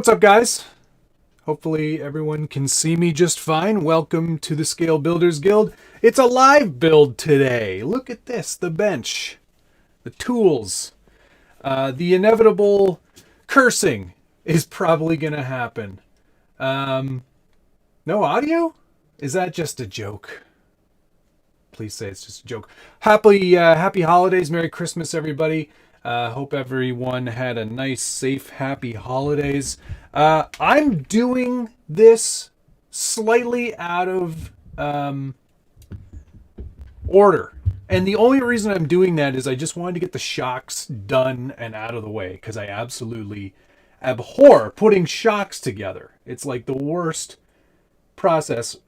What's up, guys? Hopefully everyone can see me just fine. Welcome to the Scale Builders Guild. It's a live build today. Look at this, the bench, the tools. The inevitable cursing is probably going to happen. No audio? Is that just a joke? Please say it's just a joke. Happy holidays. Merry Christmas, everybody. Hope everyone had a nice, safe, happy holidays. I'm doing this slightly out of order. And the only reason I'm doing that is I just wanted to get the shocks done and out of the way, because I absolutely abhor putting shocks together. It's like the worst process,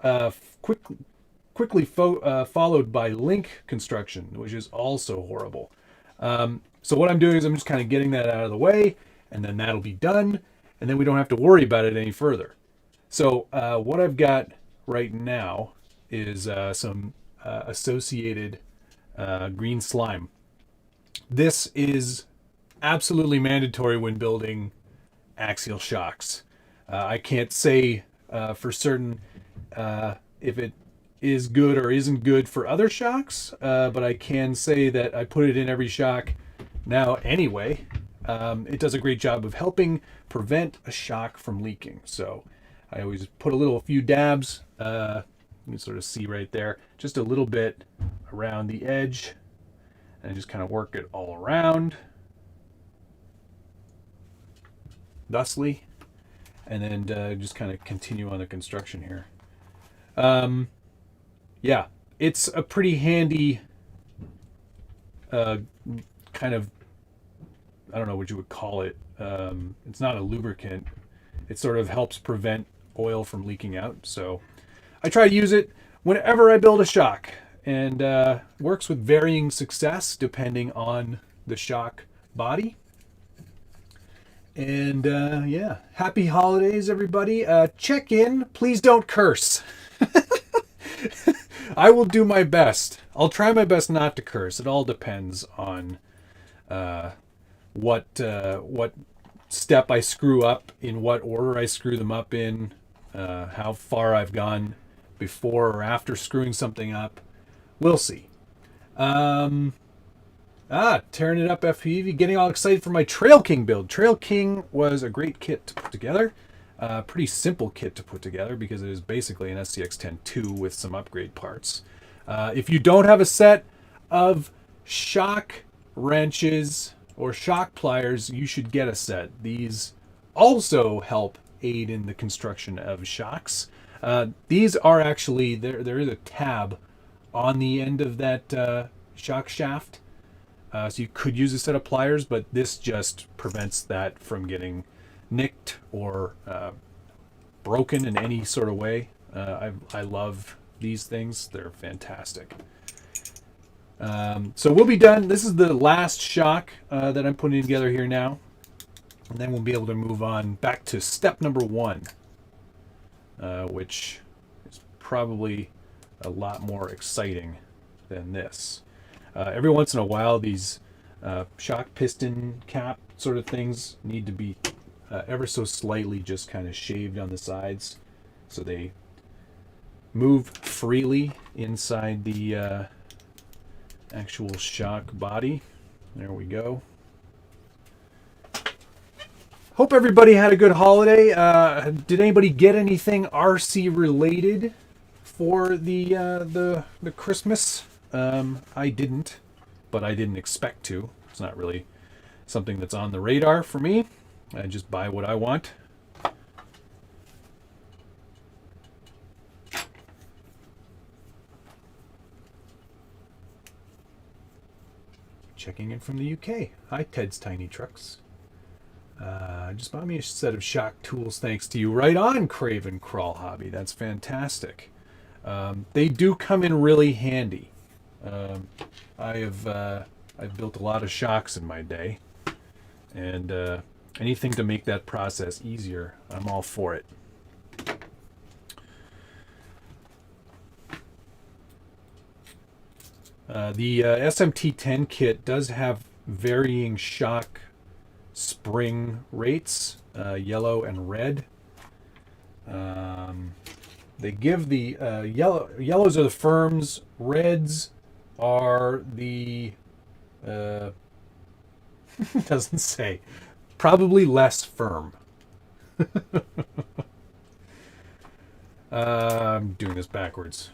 quickly followed by link construction, which is also horrible. So what I'm doing is I'm just kind of getting that out of the way, and then that'll be done, and then we don't have to worry about it any further. So what I've got right now is some associated green slime. This is absolutely mandatory when building axial shocks. I can't say for certain if it is good or isn't good for other shocks, but I can say that I put it in every shock now anyway. It does a great job of helping prevent a shock from leaking. So I always put a few dabs, you can sort of see right there, just a little bit around the edge, and just kind of work it all around thusly, and then just kind of continue on the construction here. Yeah, it's a pretty handy kind of, I don't know what you would call it. It's not a lubricant. It sort of helps prevent oil from leaking out. So I try to use it whenever I build a shock, and works with varying success depending on the shock body. And yeah, happy holidays, everybody. Check in. Please don't curse. I will do my best. I'll try my best not to curse. It all depends on what step I screw up, in what order I screw them up in, how far I've gone before or after screwing something up. We'll see. Tearing it up FPV, getting all excited for my Trail King build. Trail King was a great kit to put together. Pretty simple kit to put together because it is basically an SCX10-2 with some upgrade parts. If you don't have a set of shock wrenches or shock pliers, you should get a set. These also help aid in the construction of shocks. These are actually, there is a tab on the end of that shock shaft. So you could use a set of pliers, but this just prevents that from getting nicked or broken in any sort of way. I love these things. They're fantastic. So we'll be done. This is the last shock that I'm putting together here now. And then we'll be able to move on back to step number 1, which is probably a lot more exciting than this. Every once in a while, these shock piston cap sort of things need to be ever so slightly just kind of shaved on the sides so they move freely inside the actual shock body. There we go. Hope everybody had a good holiday. Did anybody get anything RC related for the Christmas? I didn't, but I didn't expect to. It's not really something that's on the radar for me. I just buy what I want. Checking in from the UK. Hi, Ted's Tiny Trucks. Just bought me a set of shock tools thanks to you. Right on, Craven Crawl Hobby. That's fantastic. They do come in really handy. I've built a lot of shocks in my day, and anything to make that process easier, I'm all for it. The SMT10 kit does have varying shock spring rates. yellow and red. They give the yellows are the firms, reds are the doesn't say, probably less firm. I'm doing this backwards.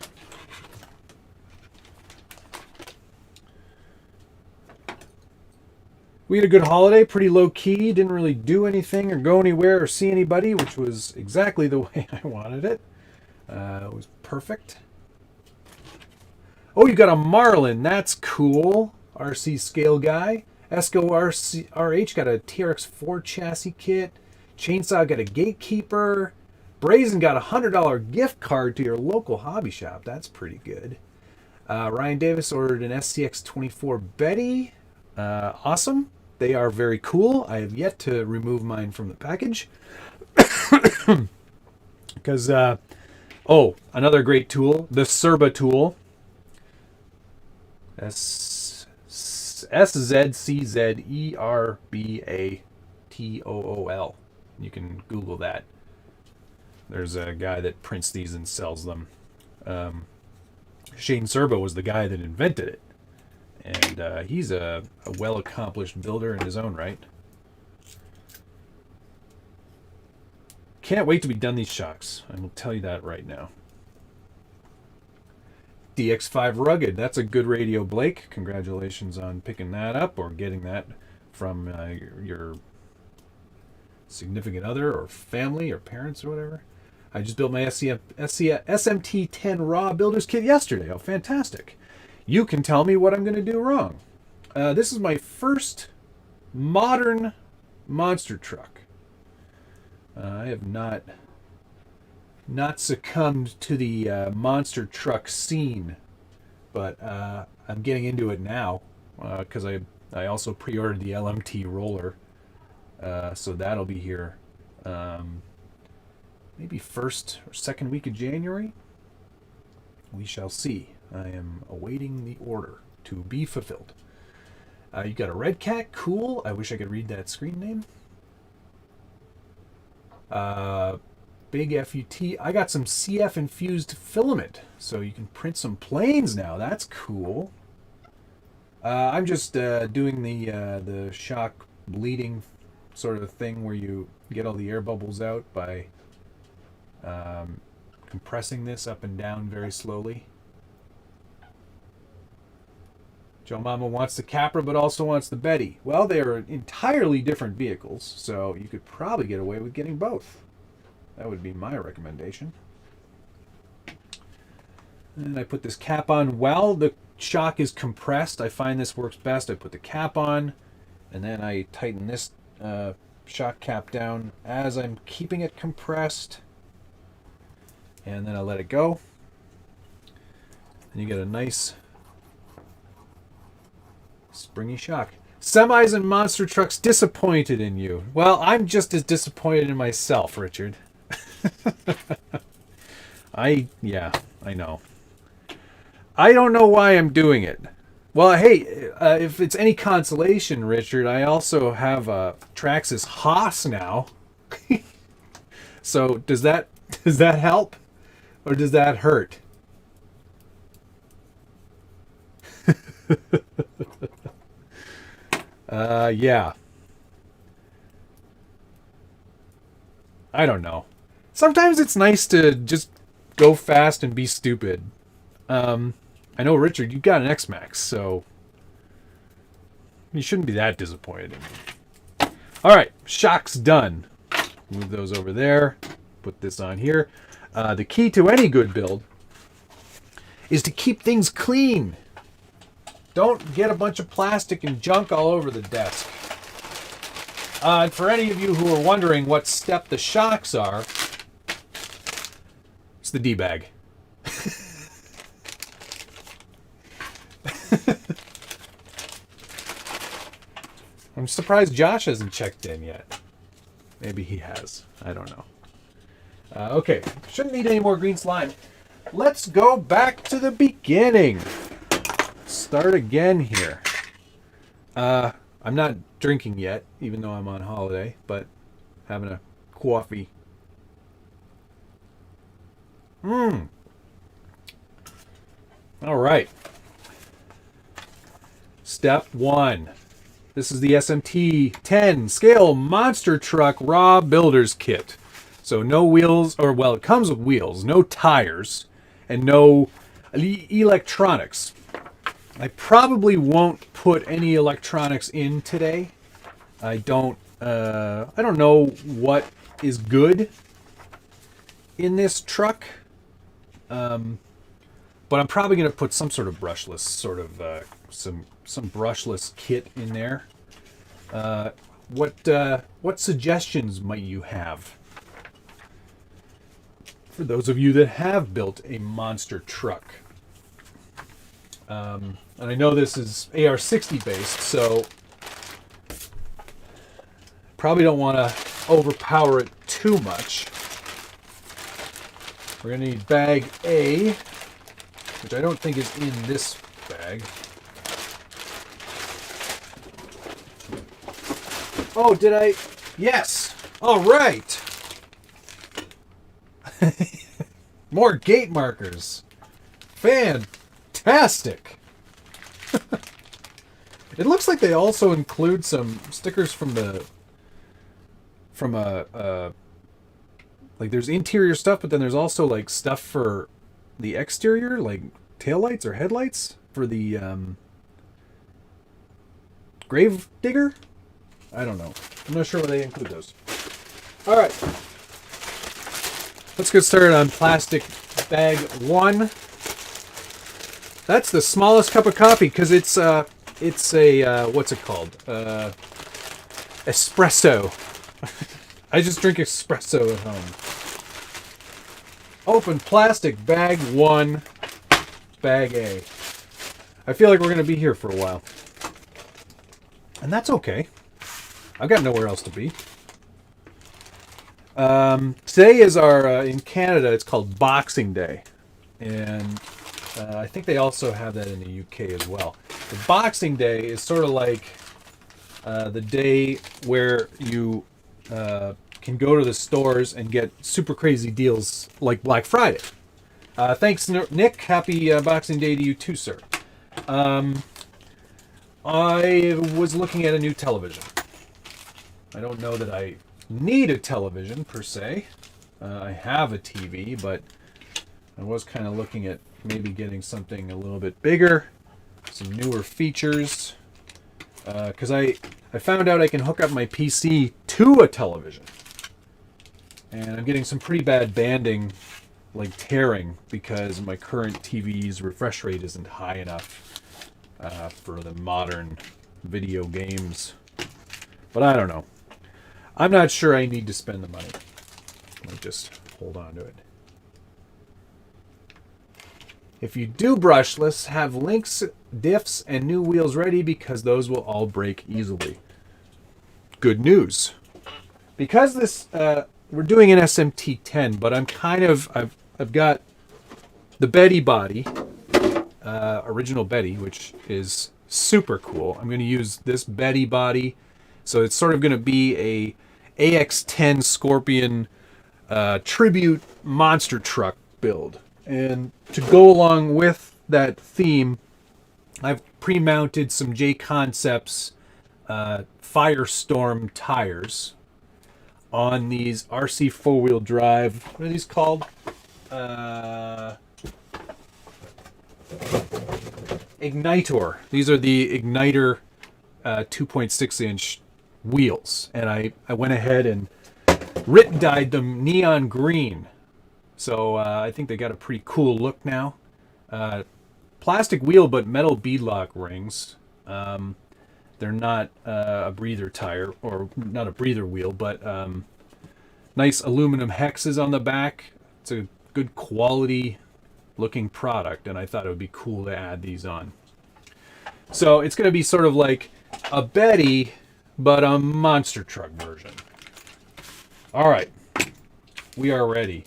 We had a good holiday, pretty low key, didn't really do anything or go anywhere or see anybody, which was exactly the way I wanted it. It was perfect. Oh, you got a Marlin, that's cool. RC scale guy. Esco RH got a TRX4 chassis kit. Chainsaw got a Gatekeeper. Brazen got a $100 gift card to your local hobby shop. That's pretty good. Ryan Davis ordered an SCX24 Betty. Awesome. They are very cool. I have yet to remove mine from the package. Because, oh, another great tool. The Serba tool. SZCZERBATOOL. You can Google that. There's a guy that prints these and sells them. Shane Serba was the guy that invented it. And he's a well-accomplished builder in his own right. Can't wait to be done these shocks. I will tell you that right now. DX5 Rugged. That's a good radio, Blake. Congratulations on picking that up or getting that from your significant other or family or parents or whatever. I just built my SMT10 Raw Builder's Kit yesterday. Oh, fantastic. You can tell me what I'm going to do wrong. This is my first modern monster truck. I have not succumbed to the monster truck scene, but I'm getting into it now because I also pre-ordered the LMT roller, so that'll be here maybe first or second week of January. We shall see. I am awaiting the order to be fulfilled. You got a Red Cat, cool. I wish I could read that screen name. Big FUT. I got some CF infused filament, so you can print some planes now. That's cool. I'm just doing the shock bleeding sort of thing where you get all the air bubbles out by compressing this up and down very slowly. Joe Mama wants the Capra but also wants the Betty. Well, they are entirely different vehicles, so you could probably get away with getting both. That would be my recommendation. And I put this cap on while the shock is compressed. I find this works best. I put the cap on, and then I tighten this shock cap down as I'm keeping it compressed. And then I let it go. And you get a nice springy shock. Semis and monster trucks disappointed in you. Well, I'm just as disappointed in myself, Richard. I know. I don't know why I'm doing it. Well, hey, if it's any consolation, Richard, I also have a Traxxas Haas now. So does that help, or does that hurt? Yeah. I don't know. Sometimes it's nice to just go fast and be stupid. I know, Richard, you got an X-Max, so you shouldn't be that disappointed in me. All right, shock's done. Move those over there. Put this on here. The key to any good build is to keep things clean. Don't get a bunch of plastic and junk all over the desk. And for any of you who are wondering what step the shocks are, it's the D-bag. I'm surprised Josh hasn't checked in yet. Maybe he has. I don't know. Okay, shouldn't need any more green slime. Let's go back to the beginning. Start again here. I'm not drinking yet, even though I'm on holiday, but having a coffee. All right. Step 1. This is the SMT10 scale monster truck raw builder's kit. So no wheels, or well, it comes with wheels, no tires, and no electronics. I probably won't put any electronics in today. I don't know what is good in this truck. But I'm probably going to put some sort of brushless, some brushless kit in there. What suggestions might you have for those of you that have built a monster truck? And I know this is AR60 based, so probably don't want to overpower it too much. We're going to need bag A, which I don't think is in this bag. Oh, did I? Yes. All right. More gate markers. Fantastic. It looks like they also include some stickers from like there's interior stuff, but then there's also like stuff for the exterior, like taillights or headlights for the grave digger. I don't know. I'm not sure why they include those. All right. Let's get started on plastic bag 1. That's the smallest cup of coffee because it's a what's it called? Espresso. I just drink espresso at home. Open plastic bag 1, bag A. I feel like we're going to be here for a while. And that's okay. I've got nowhere else to be. Today is our, in Canada, it's called Boxing Day. And I think they also have that in the UK as well. The Boxing Day is sort of like the day where you can go to the stores and get super crazy deals like Black Friday. Thanks, Nick. Happy Boxing Day to you too, sir. I was looking at a new television. I don't know that I need a television per se. I have a TV, but I was kind of looking at maybe getting something a little bit bigger, some newer features, because I found out I can hook up my PC to a television, and I'm getting some pretty bad banding, like tearing, because my current TV's refresh rate isn't high enough for the modern video games. But I don't know. I'm not sure I need to spend the money. I'll just hold on to it. If you do brushless, have links, diffs, and new wheels ready because those will all break easily. Good news. Because this, we're doing an SMT10, but I've got the Betty body, original Betty, which is super cool. I'm going to use this Betty body. So it's sort of going to be a AX10 Scorpion tribute monster truck build. And to go along with that theme, I've pre-mounted some J Concepts Firestorm tires on these RC four-wheel drive. What are these called? Igniter. These are the Igniter 2.6-inch wheels, and I went ahead and dyed them neon green, so I think they got a pretty cool look now. Plastic wheel but metal beadlock rings. They're not a breather tire, or not a breather wheel, but nice aluminum hexes on the back. It's a good quality looking product, and I thought it would be cool to add these on. So it's going to be sort of like a Betty but a monster truck version. All right, we are ready.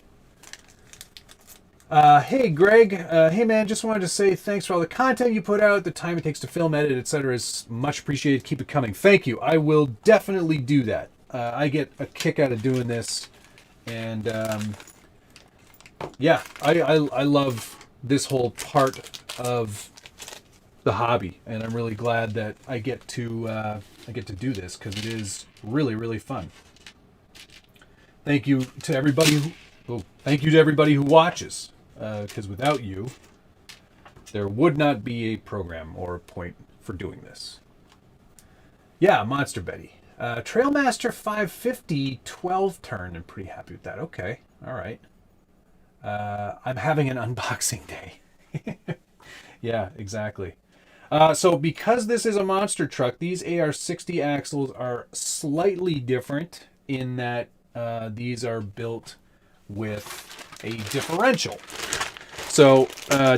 Hey Greg, hey man, just wanted to say thanks for all the content you put out. The time it takes to film, edit, etc. is much appreciated. Keep it coming. Thank you. I will definitely do that. I get a kick out of doing this, and yeah, I love this whole part of the hobby, and I'm really glad that I get to do this because it is really, really fun. Thank you to everybody who watches, because without you, there would not be a program or a point for doing this. Yeah, Monster Betty. Trailmaster 550 12 turn. I'm pretty happy with that. Okay, all right. I'm having an unboxing day. Yeah, exactly. So because this is a monster truck, these AR60 axles are slightly different in that these are built with a differential. So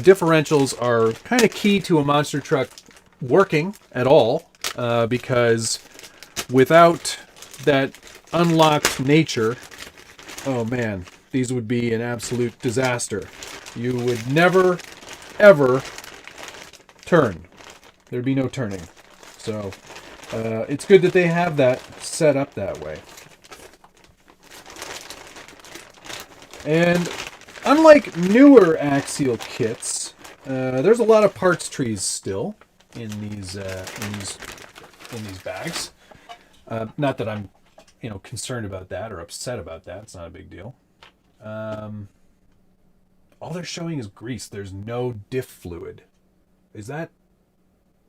differentials are kind of key to a monster truck working at all, because without that unlocked nature, oh man, these would be an absolute disaster. You would never, ever turn. There'd be no turning. So it's good that they have that set up that way. And unlike newer Axial kits, there's a lot of parts trees still in these bags. Not that I'm, concerned about that or upset about that. It's not a big deal. All they're showing is grease. There's no diff fluid. Is that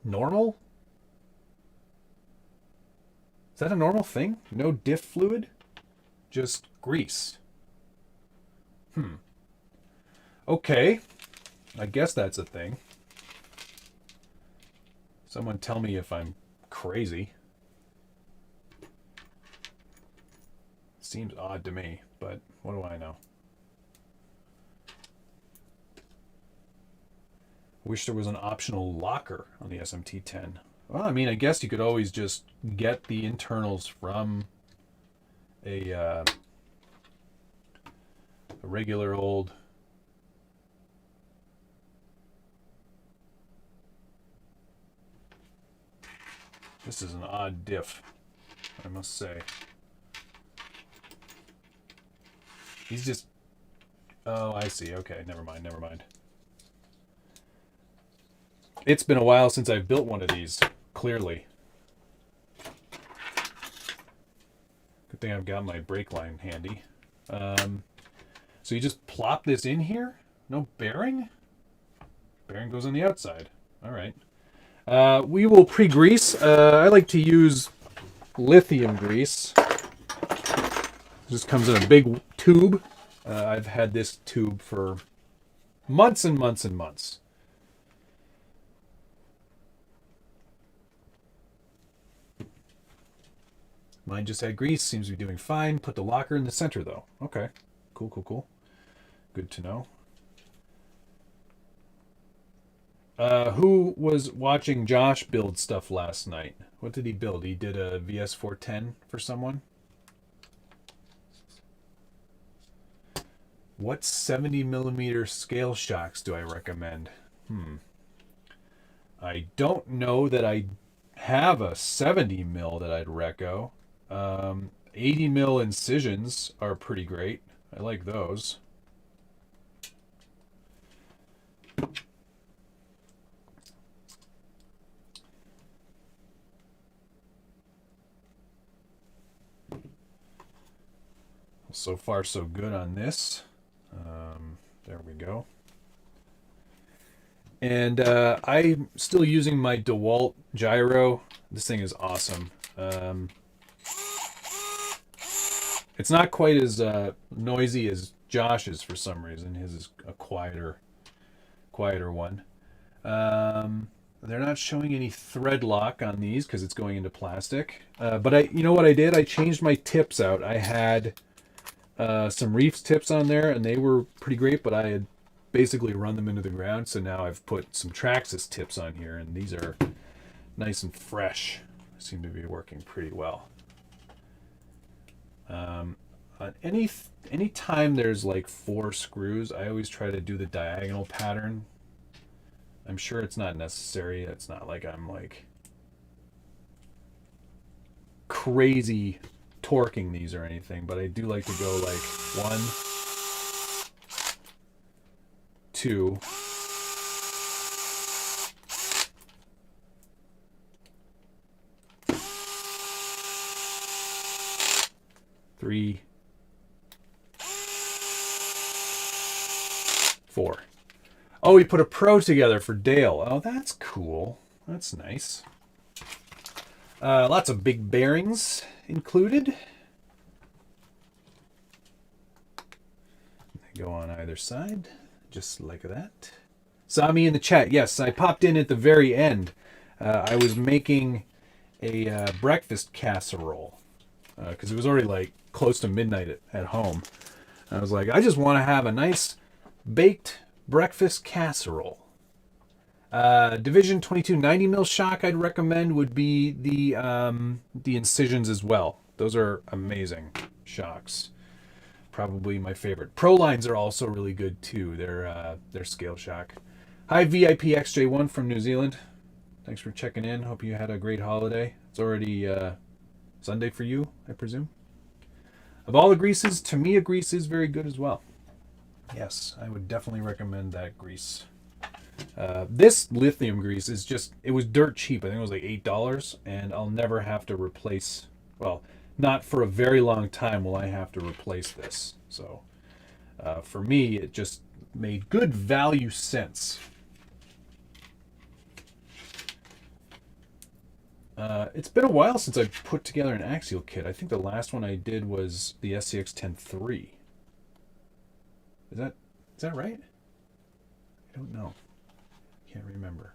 normal? Is that a normal thing? No diff fluid? Just grease. Okay. I guess that's a thing. Someone tell me if I'm crazy. Seems odd to me, but what do I know? Wish there was an optional locker on the SMT10. Well, I mean, I guess you could always just get the internals from a regular old This is an odd diff, I must say. He's just... Oh, I see. Okay, never mind. It's been a while since I've built one of these, clearly. Good thing I've got my brake line handy. So you just plop this in here? No bearing? Bearing goes on the outside. All right. We will pre-grease. I like to use lithium grease. It just comes in a big tube. I've had this tube for months and months and months. Mine just had grease. Seems to be doing fine. Put the locker in the center, though. Okay. Cool. Good to know. Who was watching Josh build stuff last night? What did he build? He did a VS410 for someone? What 70mm scale shocks do I recommend? I don't know that I have a 70mm that I'd reco. 80mm incisions are pretty great. I like those. So far, so good on this. There we go. And I'm still using my Dewalt gyro. This thing is awesome. It's not quite as noisy as Josh's for some reason. His is a quieter one. They're not showing any thread lock on these because it's going into plastic. But you know what I did? I changed my tips out. I had some Reefs tips on there, and they were pretty great, but I had basically run them into the ground. So now I've put some Traxxas tips on here, and these are nice and fresh. Seem to be working pretty well. Any time there's like 4 screws, I always try to do the diagonal pattern. I'm sure it's not necessary. It's not like I'm like crazy torquing these or anything, but I do like to go like 1, 2, 3, 4. Oh, we put a Pro together for Dale. Oh, that's cool. That's nice. Lots of big bearings included. They go on either side, just like that. Saw me in the chat. Yes, I popped in at the very end. I was making a breakfast casserole because it was already like close to midnight at home. I was like, I just want to have a nice baked breakfast casserole. Division 22 90mm shock I'd recommend would be the Incisions as well. Those are amazing shocks. Probably my favorite. Pro lines are also really good too. They're scale shock. Hi VIP XJ1 from New Zealand. Thanks for checking in. Hope you had a great holiday. It's already Sunday for you, I presume. Of all the greases, Tamiya grease is very good as well. Yes, I would definitely recommend that grease. This lithium grease is just, it was dirt cheap. I think it was like $8, and I'll never have to replace, well, not for a very long time will I have to replace this. So for me, it just made good value sense. It's been a while since I put together an axial kit. I think the last one I did was the SCX10-3. Is that right? I don't know. Can't remember.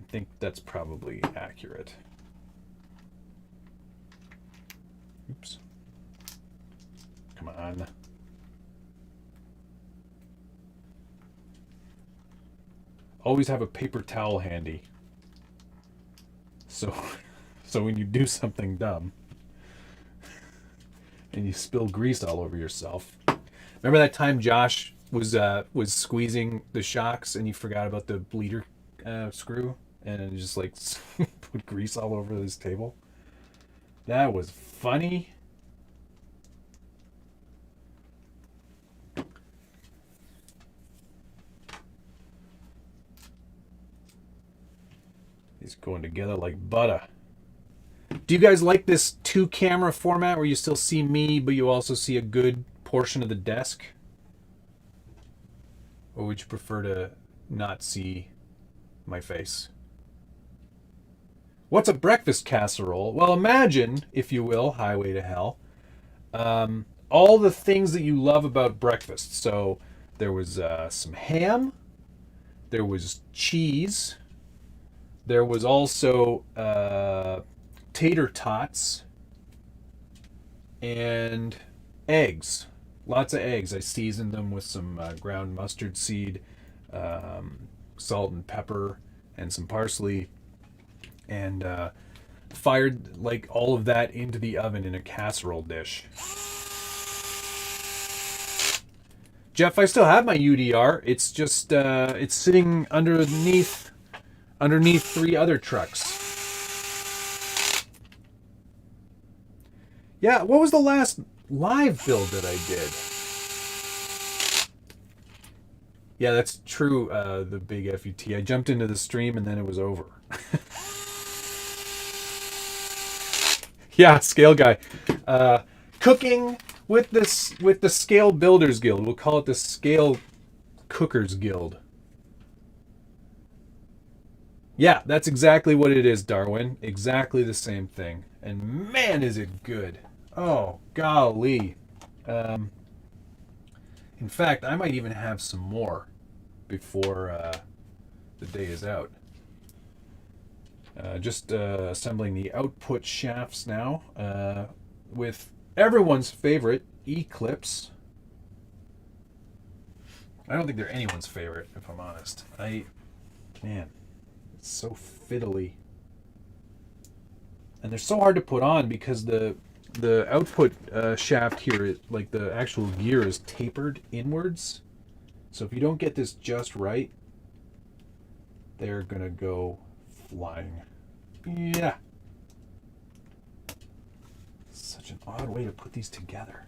I think that's probably accurate. Oops. Come on. Always have a paper towel handy. So when you do something dumb and you spill grease all over yourself. Remember that time Josh was squeezing the shocks and he forgot about the bleeder screw and just like put grease all over his table? That was funny. These going together like butter. Do you guys like this 2-camera format where you still see me, but you also see a good portion of the desk? Or would you prefer to not see my face? What's a breakfast casserole? Well, imagine, if you will, Highway to Hell, all the things that you love about breakfast. So there was some ham, there was cheese, there was also tater tots and eggs. Lots of eggs. I seasoned them with some ground mustard seed, salt and pepper, and some parsley, and fired like all of that into the oven in a casserole dish. Jeff, I still have my UDR. It's just it's sitting underneath 3 other trucks. Yeah, what was the last live build that I did? Yeah, that's true, the big FUT. I jumped into the stream and then it was over. Yeah, Scale Guy. Cooking with the Scale Builders Guild. We'll call it the Scale Cookers Guild. Yeah, that's exactly what it is, Darwin. Exactly the same thing. And man, is it good. Oh, golly. In fact, I might even have some more before the day is out. Just assembling the output shafts now with everyone's favorite E-clips. I don't think they're anyone's favorite, if I'm honest. Man, it's so fiddly. And they're so hard to put on because the output shaft here, like the actual gear, is tapered inwards. So if you don't get this just right, they're gonna go flying. Yeah, Such an odd way to put these together.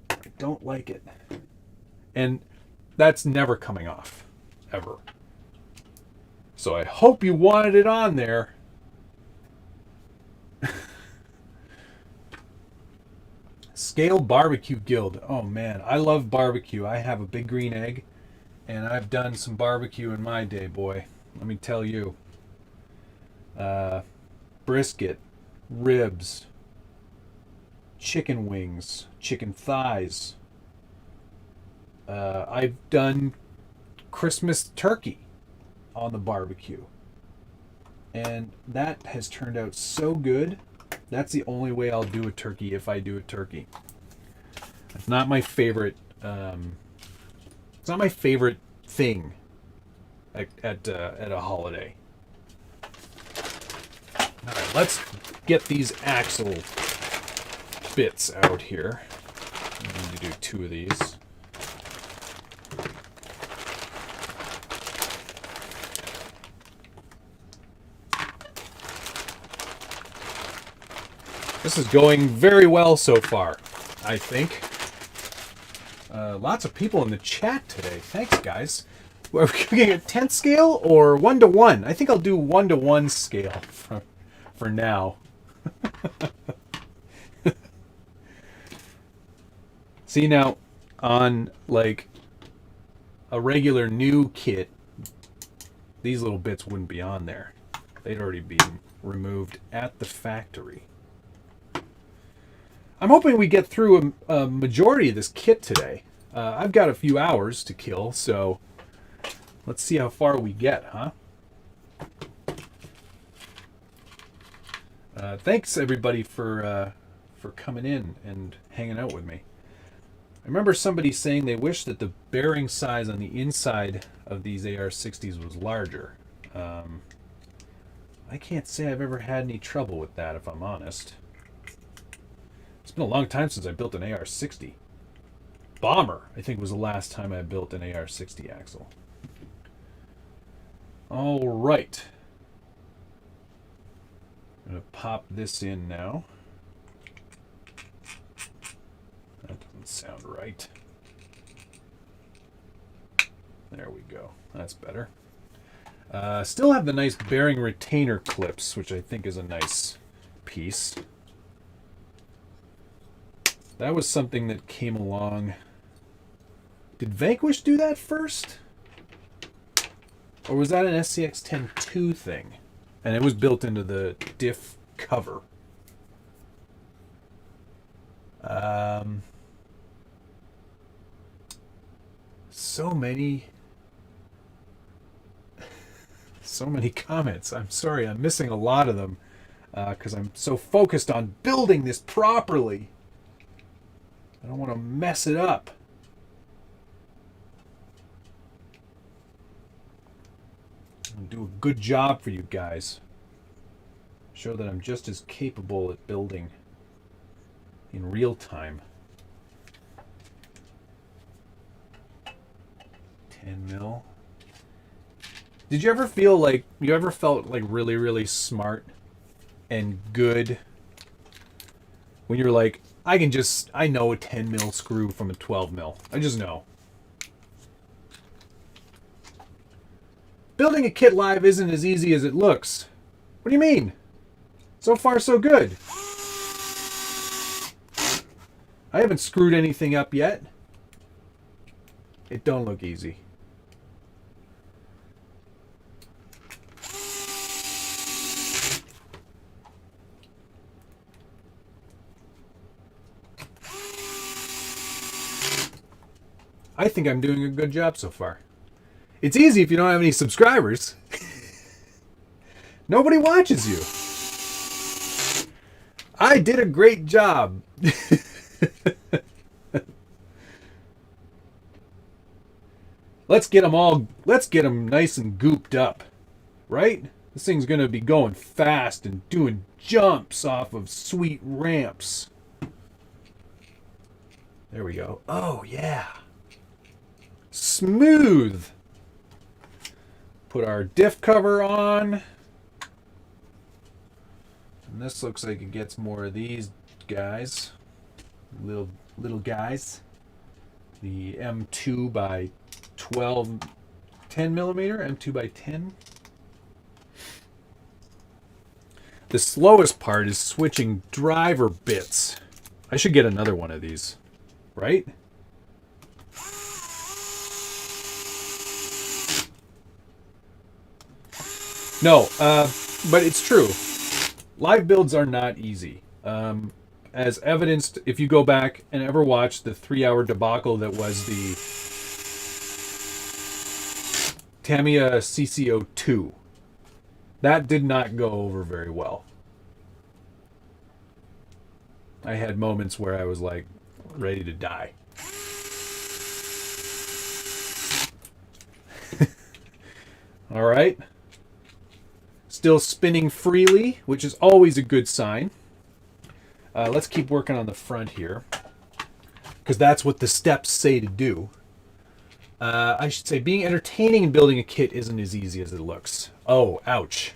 I don't like it. And that's never coming off, ever. So I hope you wanted it on there. Scale Barbecue Guild. Oh man, I love barbecue. I have a big green egg, and I've done some barbecue in my day, boy. Let me tell you. Brisket, ribs, chicken wings, chicken thighs. I've done Christmas turkey on the barbecue, and that has turned out so good. That's the only way I'll do a turkey if I do a turkey. It's not my favorite. It's not my favorite thing at a holiday. All right, let's get these axle bits out here. I need to do 2 of these. This is going very well so far, I think. Lots of people in the chat today. Thanks, guys. Are we getting a 10th scale or 1-to-1? I think I'll do 1-to-1 scale for now. See, now, on like a regular new kit, these little bits wouldn't be on there. They'd already be removed at the factory. I'm hoping we get through a majority of this kit today. I've got a few hours to kill, so let's see how far we get, huh? Thanks everybody for coming in and hanging out with me. I remember somebody saying they wish that the bearing size on the inside of these AR-60s was larger. I can't say I've ever had any trouble with that, if I'm honest. It's been a long time since I built an AR-60. Bomber, I think, was the last time I built an AR-60 axle. All right. I'm going to pop this in now. That doesn't sound right. There we go. That's better. Still have the nice bearing retainer clips, which I think is a nice piece. That was something that came along. Did Vanquish do that first? Or was that an SCX-10-2 thing? And it was built into the diff cover. So many comments. I'm sorry, I'm missing a lot of them because I'm so focused on building this properly. I don't want to mess it up. I'm going to do a good job for you guys. Show that I'm just as capable at building in real time. 10 mil. Did you ever feel like, you ever felt like really, really smart and good when you're like, I know a 10 mil screw from a 12 mil. I just know. Building a kit live isn't as easy as it looks. What do you mean? So far, so good. I haven't screwed anything up yet. It don't look easy. I think I'm doing a good job so far. It's easy if you don't have any subscribers. Nobody watches you. I did a great job. Let's get them nice and gooped up, right? This thing's gonna be going fast and doing jumps off of sweet ramps. There we go. Oh yeah. Smooth. Put our diff cover on. And this looks like it gets more of these guys. Little guys. The M2 by 12, 10 millimeter, M2 by 10. The slowest part is switching driver bits. I should get another one of these, right? No, but it's true. Live builds are not easy. As evidenced, if you go back and ever watch the 3-hour debacle that was the Tamiya CC02, that did not go over very well. I had moments where I was like ready to die. All right. Still spinning freely, which is always a good sign. Let's keep working on the front here, because that's what the steps say to do. I should say being entertaining in building a kit isn't as easy as it looks. Oh, ouch.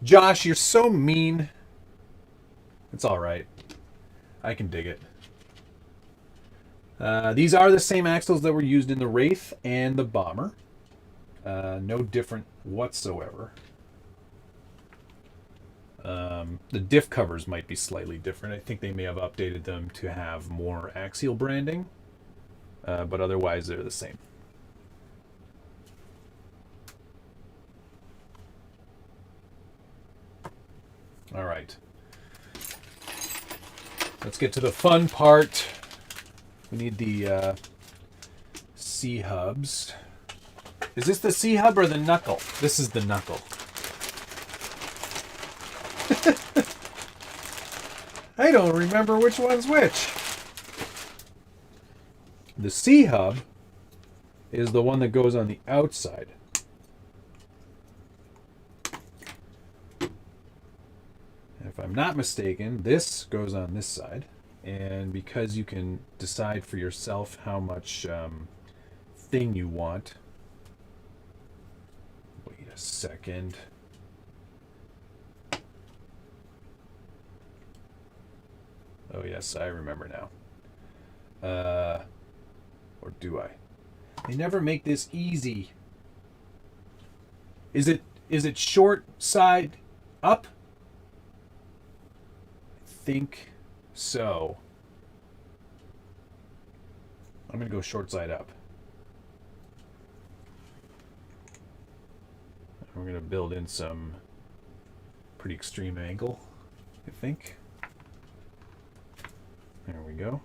Josh, you're so mean. It's all right. I can dig it. These are the same axles that were used in the Wraith and the Bomber. No different whatsoever. The diff covers might be slightly different. I think they may have updated them to have more axial branding. But otherwise, they're the same. All right. Let's get to the fun part. We need the C-hubs. Is this the C-hub or the knuckle? This is the knuckle. I don't remember which one's which. The C-hub is the one that goes on the outside. If I'm not mistaken, this goes on this side. And because you can decide for yourself how much thing you want. Wait a second. Oh yes, I remember now. Or do I? They never make this easy. Is it short side up? I think so. I'm going to go short side up. We're going to build in some pretty extreme angle, I think. There we go.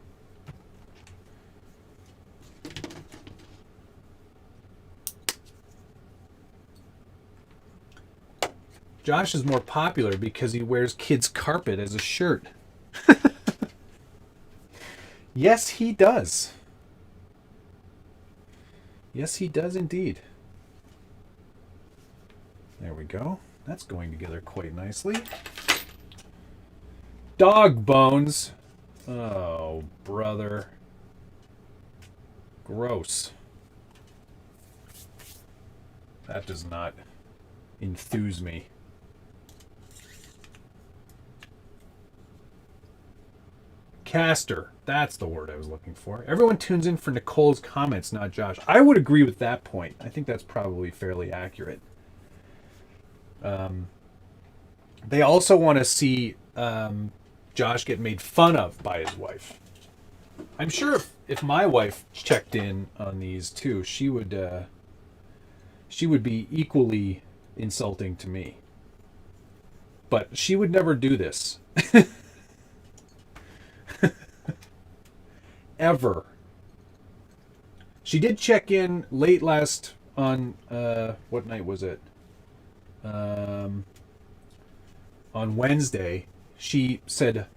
Josh is more popular because he wears kids' carpet as a shirt. Yes, he does. Yes, he does indeed. There we go. That's going together quite nicely. Dog bones. Oh, brother. Gross. That does not enthuse me. Caster. That's the word I was looking for. Everyone tunes in for Nicole's comments, not Josh. I would agree with that point. I think that's probably fairly accurate. They also want to see Josh get made fun of by his wife. I'm sure if my wife checked in on these too, she would be equally insulting to me. But she would never do this. Ever. She did check in late last on what night was it? On Wednesday. She said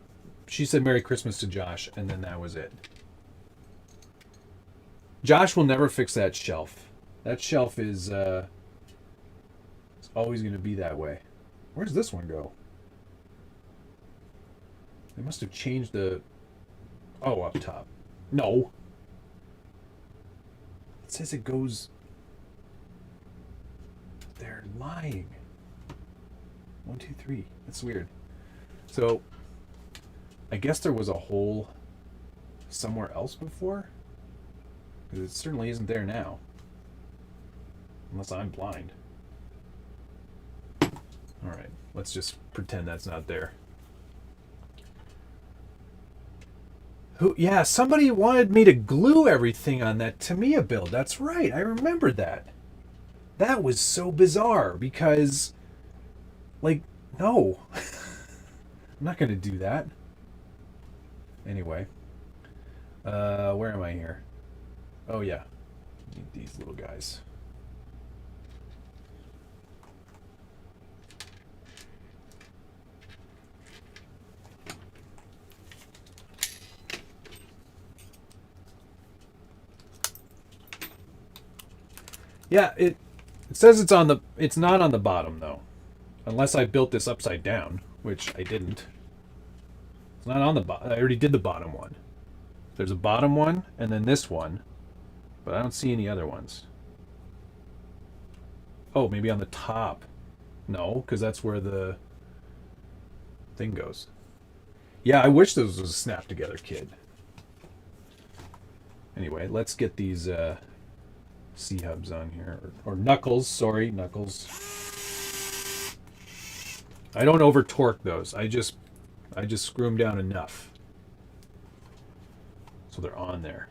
Merry Christmas to Josh, and then that was it. Josh will never fix that shelf. That shelf is it's always going to be that way. Where does this one go? They must have changed the... Oh, up top. No. It says it goes... lying. 1, 2, 3. That's weird. So, I guess there was a hole somewhere else before? Because it certainly isn't there now. Unless I'm blind. Alright, let's just pretend that's not there. Yeah, somebody wanted me to glue everything on that Tamiya build. That's right, I remember that. That was so bizarre because, like, no. I'm not going to do that. Anyway. Where am I here? Oh, yeah. Need these little guys. Yeah, it says it's on the, it's not on the bottom though. Unless I built this upside down, which I didn't. It's not on the bottom. I already did the bottom one. There's a bottom one and then this one, but I don't see any other ones. Oh, maybe on the top. No, because that's where the thing goes. Yeah, I wish this was a snap together kit. Anyway, let's get these C-hubs on here, or knuckles, sorry, knuckles. I don't over torque those. I just screw them down enough so they're on there.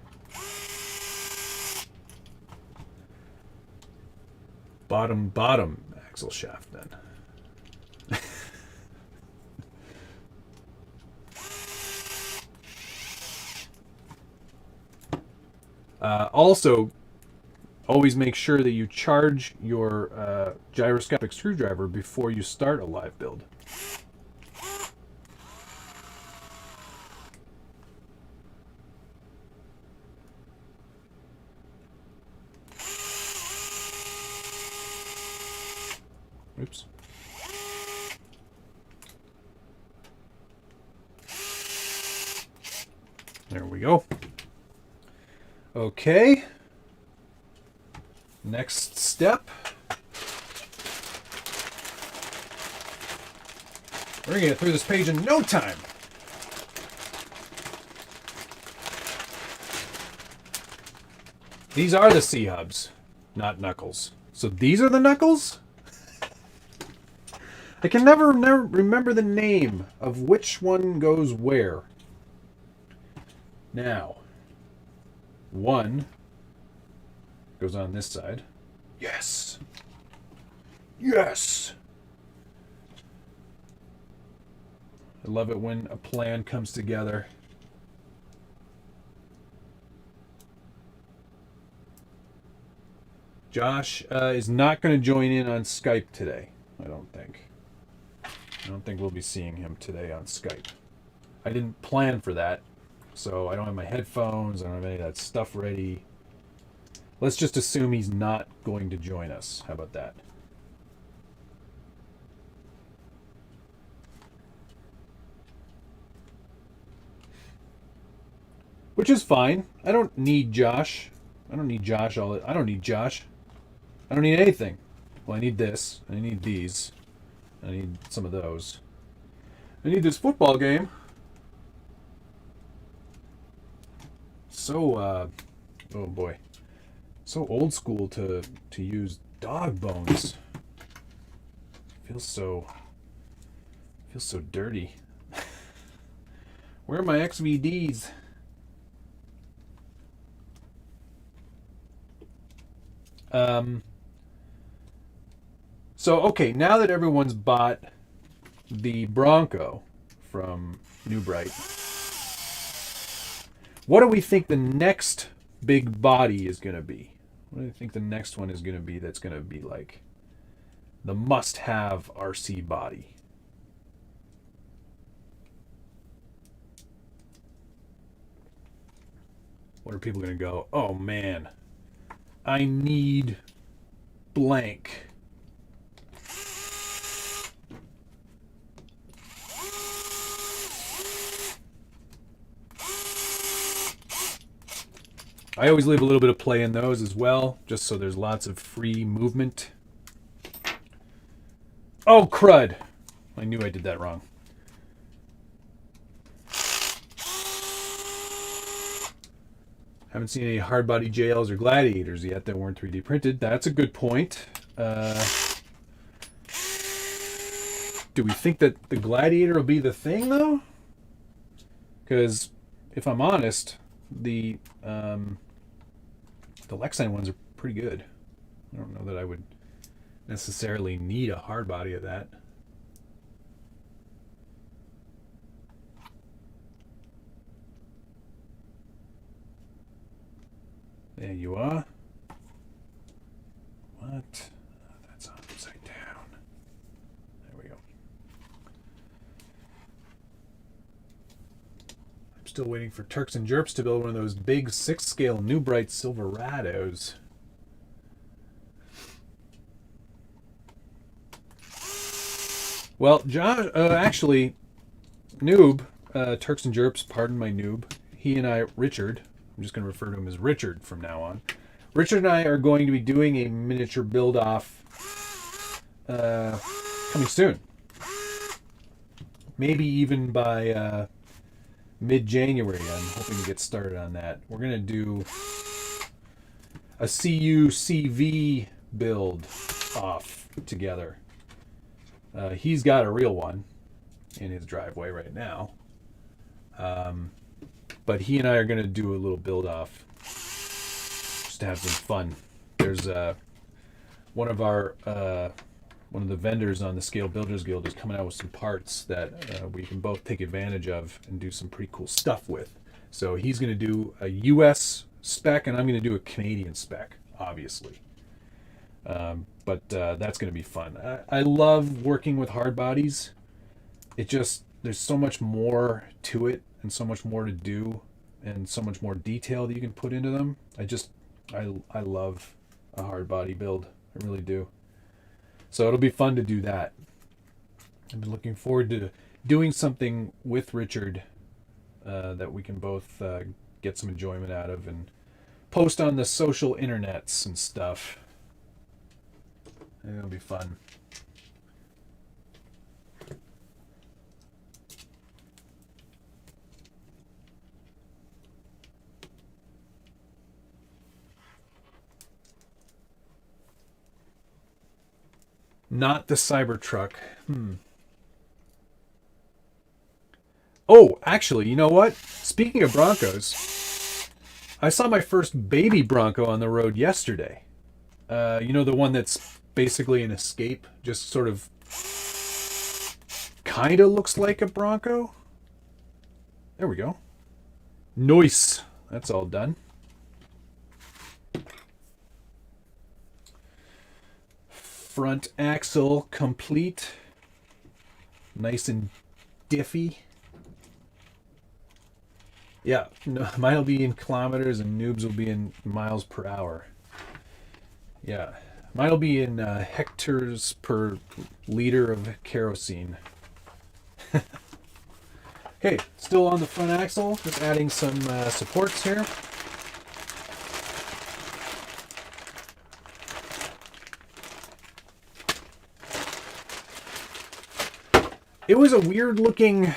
Bottom axle shaft then. Also, always make sure that you charge your gyroscopic screwdriver before you start a live build. Oops. There we go. Okay. Next step. We're going to get through this page in no time. These are the C-hubs, not knuckles. So these are the knuckles? I can never remember the name of which one goes where. Now, one goes on this side. Yes! Yes! I love it when a plan comes together. Josh is not going to join in on Skype today, I don't think. I don't think we'll be seeing him today on Skype. I didn't plan for that, so I don't have my headphones, I don't have any of that stuff ready. Let's just assume he's not going to join us. How about that? Which is fine. I don't need Josh. I don't need Josh. I don't need Josh. I don't need anything. Well, I need this. I need these. I need some of those. I need this football game. So, oh boy. So old school to use dog bones. Feels so dirty. Where are my XVDs? So okay, now that everyone's bought the Bronco from New Bright, what do we think the next big body is going to be? What do you think the next one is going to be that's going to be like the must-have RC body? What are people going to go, oh man, I need blank. I always leave a little bit of play in those as well, just so there's lots of free movement. Oh, crud. I knew I did that wrong. Haven't seen any hardbody JLs or Gladiators yet that weren't 3D printed. That's a good point. Do we think that the Gladiator will be the thing, though? Because, if I'm honest, the Lexine ones are pretty good. I don't know that I would necessarily need a hard body of that. There you are. What? That's upside down. There we go. I'm still waiting for Turks and Jerps to build one of those big 6-scale New Bright Silverados. Well, Josh, actually, Noob, Turks and Jerps, pardon my noob, he and I, Richard, I'm just going to refer to him as Richard from now on. Richard and I are going to be doing a miniature build-off coming soon. Maybe even by mid-January. I'm hoping to get started on that. We're going to do a CUCV build-off together. He's got a real one in his driveway right now. But he and I are going to do a little build-off just to have some fun. There's one of the vendors on the Scale Builders Guild is coming out with some parts that we can both take advantage of and do some pretty cool stuff with. So he's going to do a US spec, and I'm going to do a Canadian spec, obviously. But that's going to be fun. I love working with hard bodies. There's so much more to it and so much more to do and so much more detail that you can put into them. I love a hard body build. I really do. So it'll be fun to do that. I've been looking forward to doing something with Richard that we can both get some enjoyment out of and post on the social internets and stuff. It'll be fun. Not the Cybertruck. Oh, actually, you know what? Speaking of Broncos, I saw my first baby Bronco on the road yesterday. You know, the one that's basically an Escape, just sort of kind of looks like a Bronco. There we go. Nice. That's all done. Front axle complete. Nice and diffy. Yeah, no, mine will be in kilometers and Noob's will be in miles per hour. Yeah, mine will be in hectares per liter of kerosene. Okay, still on the front axle, just adding some supports here. It was a weird looking.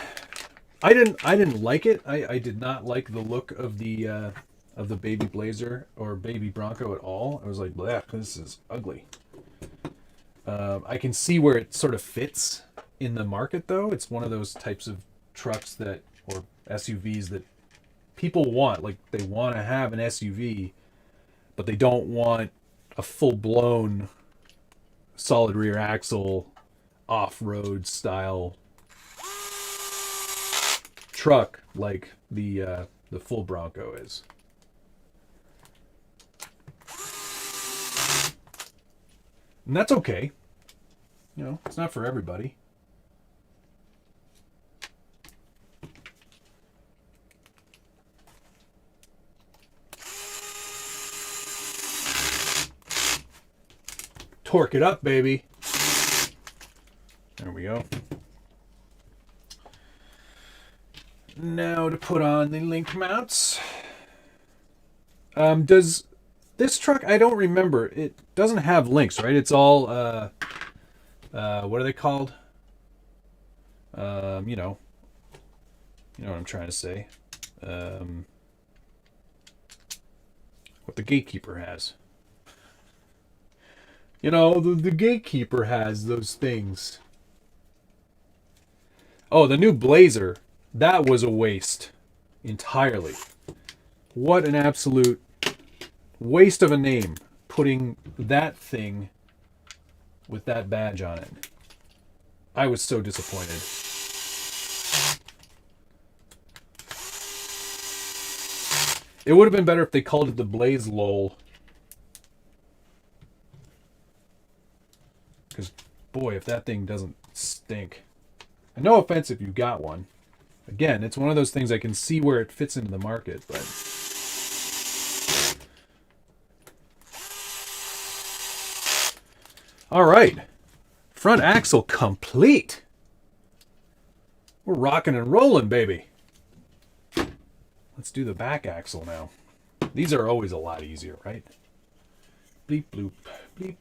I didn't like it. I did not like the look of the Baby Blazer or Baby Bronco at all. I was like, bleh, this is ugly. I can see where it sort of fits in the market, though. It's one of those types of trucks that, or SUVs that people want. Like, they want to have an SUV, but they don't want a full-blown solid rear axle off-road style truck like the full Bronco is. And that's okay. You know, it's not for everybody. Torque it up, baby. There we go. Now to put on the link mounts. Does this truck, I don't remember, it doesn't have links, right? It's all what are they called? You know what I'm trying to say. What the gatekeeper has. You know, the gatekeeper has those things. Oh, the new Blazer. That was a waste. Entirely. What an absolute waste of a name. Putting that thing with that badge on it. I was so disappointed. It would have been better if they called it the Blaze Lol. Because, boy, if that thing doesn't stink. And no offense if you got one. Again, it's one of those things I can see where it fits into the market, but... All right. Front axle complete. We're rocking and rolling, baby. Let's do the back axle now. These are always a lot easier, right? Bleep, bloop, bleep.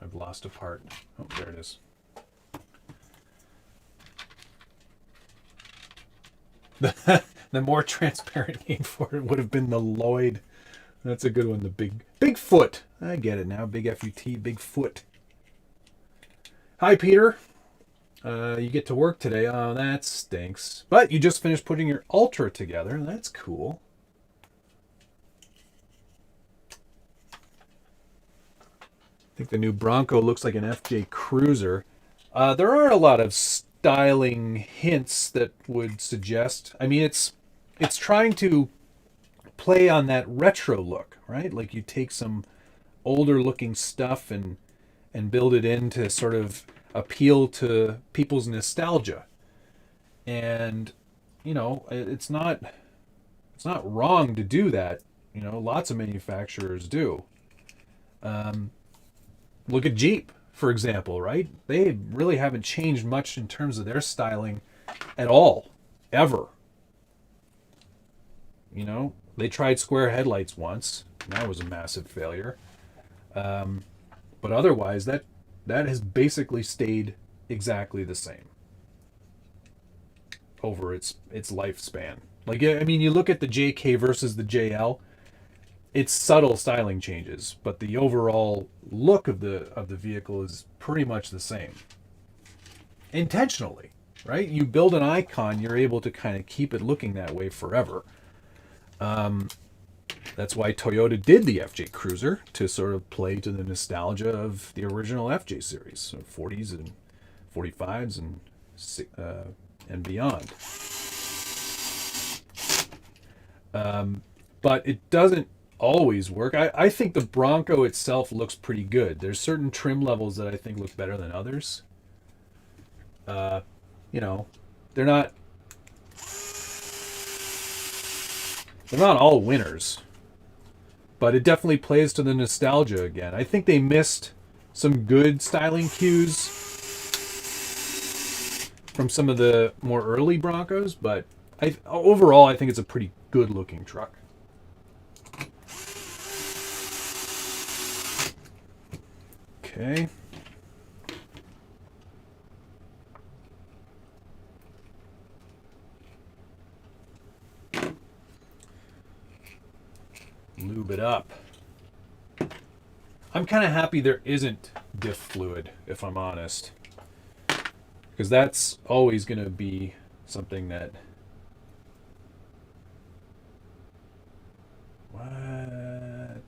I've lost a part. Oh, there it is. The more transparent name for it would have been the Lloyd. That's a good one. The Bigfoot. I get it now. Big F-U-T, Bigfoot. Hi, Peter. You get to work today. Oh, that stinks. But you just finished putting your Ultra together. That's cool. I think the new Bronco looks like an FJ Cruiser. There are a lot of styling hints that would suggest... I mean, it's trying to play on that retro look, right? Like you take some older looking stuff and build it in to sort of appeal to people's nostalgia. And, you know, it's not wrong to do that. You know, lots of manufacturers do. Look at Jeep, for example, right? They really haven't changed much in terms of their styling at all, ever. You know, they tried square headlights once. And that was a massive failure. But otherwise, that has basically stayed exactly the same over its lifespan. Like, I mean, you look at the JK versus the JL, it's subtle styling changes, but the overall look of the vehicle is pretty much the same. Intentionally, right? You build an icon, you're able to kind of keep it looking that way forever. That's why Toyota did the FJ Cruiser, to sort of play to the nostalgia of the original FJ series, so 40s and 45s and beyond. But it doesn't always work. I think the Bronco itself looks pretty good. There's certain trim levels that I think look better than others. You know, they're not all winners, but it definitely plays to the nostalgia again. I think they missed some good styling cues from some of the more early Broncos, but overall I think it's a pretty good looking truck. Okay. Lube it up. I'm kind of happy there isn't diff fluid, if I'm honest, because that's always going to be something that... What?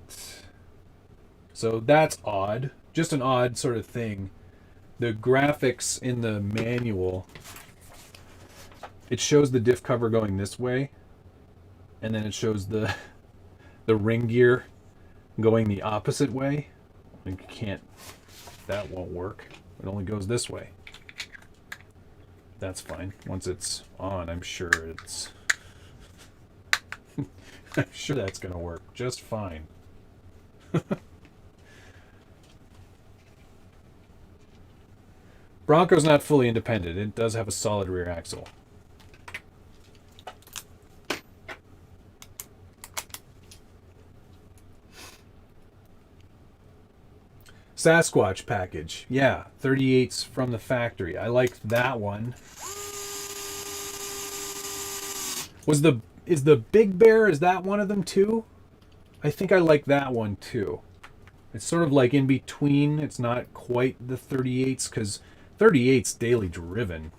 So that's odd. Just an odd sort of thing. The graphics in the manual, it shows the diff cover going this way, and then it shows the ring gear going the opposite way. You can't, that won't work. It only goes this way. That's fine. Once it's on, I'm sure it's I'm sure that's gonna work just fine. Bronco's not fully independent. It does have a solid rear axle. Sasquatch package. Yeah, 38s from the factory. I liked that one. Is the Big Bear, is that one of them too? I think I like that one too. It's sort of like in between. It's not quite the 38s because 38's daily driven.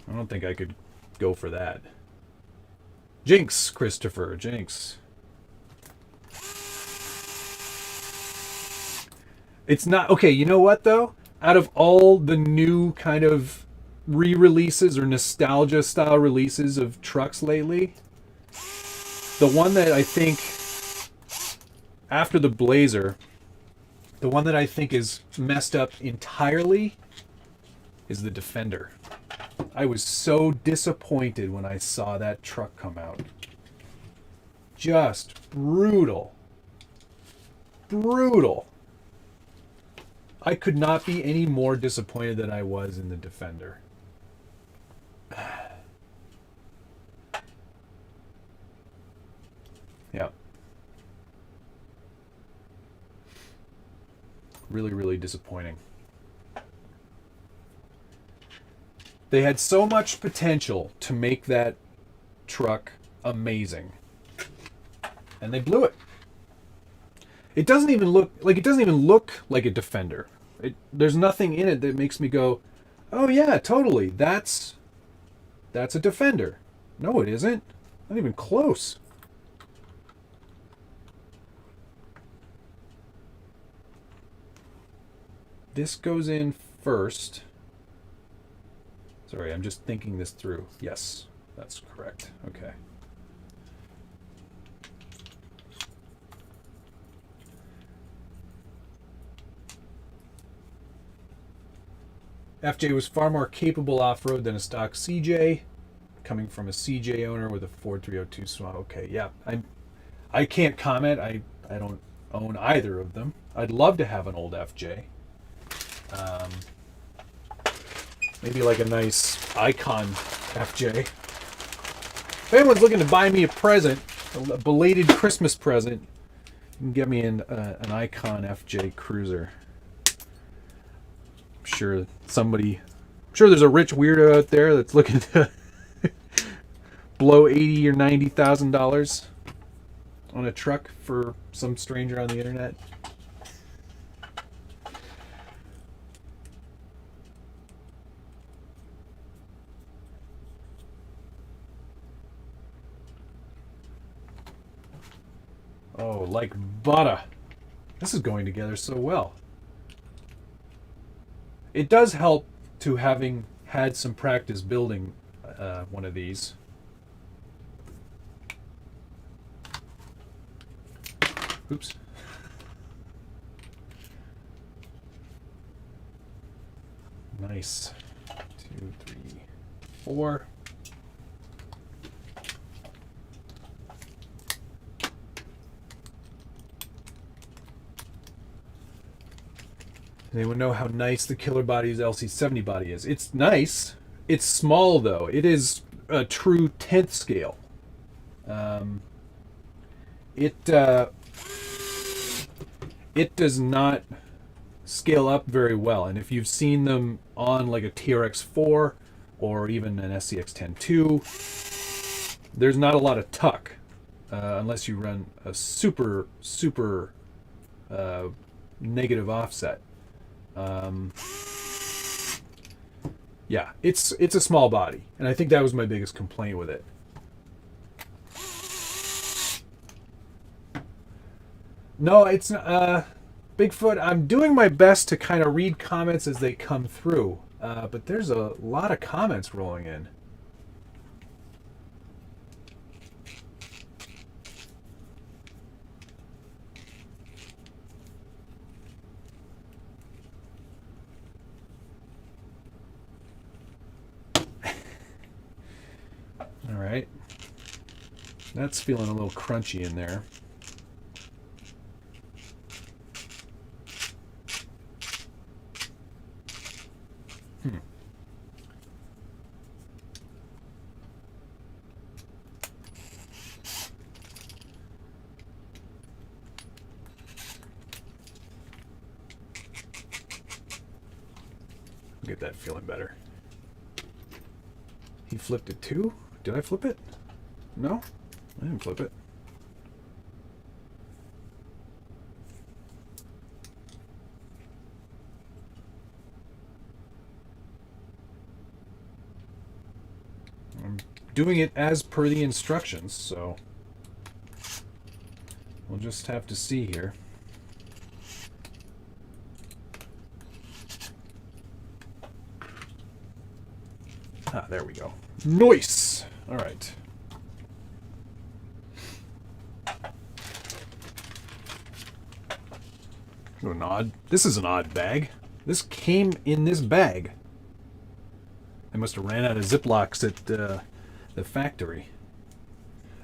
I don't think I could go for that. Jinx, Christopher, Jinx. It's not, okay, you know what though? Out of all the new kind of re-releases or nostalgia style releases of trucks lately, the one that I think, after the Blazer, the one that I think is messed up entirely is the Defender. I was so disappointed when I saw that truck come out. Just brutal. Brutal. I could not be any more disappointed than I was in the Defender. Yeah. Really, really disappointing. They had so much potential to make that truck amazing. And they blew it. It doesn't even look like a Defender. There's nothing in it that makes me go, "Oh yeah, totally. That's a Defender." No, it isn't. Not even close. This goes in first. Sorry, I'm just thinking this through. Yes, that's correct. Okay. FJ was far more capable off-road than a stock CJ, coming from a CJ owner with a Ford 302 swap. Okay, yeah, I can't comment. I don't own either of them. I'd love to have an old FJ. Maybe like a nice Icon FJ. If anyone's looking to buy me a present, a belated Christmas present, you can get me an Icon FJ Cruiser. I'm sure there's a rich weirdo out there that's looking to blow $80,000 or $90,000 on a truck for some stranger on the internet. Oh, like butter. This is going together so well. It does help to having had some practice building one of these. Oops. Nice. 2, 3, 4. Does anyone know how nice the Killer Body's LC70 body is? It's nice. It's small, though. It is a true 10th scale. It does not scale up very well. And if you've seen them on like a TRX4 or even an SCX10-2, there's not a lot of tuck unless you run a super negative offset. Yeah, it's a small body, and I think that was my biggest complaint with it. No, it's Bigfoot. I'm doing my best to kind of read comments as they come through, but there's a lot of comments rolling in. All right, that's feeling a little crunchy in there. Get that feeling better. He flipped it too? Did I flip it? No? I didn't flip it. I'm doing it as per the instructions, so we'll just have to see here. Ah, there we go. Nice! All right. This is an odd bag. This came in this bag. I must have ran out of Ziplocs at the factory.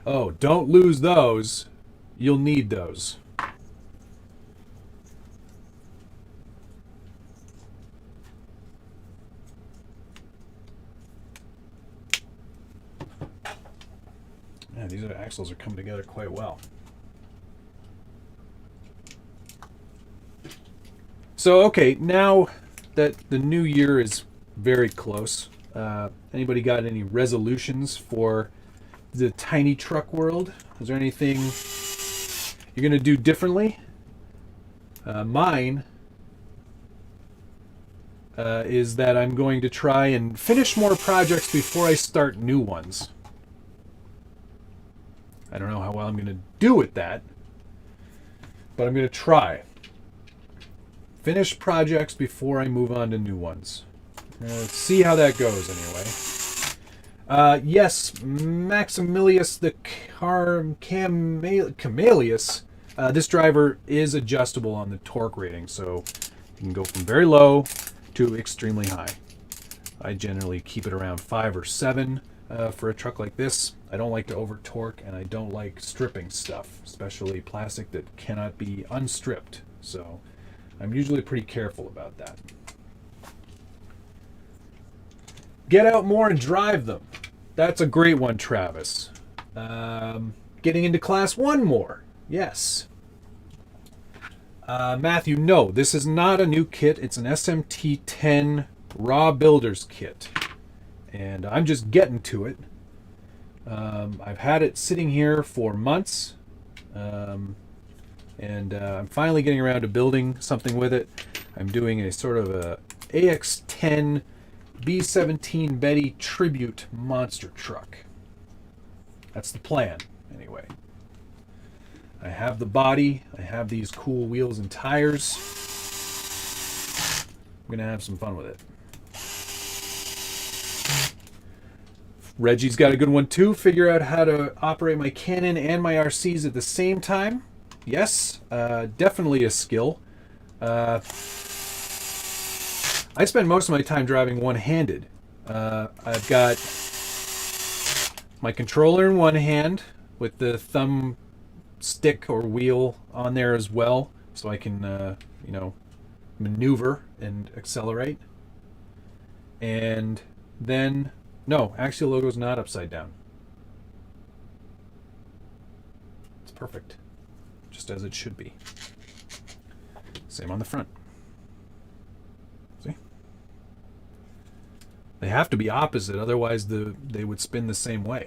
Oh, don't lose those. You'll need those. Yeah, these axles are coming together quite well. So, okay, now that the new year is very close, anybody got any resolutions for the tiny truck world? Is there anything you're going to do differently? Mine is that I'm going to try and finish more projects before I start new ones. I don't know how well I'm going to do with that, but I'm going to try. Finish projects before I move on to new ones. Let's see how that goes anyway. Yes, Maximilius the Camelius. This driver is adjustable on the torque rating, so you can go from very low to extremely high. I generally keep it around 5 or 7 for a truck like this. I don't like to over torque, and I don't like stripping stuff, especially plastic that cannot be unstripped. So I'm usually pretty careful about that. Get out more and drive them. That's a great one, Travis. Getting into Class 1 more. Yes. Matthew, no, this is not a new kit. It's an SMT10 Raw Builder's kit. And I'm just getting to it. I've had it sitting here for months. And I'm finally getting around to building something with it. I'm doing a sort of a AX10 B17 Betty tribute monster truck. That's the plan, anyway. I have the body. I have these cool wheels and tires. I'm going to have some fun with it. Reggie's got a good one too. Figure out how to operate my Canon and my RCs at the same time. Yes, definitely a skill. I spend most of my time driving one-handed. I've got my controller in one hand with the thumb stick or wheel on there as well, so I can, maneuver and accelerate. And then, no, Axial logo is not upside down. It's perfect, just as it should be. Same on the front. See? They have to be opposite, otherwise they would spin the same way.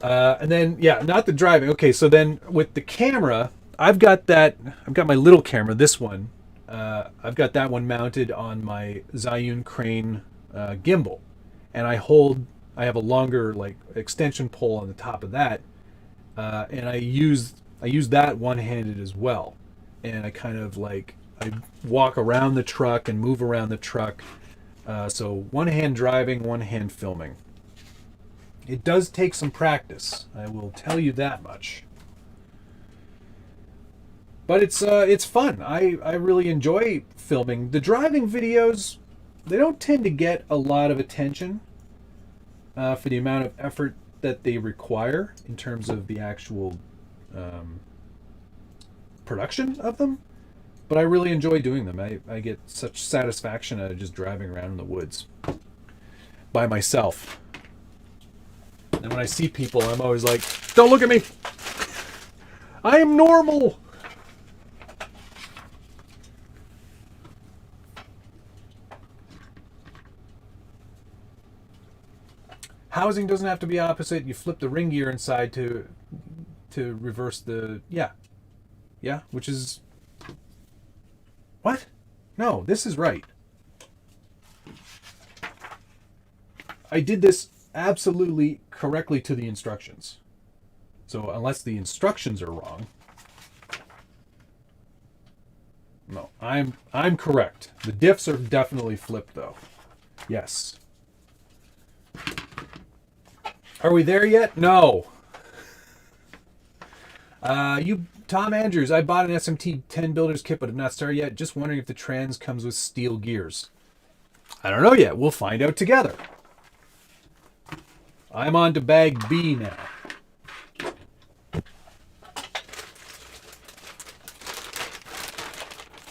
And then, yeah, not the driving. Okay, so then with the camera, I've got my little camera, this one. I've got that one mounted on my Zhiyun Crane gimbal, and I have a longer extension pole on the top of that, and I use that one-handed as well, and I kind of I walk around the truck and move around the truck, so one hand driving, one hand filming. It does take some practice, I will tell you that much. But it's fun. I really enjoy filming. The driving videos, they don't tend to get a lot of attention for the amount of effort that they require in terms of the actual production of them. But I really enjoy doing them. I get such satisfaction out of just driving around in the woods by myself. And when I see people, I'm always like, don't look at me. I am normal. housing doesn't have to be opposite. You flip the ring gear inside to reverse the... Yeah. Yeah, which is... What? No, this is right. I did this absolutely correctly to the instructions. So unless the instructions are wrong... No, I'm correct. The diffs are definitely flipped, though. Yes. Are we there yet? No. Tom Andrews, I bought an SMT10 builder's kit, but have not started yet. Just wondering if the trans comes with steel gears. I don't know yet. We'll find out together. I'm on to bag B now.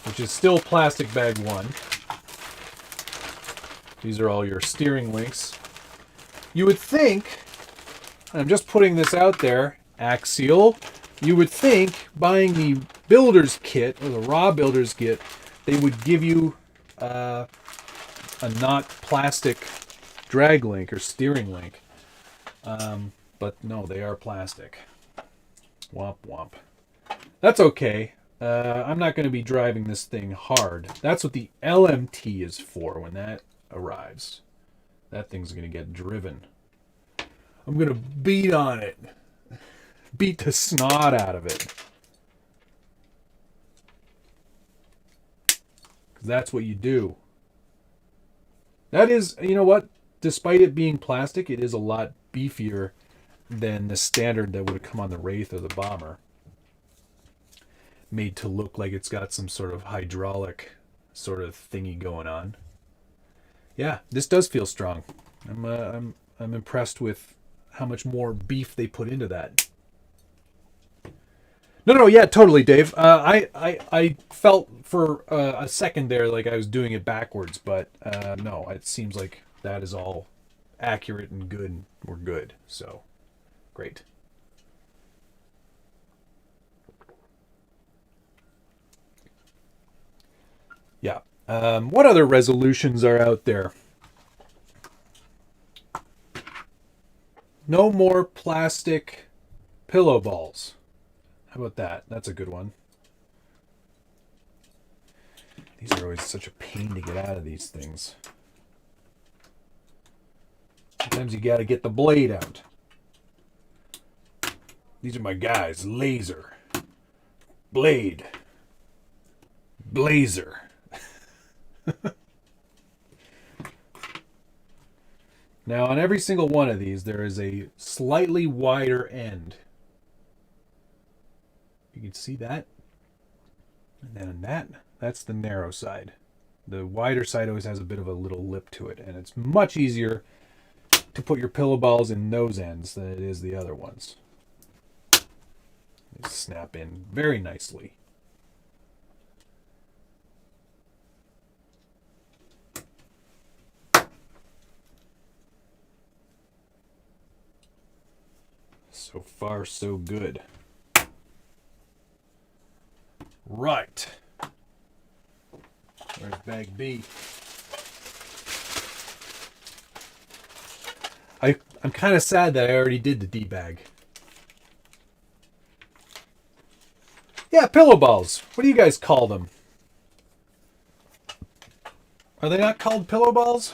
Which is still plastic bag 1. These are all your steering links. You would think, I'm just putting this out there, Axial, you would think buying the builder's kit, or the raw builder's kit, they would give you a not plastic drag link or steering link. But no, they are plastic. Womp womp. That's okay. I'm not going to be driving this thing hard. That's what the LMT is for when that arrives. That thing's going to get driven. I'm going to beat on it. Beat the snot out of it. 'Cause that's what you do. That is, you know what? Despite it being plastic, it is a lot beefier than the standard that would have come on the Wraith or the Bomber. Made to look like it's got some sort of hydraulic sort of thingy going on. Yeah, this does feel strong. I'm impressed with how much more beef they put into that. No, yeah, totally, Dave. I felt for a second there like I was doing it backwards, but no, it seems like that is all accurate and good. We're good, so great. Yeah. What other resolutions are out there? No more plastic pillow balls. How about that? That's a good one. These are always such a pain to get out of these things. Sometimes you got to get the blade out. These are my guys. Laser. Blade. Blazer. Now on every single one of these there is a slightly wider end. You can see that. And then that's the narrow side. The wider side always has a bit of a little lip to it, and it's much easier to put your pillow balls in those ends than it is the other ones. They snap in very nicely. So far, so good. Right. Where's bag B? I'm kind of sad that I already did the D bag. Yeah, pillow balls. What do you guys call them? Are they not called pillow balls?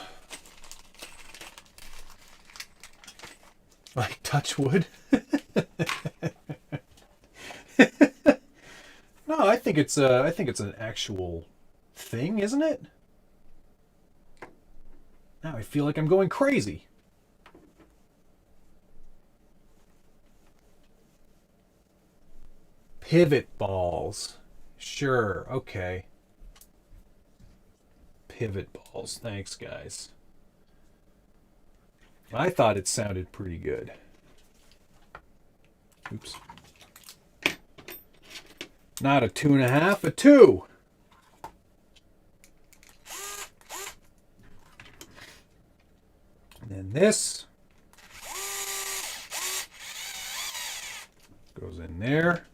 Like touch wood? No, I think it's an actual thing, isn't it? Now I feel like I'm going crazy. Pivot balls. Sure, okay. Pivot balls. Thanks, guys. I thought it sounded pretty good. Oops. Not a 2.5, a 2. And then this goes in there.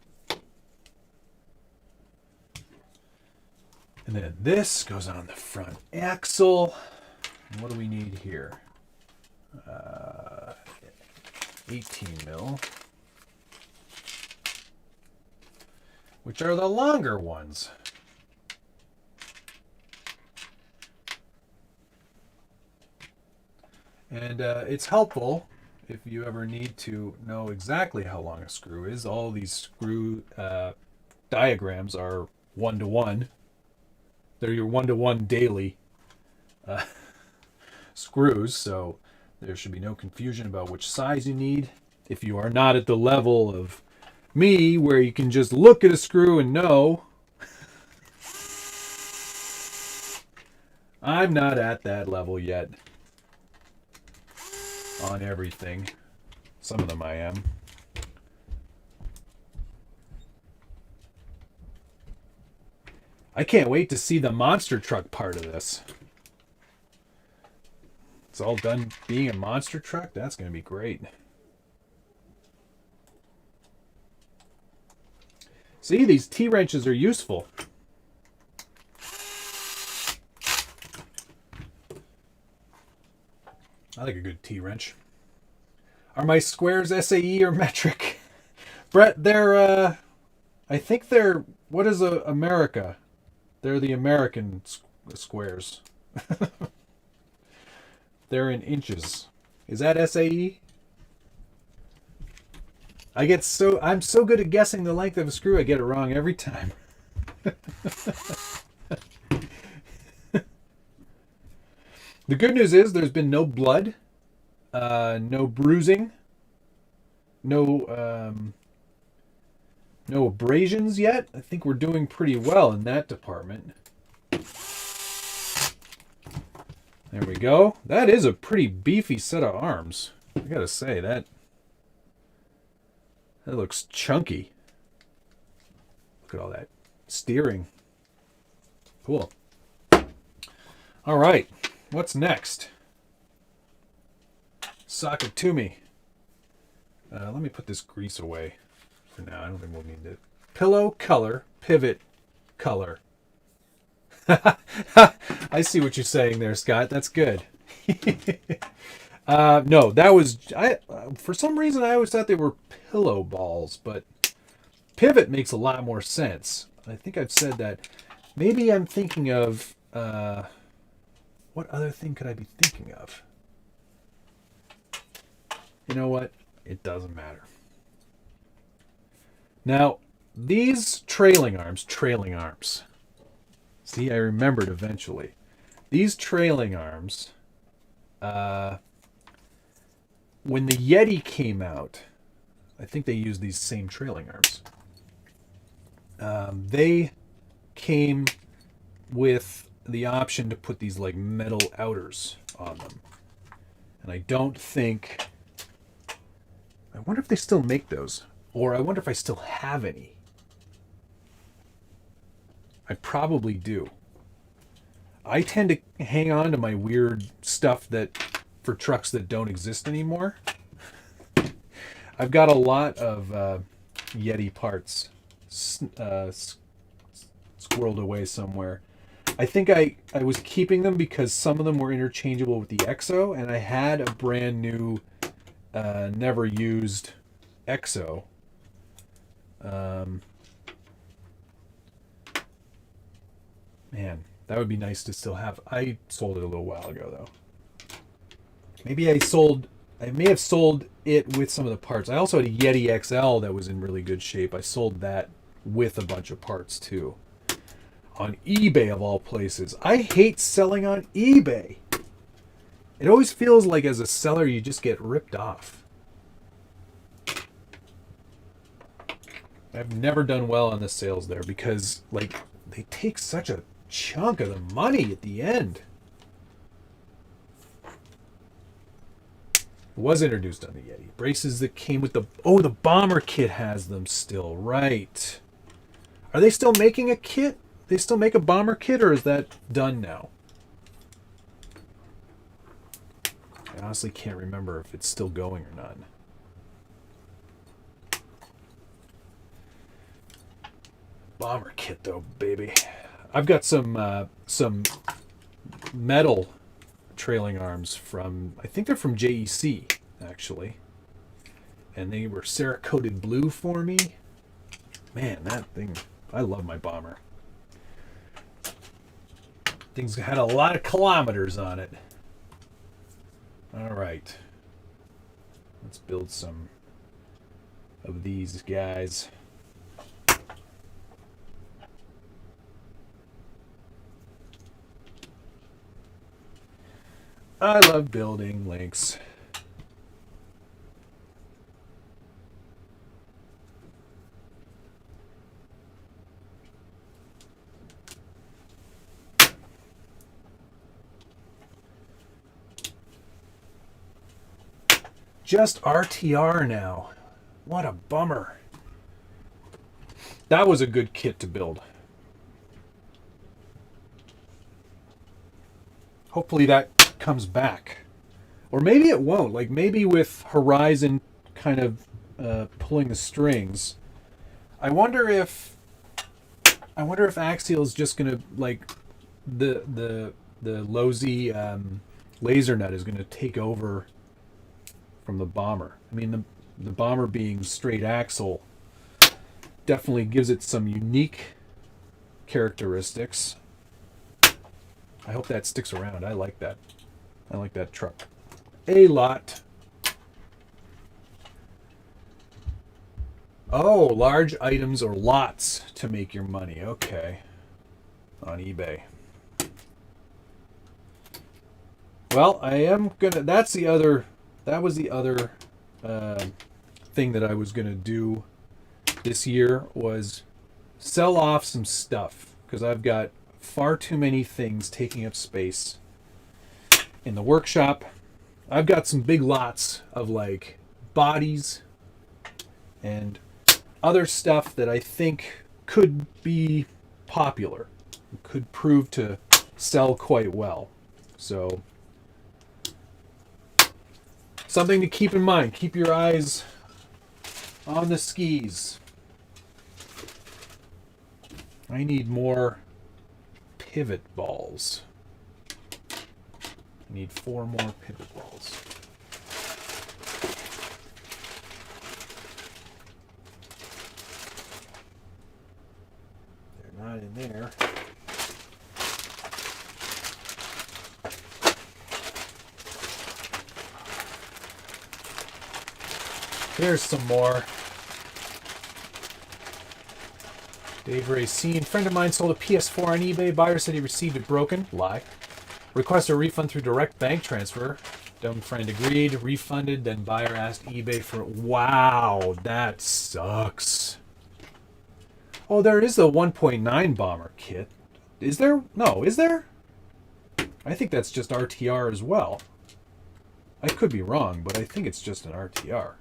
And then this goes on the front axle. And what do we need here? 18 mil, which are the longer ones. And it's helpful if you ever need to know exactly how long a screw is. All these screw diagrams are 1-to-1. They're your 1-to-1 daily screws, so there should be no confusion about which size you need. If you are not at the level of me, where you can just look at a screw and know, I'm not at that level yet on everything. Some of them I am. I can't wait to see the monster truck part of this. It's all done being a monster truck. That's going to be great. See, these T-wrenches are useful. I like a good T-wrench. Are my squares SAE or metric? Brett, they're, I think they're, what is America? They're the American squares. They're in inches. Is that SAE? I'm so good at guessing the length of a screw, I get it wrong every time. The good news is there's been no blood, no bruising, no abrasions yet. I think we're doing pretty well in that department. There we go. That is a pretty beefy set of arms. I gotta say, that looks chunky. Look at all that steering. Cool. All right. What's next? Sock it to me. Let me put this grease away for now. I don't think we'll need it. Pillow color, pivot color. I see what you're saying there, Scott. That's good. No, that was... for some reason, I always thought they were pillow balls, but pivot makes a lot more sense. I think I've said that. Maybe I'm thinking of... what other thing could I be thinking of? You know what? It doesn't matter. Now, these trailing arms. See, I remembered eventually. These trailing arms, when the Yeti came out, I think they used these same trailing arms. They came with the option to put these like metal outers on them. And I don't think... I wonder if they still make those. Or I wonder if I still have any. I probably do. I tend to hang on to my weird stuff that for trucks that don't exist anymore. I've got a lot of Yeti parts squirreled away somewhere. I think I was keeping them because some of them were interchangeable with the EXO, and I had a brand new, never used EXO. Man, that would be nice to still have. I sold it a little while ago, though. Maybe I may have sold it with some of the parts. I also had a Yeti XL that was in really good shape. I sold that with a bunch of parts, too. On eBay, of all places. I hate selling on eBay. It always feels like as a seller, you just get ripped off. I've never done well on the sales there because, like, they take such a chunk of the money at the end. It was introduced on the Yeti. Braces that came with the... Oh, the bomber kit has them still. Right. Are they still making a kit? They still make a bomber kit, or is that done now? I honestly can't remember if it's still going or not. Bomber kit, though, baby. I've got some metal trailing arms from, I think they're from JEC, actually. and they were Cerakoted blue for me. Man, that thing, I love my bomber. Thing's had a lot of kilometers on it. All right. Let's build some of these guys. I love building links. Just RTR now. What a bummer. That was a good kit to build. Hopefully that comes back. Or maybe it won't. Like maybe with Horizon kind of pulling the strings. I wonder if Axial is just gonna, like, the Lozi laser nut is gonna take over from the bomber. I mean, the bomber being straight axle definitely gives it some unique characteristics. I hope that sticks around. I like that. I like that truck a lot. Oh, large items or lots to make your money. Okay. On eBay. Well, I am gonna, that was the other thing that I was gonna do this year, was sell off some stuff, because I've got far too many things taking up space in the workshop. I've got some big lots of like bodies and other stuff that I think could be popular, could prove to sell quite well. So something to keep in mind. Keep your eyes on the skis. I need more pivot balls. I need 4 more pivot balls. They're not in there. Here's some more. Dave Racine. Friend of mine sold a PS4 on eBay. Buyer said he received it broken. Lie. Requested a refund through direct bank transfer. Dumb friend agreed. Refunded. Then buyer asked eBay for it. Wow, that sucks. Oh, there is the 1.9 bomber kit. Is there? No, is there? I think that's just RTR as well. I could be wrong, but I think it's just an RTR.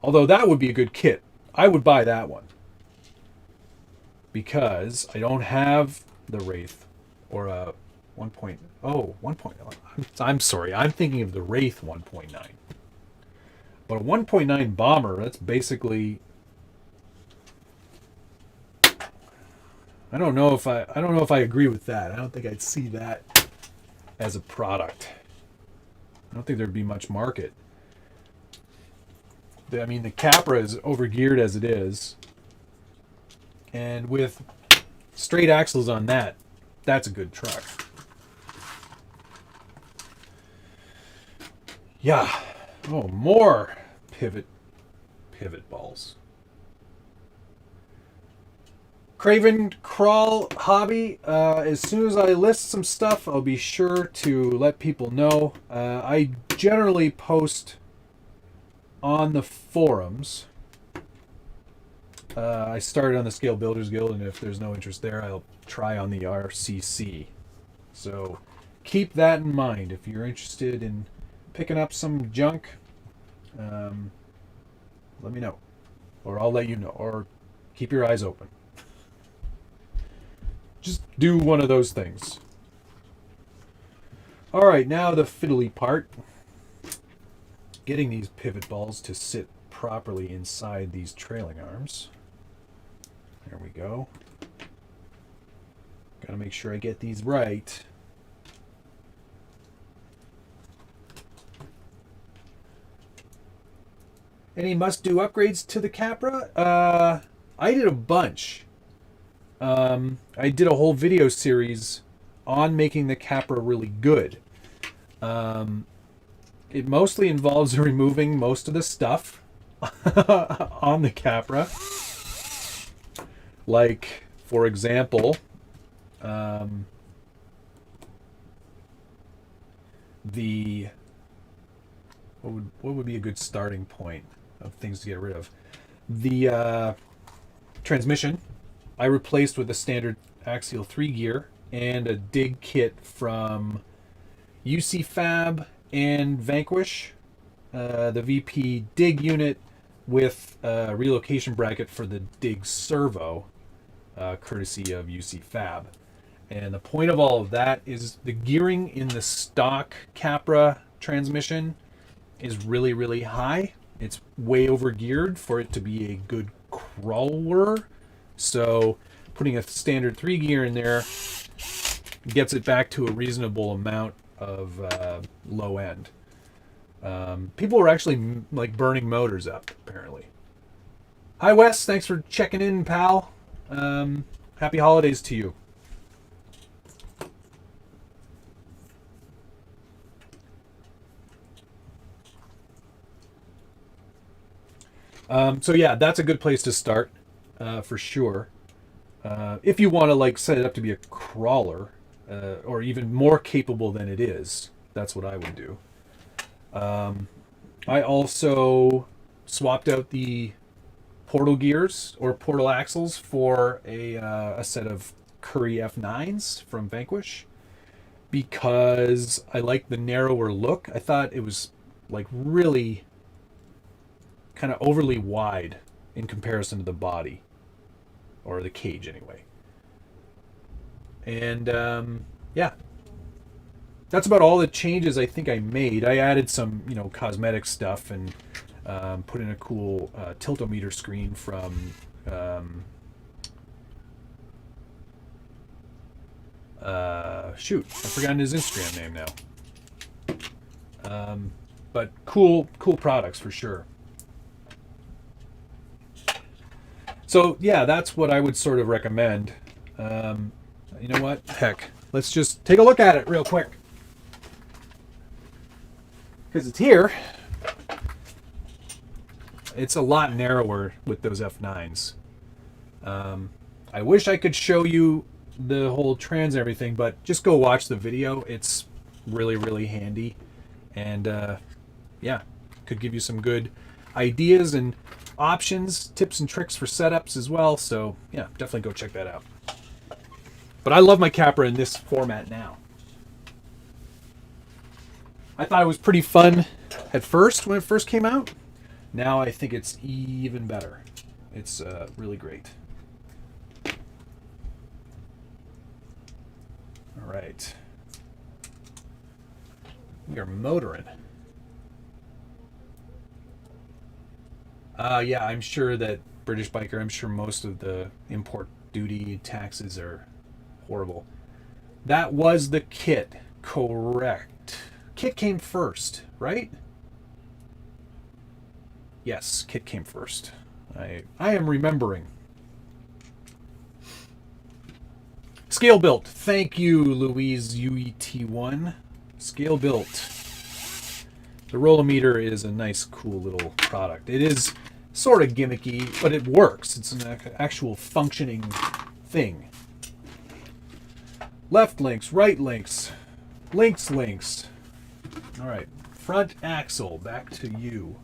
Although that would be a good kit. I would buy that one. Because I don't have the Wraith or a 1.0. 1.0. I'm sorry. I'm thinking of the Wraith 1.9. But a 1.9 bomber, that's basically, I don't know if I agree with that. I don't think I'd see that as a product. I don't think there'd be much market. I mean, the Capra is overgeared as it is. And with straight axles on that, that's a good truck. Yeah. Oh, more pivot balls. Craven Crawl Hobby. As soon as I list some stuff, I'll be sure to let people know. I generally post on the forums. I started on the Scale Builders Guild, and if there's no interest there, I'll try on the RCC. So keep that in mind. If you're interested in picking up some junk, let me know. Or I'll let you know. Or keep your eyes open. Just do one of those things. Alright, now the fiddly part. Getting these pivot balls to sit properly inside these trailing arms. There we go. Gotta make sure I get these right. Any must-do upgrades to the Capra? I did a bunch. I did a whole video series on making the Capra really good. It mostly involves removing most of the stuff on the Capra. Like, for example, what would be a good starting point of things to get rid of? The transmission I replaced with a standard Axial 3 gear and a dig kit from UC Fab and Vanquish. The VP dig unit with a relocation bracket for the dig servo, courtesy of UC Fab. And the point of all of that is the gearing in the stock Capra transmission is really, really high. It's way over geared for it to be a good crawler. So putting a standard 3 gear in there gets it back to a reasonable amount of low end. People are actually like burning motors up, apparently. Hi Wes, thanks for checking in, pal. Happy holidays to you. So yeah, that's a good place to start, for sure. If you want to like set it up to be a crawler, or even more capable than it is, that's what I would do. I also swapped out the portal gears or portal axles for a set of Curry F9s from Vanquish because I like the narrower look. I thought it was like really kind of overly wide in comparison to the body, or the cage anyway. And yeah, that's about all the changes I think I made. I added some, cosmetic stuff and put in a cool tiltometer screen from shoot, I've forgotten his Instagram name now. But cool products for sure. So yeah, that's what I would sort of recommend. You know what? Heck, let's just take a look at it real quick. Because it's here. It's a lot narrower with those F9s. I wish I could show you the whole trans and everything, but just go watch the video. It's really, really handy. And yeah, could give you some good ideas and options, tips and tricks for setups as well. So yeah, definitely go check that out. But I love my Capra in this format now. I thought it was pretty fun at first when it first came out. Now I think it's even better. It's really great. All right. We are motoring. Yeah, I'm sure that British Biker, I'm sure most of the import duty taxes are horrible. That was the kit, correct. Kit came first, right? Yes, kit came first. I am remembering. Scale built. Thank you, Louise UET1. Scale built. The Rollometer is a nice, cool little product. It is sort of gimmicky, but it works. It's an actual functioning thing. Left links, right links, links. All right, front axle, back to you.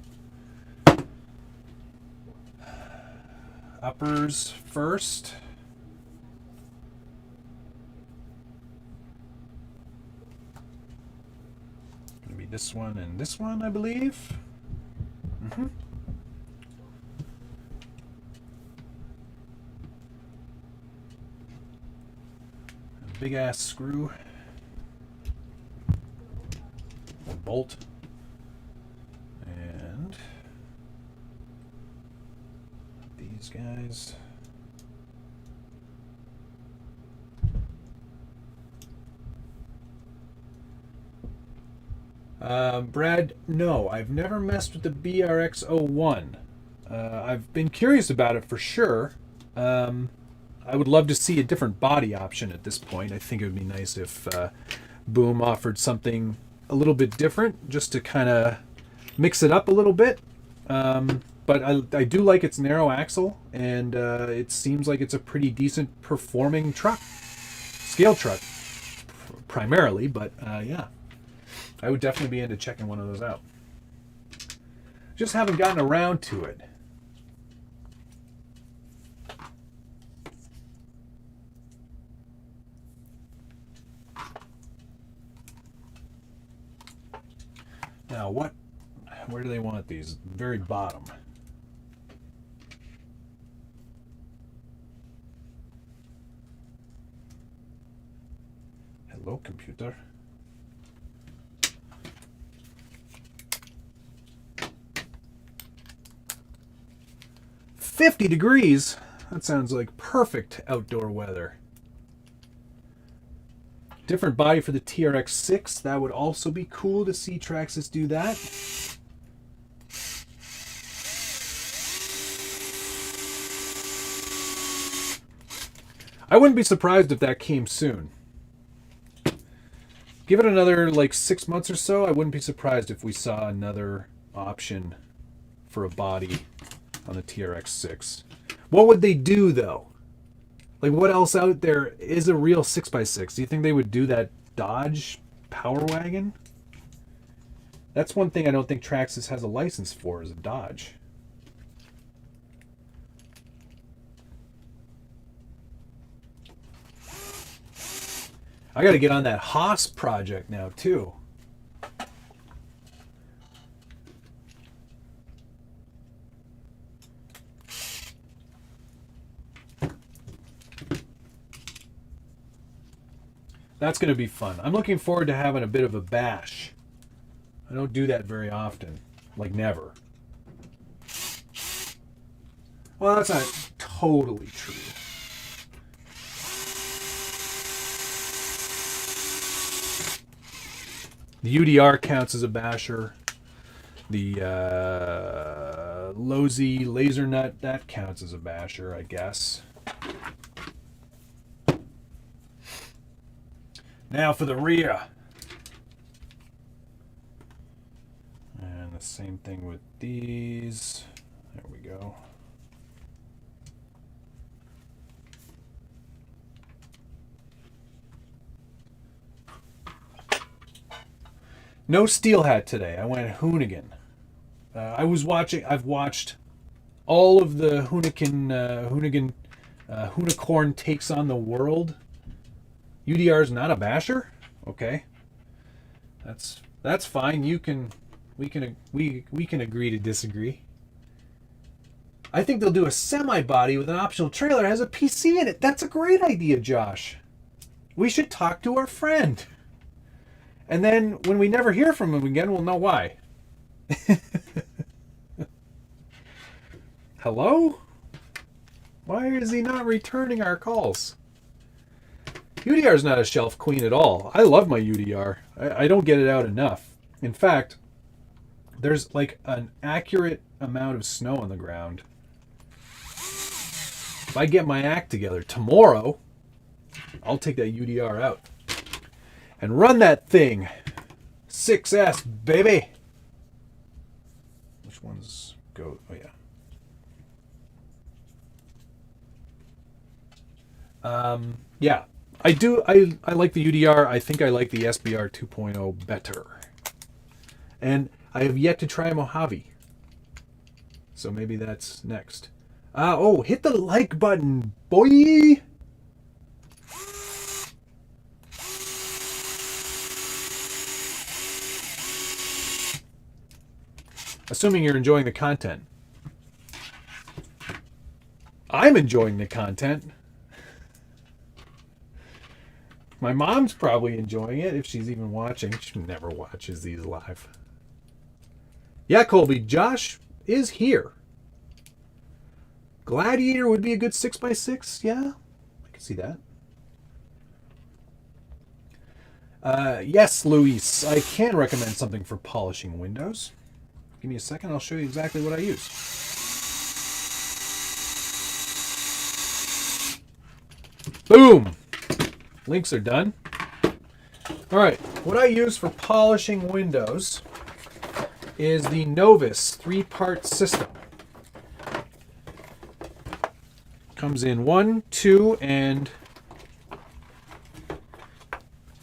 Uppers first. Gonna be this one and this one, I believe. Mm-hmm. Big ass screw. A bolt. And these guys. Brad, no, I've never messed with the BRX01. I've been curious about it for sure. I would love to see a different body option at this point. I think it would be nice if Boom offered something a little bit different, just to kind of mix it up a little bit. But I do like its narrow axle, and it seems like it's a pretty decent performing truck. Scale truck, primarily, but yeah. I would definitely be into checking one of those out. Just haven't gotten around to it. Now, where do they want these? Very bottom. Hello, computer. "50 degrees? That sounds like perfect outdoor weather." Different body for the TRX6. That would also be cool to see Traxxas do that. I wouldn't be surprised if that came soon. Give it another like 6 months or so. I wouldn't be surprised if we saw another option for a body on the TRX6. What would they do though? Like, what else out there is a real 6x6? Do you think they would do that Dodge Power Wagon? That's one thing I don't think Traxxas has a license for, is a Dodge. I got to get on that Haas project now too. That's going to be fun. I'm looking forward to having a bit of a bash. I don't do that very often. Like, never. Well, that's not totally true. The UDR counts as a basher. The Lozy Laser Nut, that counts as a basher, I guess. Now for the rear. And the same thing with these. There we go. No steel hat today. I went Hoonigan. I've watched all of the Hoonicorn Takes on the World. UDR is not a basher? Okay. That's fine. We can agree to disagree. I think they'll do a semi-body with an optional trailer that has a PC in it. That's a great idea, Josh. We should talk to our friend. And then when we never hear from him again, we'll know why. Hello? Why is he not returning our calls? UDR is not a shelf queen at all. I love my UDR. I don't get it out enough. In fact, there's like an accurate amount of snow on the ground. If I get my act together tomorrow, I'll take that UDR out and run that thing. 6S, baby. Which ones go? Oh, yeah. Yeah. I like the UDR. I think I like the SBR 2.0 better. And I have yet to try Mojave. So maybe that's next. Oh, hit the like button, boy! Assuming you're enjoying the content. I'm enjoying the content. My mom's probably enjoying it, if she's even watching. She never watches these live. Yeah, Colby, Josh is here. Gladiator would be a good 6x6. Yeah, I can see that. Yes, Luis, I can recommend something for polishing windows. Give me a second, I'll show you exactly what I use. Boom! Links are done. All right, what I use for polishing windows is the Novus 3-part system. Comes in 1, 2, and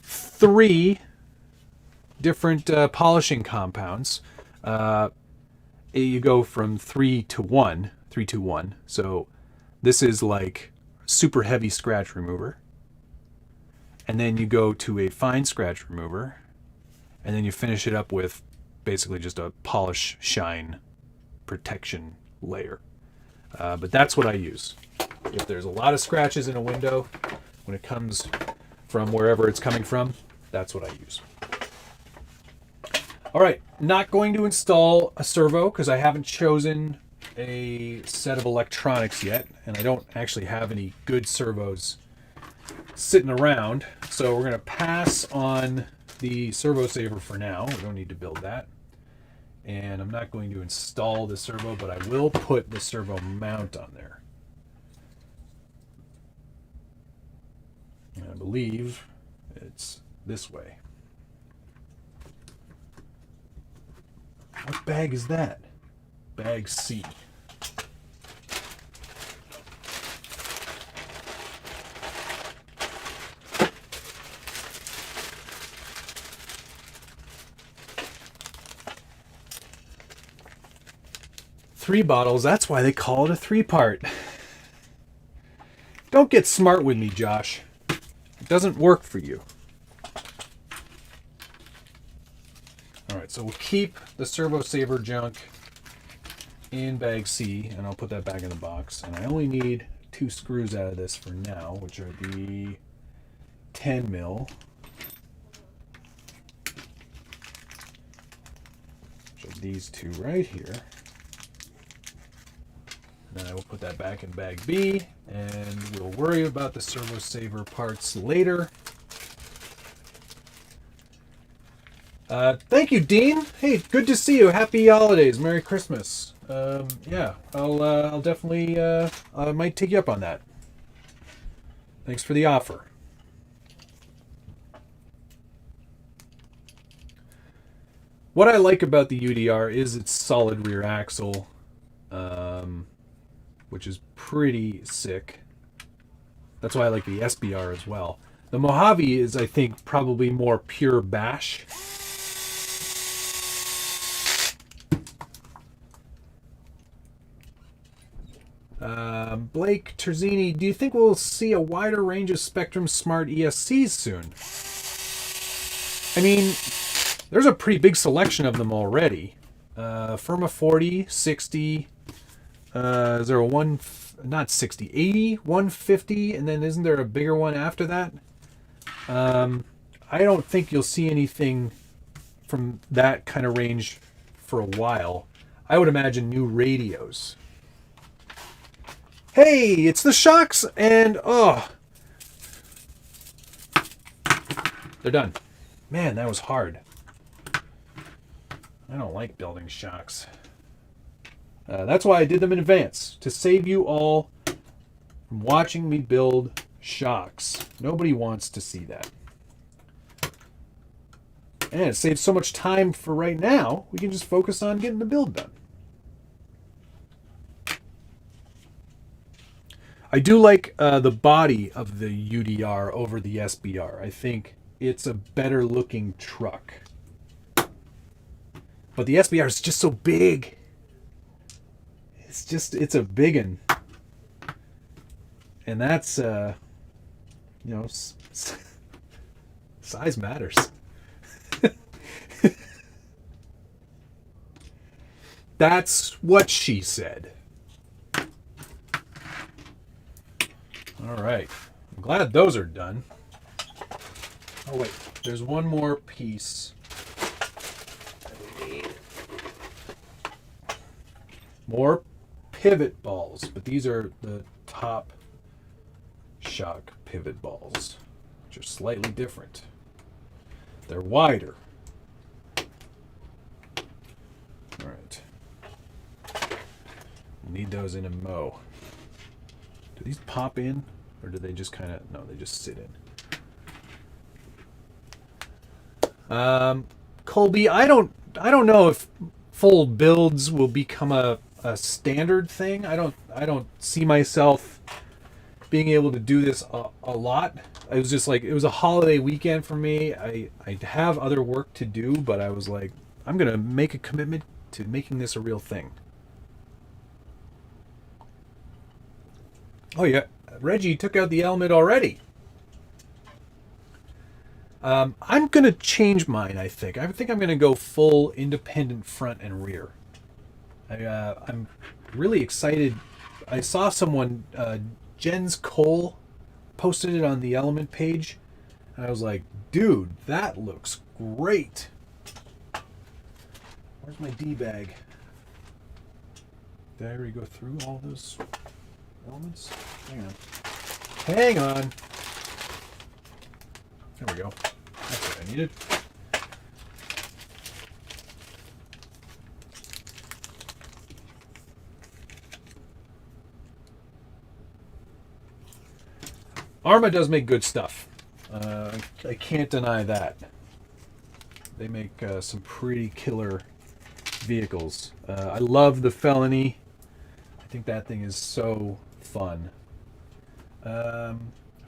3 different polishing compounds. You go from 3 to 1, 3 to 1. So this is like super heavy scratch remover. And then you go to a fine scratch remover. And then you finish it up with basically just a polish shine protection layer. But that's what I use. If there's a lot of scratches in a window, when it comes from wherever it's coming from, that's what I use. All right, not going to install a servo because I haven't chosen a set of electronics yet, and I don't actually have any good servos sitting around. So we're going to pass on the servo saver for now. We don't need to build that. And I'm not going to install the servo, but I will put the servo mount on there. And I believe it's this way. What bag is that? Bag C. Three bottles, that's why they call it a 3-part. Don't get smart with me, Josh. It doesn't work for you. Alright, so we'll keep the servo saver junk in bag C, and I'll put that back in the box. And I only need 2 screws out of this for now, which are the 10 mil. Which are these 2 right here. Then I will put that back in bag B, and we'll worry about the servo saver parts later. Thank you, Dean. Hey, good to see you. Happy holidays. Merry Christmas. Yeah, I'll definitely, I might take you up on that. Thanks for the offer. What I like about the UDR is its solid rear axle, which is pretty sick. That's why I like the SBR as well. The Mojave is, I think, probably more pure bash. Blake Terzini, do you think we'll see a wider range of Spectrum Smart ESCs soon? I mean, there's a pretty big selection of them already. Firma 40, 60, is there a not 60, 80, 150, and then isn't there a bigger one after that? I don't think you'll see anything from that kind of range for a while. I would imagine new radios. Hey, it's the shocks, and oh, they're done. Man, that was hard. I don't like building shocks. That's why I did them in advance, to save you all from watching me build shocks. Nobody wants to see that. And it saves so much time for right now, we can just focus on getting the build done. I do like the body of the UDR over the SBR. I think it's a better looking truck. But the SBR is just so big. It's a big one. And that's, you know, size matters. That's what she said. All right. I'm glad those are done. Oh, wait. There's one more piece. More pivot balls, but these are the top shock pivot balls, which are slightly different. They're wider. All right. Need those in a mow. Do these pop in, or do they just kind of? No, they just sit in. Colby, I don't know if full builds will become a standard thing. I don't see myself being able to do this a lot. It was just like, it was a holiday weekend for me. I have other work to do, but I was like, I'm gonna make a commitment to making this a real thing. Oh yeah, Reggie took out the element already. I'm gonna change mine. I think I'm gonna go full independent front and rear. I'm really excited. I saw someone, Jens Cole, posted it on the element page, and I was like, dude, that looks great. Where's my D-bag? Did I already go through all those elements? Hang on. There we go. That's what I needed. Arma does make good stuff. I can't deny that. They make some pretty killer vehicles. I love the Felony. I think that thing is so fun.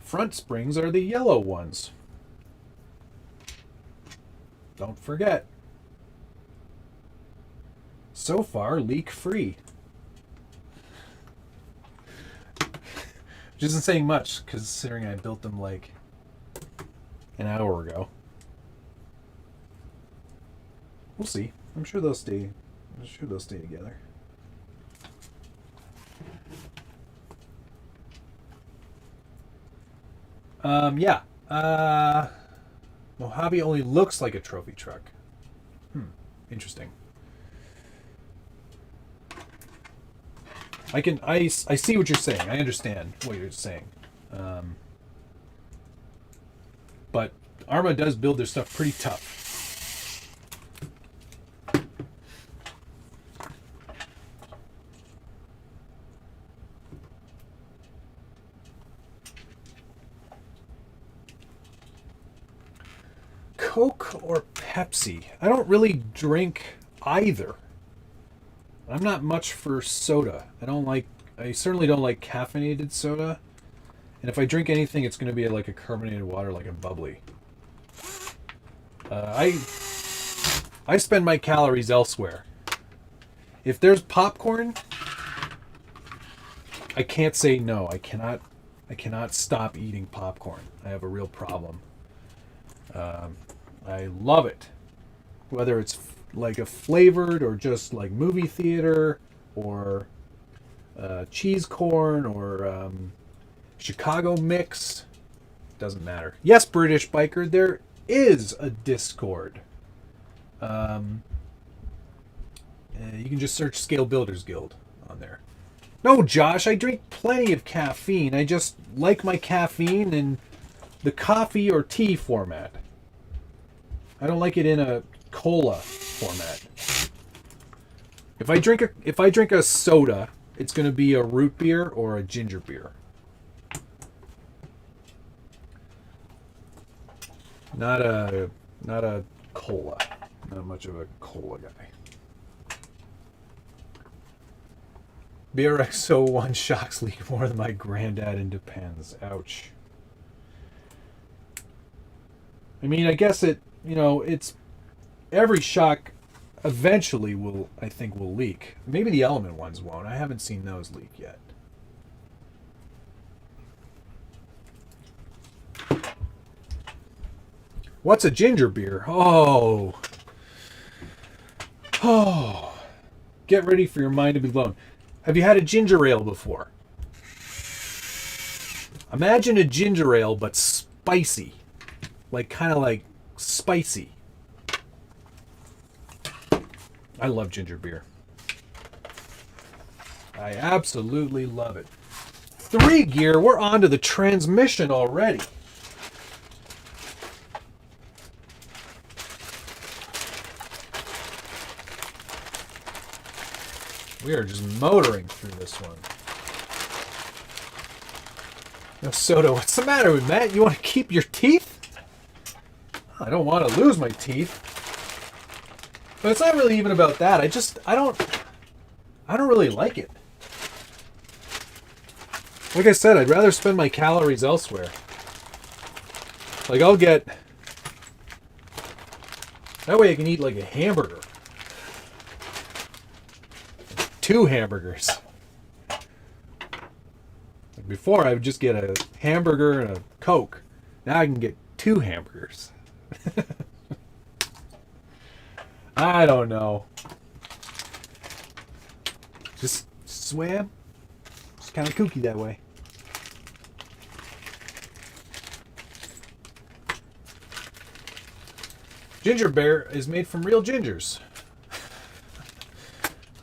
Front springs are the yellow ones. Don't forget. So far, leak free. Which isn't saying much, considering I built them like an hour ago. We'll see. I'm sure they'll stay. I'm sure they'll stay together. Yeah. Mojave only looks like a trophy truck. Interesting. I see what you're saying. I understand what you're saying. But Arma does build their stuff pretty tough. Coke or Pepsi? I don't really drink either. I'm not much for soda. I certainly don't like caffeinated soda. And if I drink anything, it's going to be like a carbonated water, like a bubbly. I spend my calories elsewhere. If there's popcorn, I can't say no. I cannot stop eating popcorn. I have a real problem. I love it. Whether it's like a flavored or just like movie theater or cheese corn or Chicago mix, doesn't matter. Yes, British biker, there is a Discord. You can just search Scale Builders Guild on there. No, Josh, I drink plenty of caffeine. I just like my caffeine in the coffee or tea format. I don't like it in a cola format. If I drink a soda, it's going to be a root beer or a ginger beer. Not a cola. Not much of a cola guy. BRX01 shocks leak more than my granddad in Depends. Ouch. I mean, I guess it's every shock eventually will leak. Maybe the Element ones won't. I haven't seen those leak yet. What's a ginger beer? Oh. Get ready for your mind to be blown. Have you had a ginger ale before? Imagine a ginger ale, but spicy. Kind of like spicy. I love ginger beer. I absolutely love it. 3 gear, we're on to the transmission already. We are just motoring through this one. Now, Soto, what's the matter with Matt? You want to keep your teeth? I don't want to lose my teeth. But it's not really even about that. I don't really like it. Like I said, I'd rather spend my calories elsewhere. Like, I'll get... That way I can eat like a hamburger. 2 hamburgers. Like before, I would just get a hamburger and a Coke. Now I can get 2 hamburgers. I don't know. Just swam. It's kind of kooky that way. Ginger beer is made from real gingers.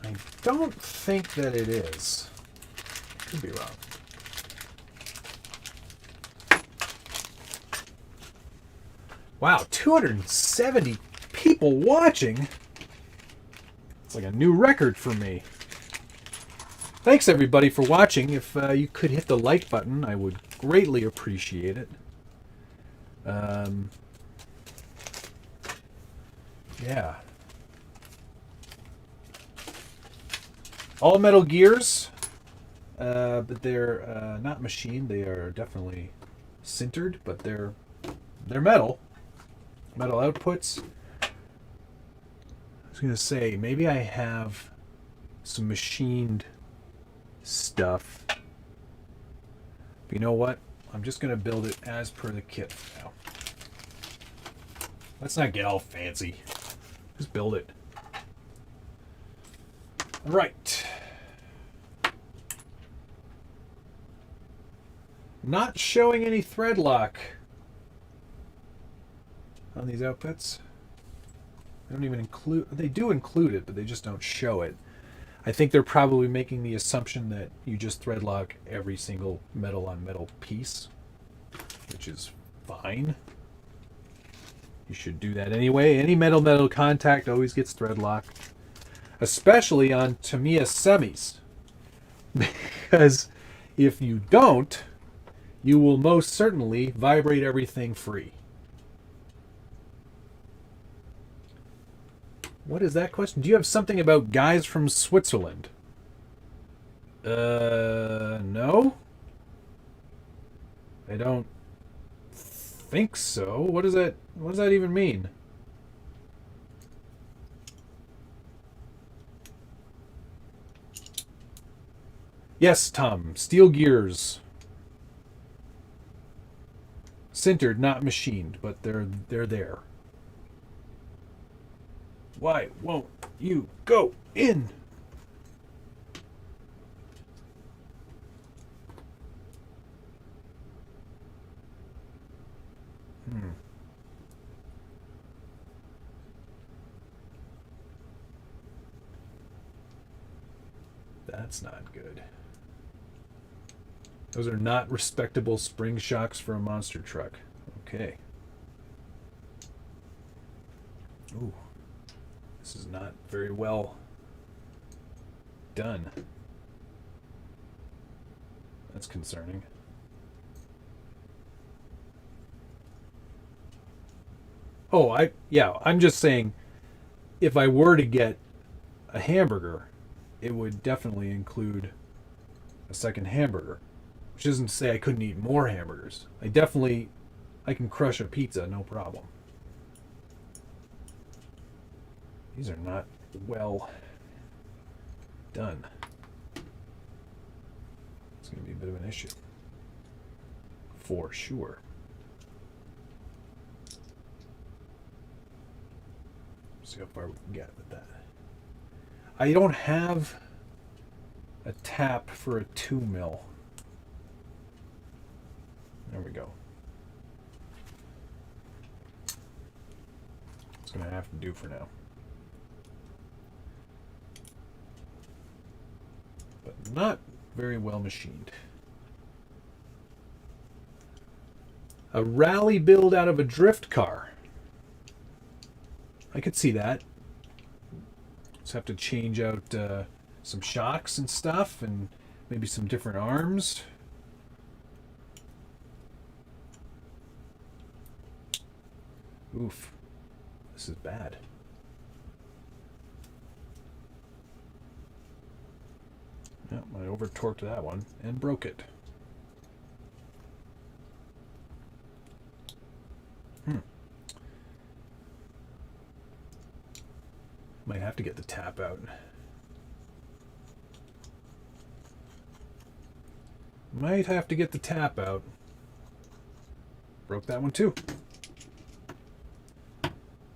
I don't think that it is. Could be wrong. Wow, 270 people watching. It's like a new record for me. Thanks everybody for watching. If you could hit the like button, I would greatly appreciate it. Yeah. All Metal Gears, but they're not machined. They are definitely sintered, but they're metal. Metal outputs. I was gonna say maybe I have some machined stuff. But you know what? I'm just gonna build it as per the kit for now. Let's not get all fancy. Just build it. All right. Not showing any thread lock on these outputs. They don't even include, they do include it, but they just don't show it. I think they're probably making the assumption that you just thread lock every single metal on metal piece, which is fine. You should do that anyway. Any metal contact always gets thread locked, especially on Tamiya semis, because if you don't, you will most certainly vibrate everything free. What is that question? Do you have something about guys from Switzerland? No. I don't think so. What does that even mean? Yes, Tom. Steel gears. Sintered, not machined, but they're there. Why won't you go in? That's not good. Those are not respectable spring shocks for a monster truck. Okay. Ooh. This is not very well done. That's concerning. Oh, I'm just saying, if I were to get a hamburger, it would definitely include a second hamburger. Which doesn't say I couldn't eat more hamburgers. I can crush a pizza, no problem. These are not well done. It's going to be a bit of an issue. For sure. See how far we can get with that. I don't have a tap for a 2 mil. There we go. It's going to have to do for now. But not very well machined. A rally build out of a drift car. I could see that. Just have to change out some shocks and stuff, and maybe some different arms. Oof. This is bad. Yep, I over-torqued that one and broke it. Might have to get the tap out. Might have to get the tap out. Broke that one too.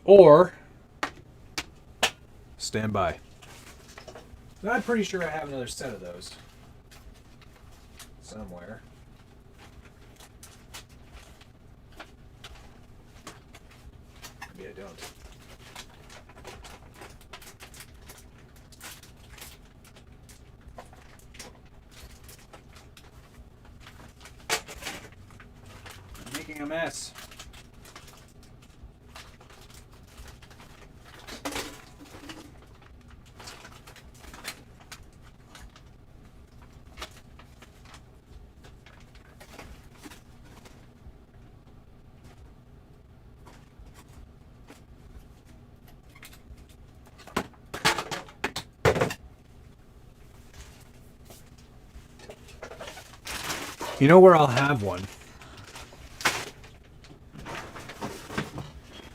Or stand by. I'm pretty sure I have another set of those somewhere. Maybe I don't. I'm making a mess. You know where I'll have one?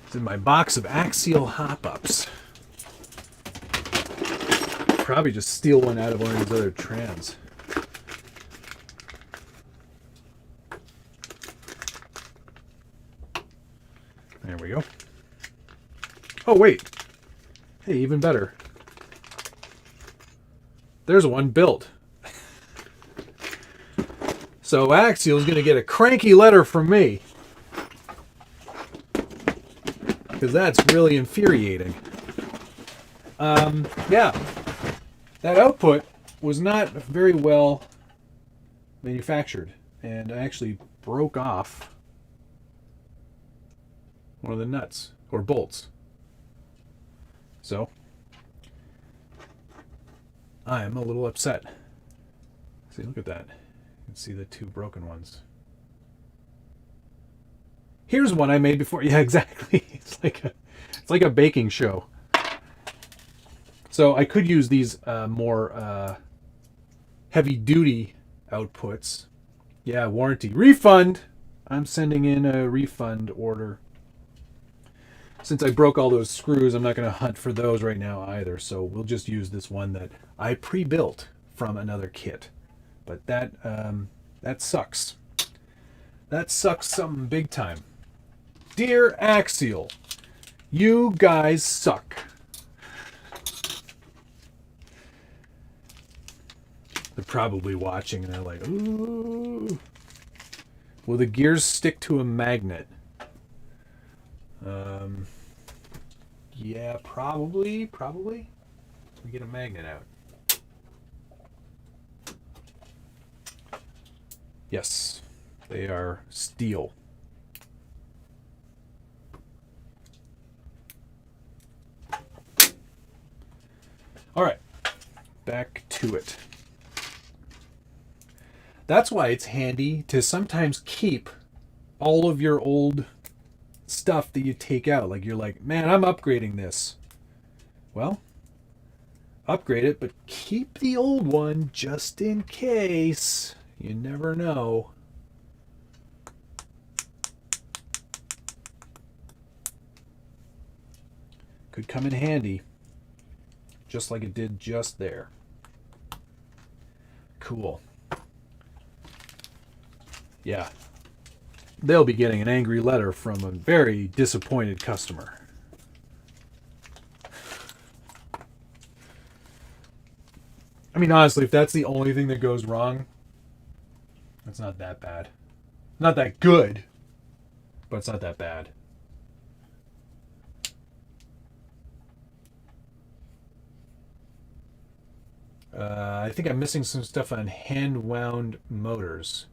It's in my box of Axial hop-ups. Probably just steal one out of one of these other trans. There we go. Oh, wait. Hey, even better. There's one built. So Axial is going to get a cranky letter from me. Because that's really infuriating. Yeah. That output was not very well manufactured. And I actually broke off one of the nuts or bolts. So I am a little upset. See, look at that. You can see the two broken ones. Here's one I made before. Yeah, exactly. It's like a baking show. So I could use these more heavy-duty outputs. Yeah, warranty. Refund! I'm sending in a refund order. Since I broke all those screws, I'm not going to hunt for those right now either. So we'll just use this one that I pre-built from another kit. But that sucks. That sucks something big time. Dear Axial, you guys suck. They're probably watching and they're like, ooh. Will the gears stick to a magnet? Yeah, probably. Let me get a magnet out. Yes, they are steel. All right, back to it. That's why it's handy to sometimes keep all of your old stuff that you take out. Like you're like, man, I'm upgrading this. Well, upgrade it, but keep the old one just in case. You never know. Could come in handy. Just like it did just there. Cool. Yeah. They'll be getting an angry letter from a very disappointed customer. I mean, honestly, if that's the only thing that goes wrong, it's not that bad. Not that good, but it's not that bad. I think I'm missing some stuff on hand-wound motors.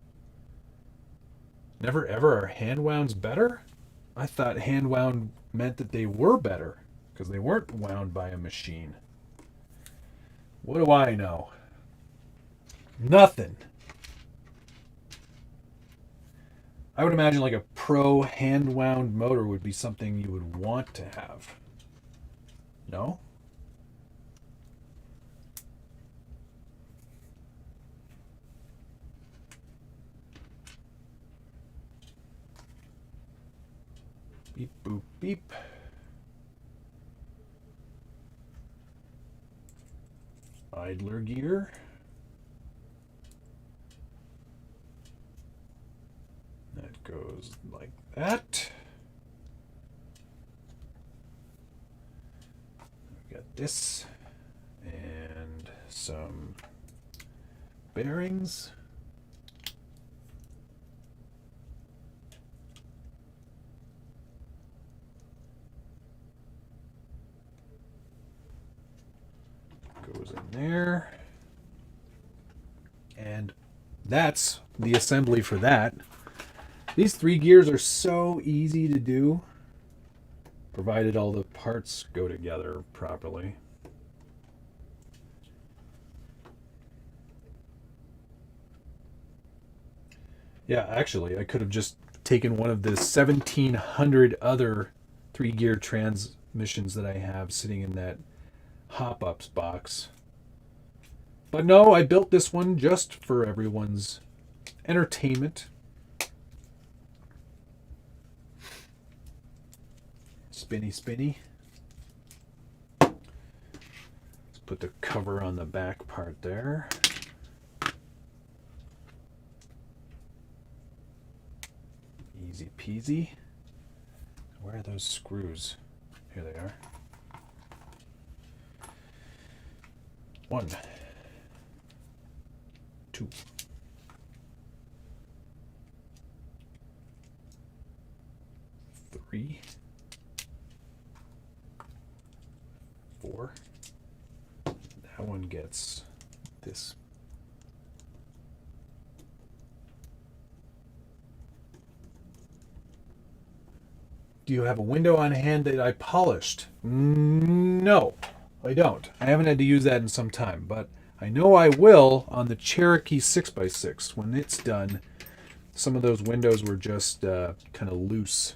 Never ever are hand-wounds better? I thought hand-wound meant that they were better because they weren't wound by a machine. What do I know? Nothing. I would imagine like a pro hand-wound motor would be something you would want to have. No? Beep, boop, beep. Idler gear. That goes like that. We got this and some bearings. Goes in there. And that's the assembly for that. These 3 gears are so easy to do, provided all the parts go together properly. Yeah, actually, I could have just taken one of the 1,700 other 3-gear transmissions that I have sitting in that hop-ups box. But no, I built this one just for everyone's entertainment. Spinny, spinny. Let's put the cover on the back part there. Easy peasy. Where are those screws? Here they are. 1, 2. 3. 4. That one gets this. Do you have a window on hand that I polished? No, I don't. I haven't had to use that in some time, but I know I will on the Cherokee 6x6. When it's done, some of those windows were just kind of loose.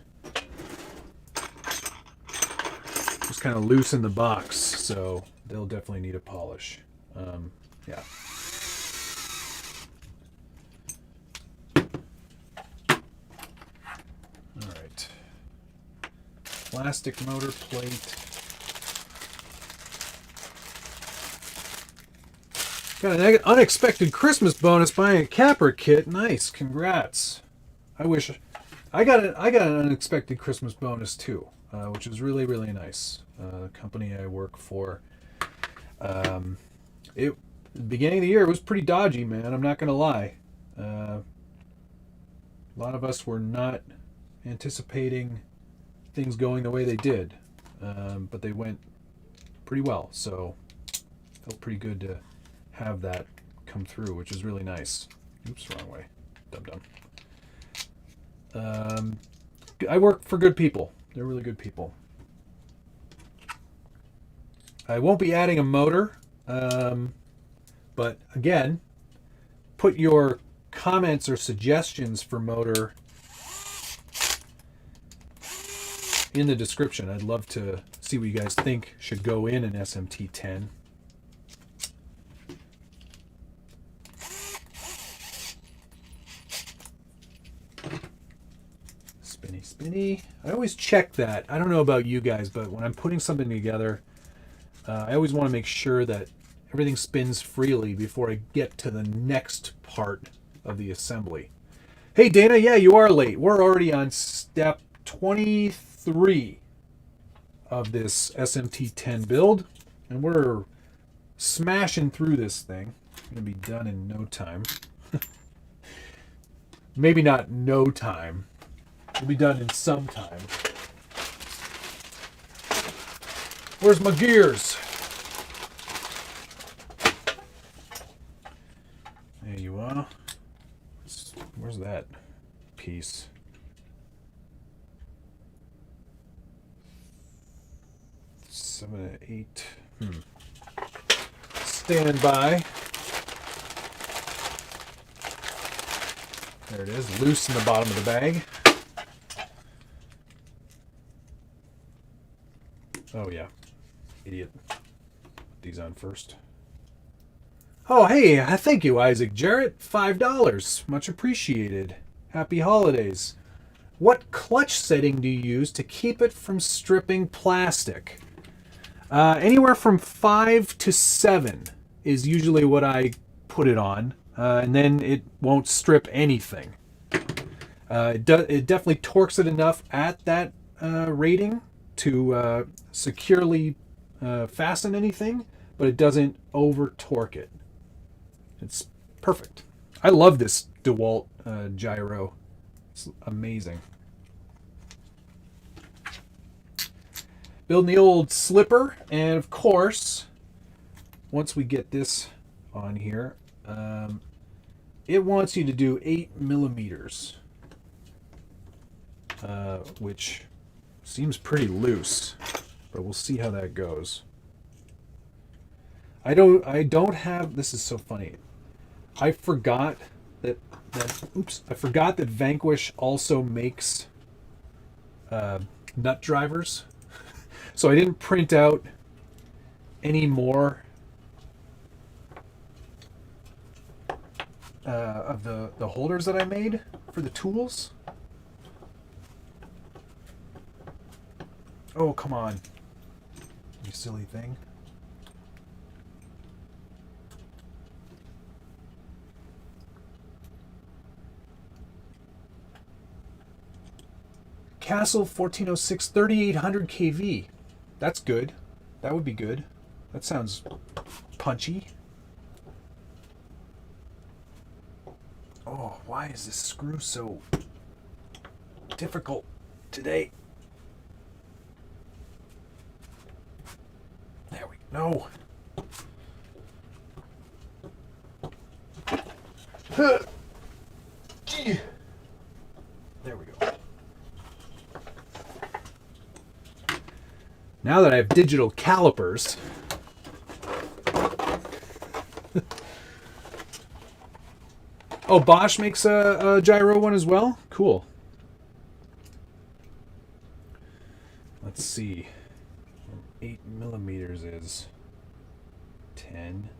Just kind of loose in the box, so they'll definitely need a polish. Yeah. All right. Plastic motor plate. Got an unexpected Christmas bonus buying a capper kit. Nice, congrats. I wish I got an unexpected Christmas bonus too, which is really, really nice. The company I work for. The beginning of the year it was pretty dodgy, man. I'm not gonna lie. A lot of us were not anticipating things going the way they did, but they went pretty well. So felt pretty good to have that come through, which is really nice. Oops, wrong way. Dum. I work for good people. They're really good people. I won't be adding a motor, but again, put your comments or suggestions for motor in the description. I'd love to see what you guys think should go in an SMT10. Spinny. I always check that. I don't know about you guys, but when I'm putting something together, I always want to make sure that everything spins freely before I get to the next part of the assembly. Hey Dana, yeah, you are late. We're already on step 23 of this SMT10 build, and we're smashing through this thing. It's going to be done in no time. Maybe not no time. It'll be done in some time. Where's my gears? There you are. Where's that piece? Stand by. There it is, loose in the bottom of the bag. Oh yeah, idiot. Put these on first. Oh hey, thank you Isaac Jarrett, $5. Much appreciated. Happy holidays. What clutch setting do you use to keep it from stripping plastic? Anywhere from 5 to 7 is usually what I put it on, and then it won't strip anything. It definitely torques it enough at that rating to securely fasten anything, but it doesn't over torque it. It's perfect. I love this Dewalt gyro. It's amazing. Building the old slipper, and of course, once we get this on here, it wants you to do 8 millimeters, which seems pretty loose, but we'll see how that goes. I don't have, this is so funny. I forgot that Vanquish also makes nut drivers. So I didn't print out any more of the holders that I made for the tools. Oh, come on. You silly thing. Castle 1406 3800 kV. That's good. That would be good. That sounds punchy. Oh, why is this screw so difficult today? There we go. No. There we go. Now that I have digital calipers, oh, Bosch makes a gyro one as well? Cool. Let's see. 8 millimeters is 10.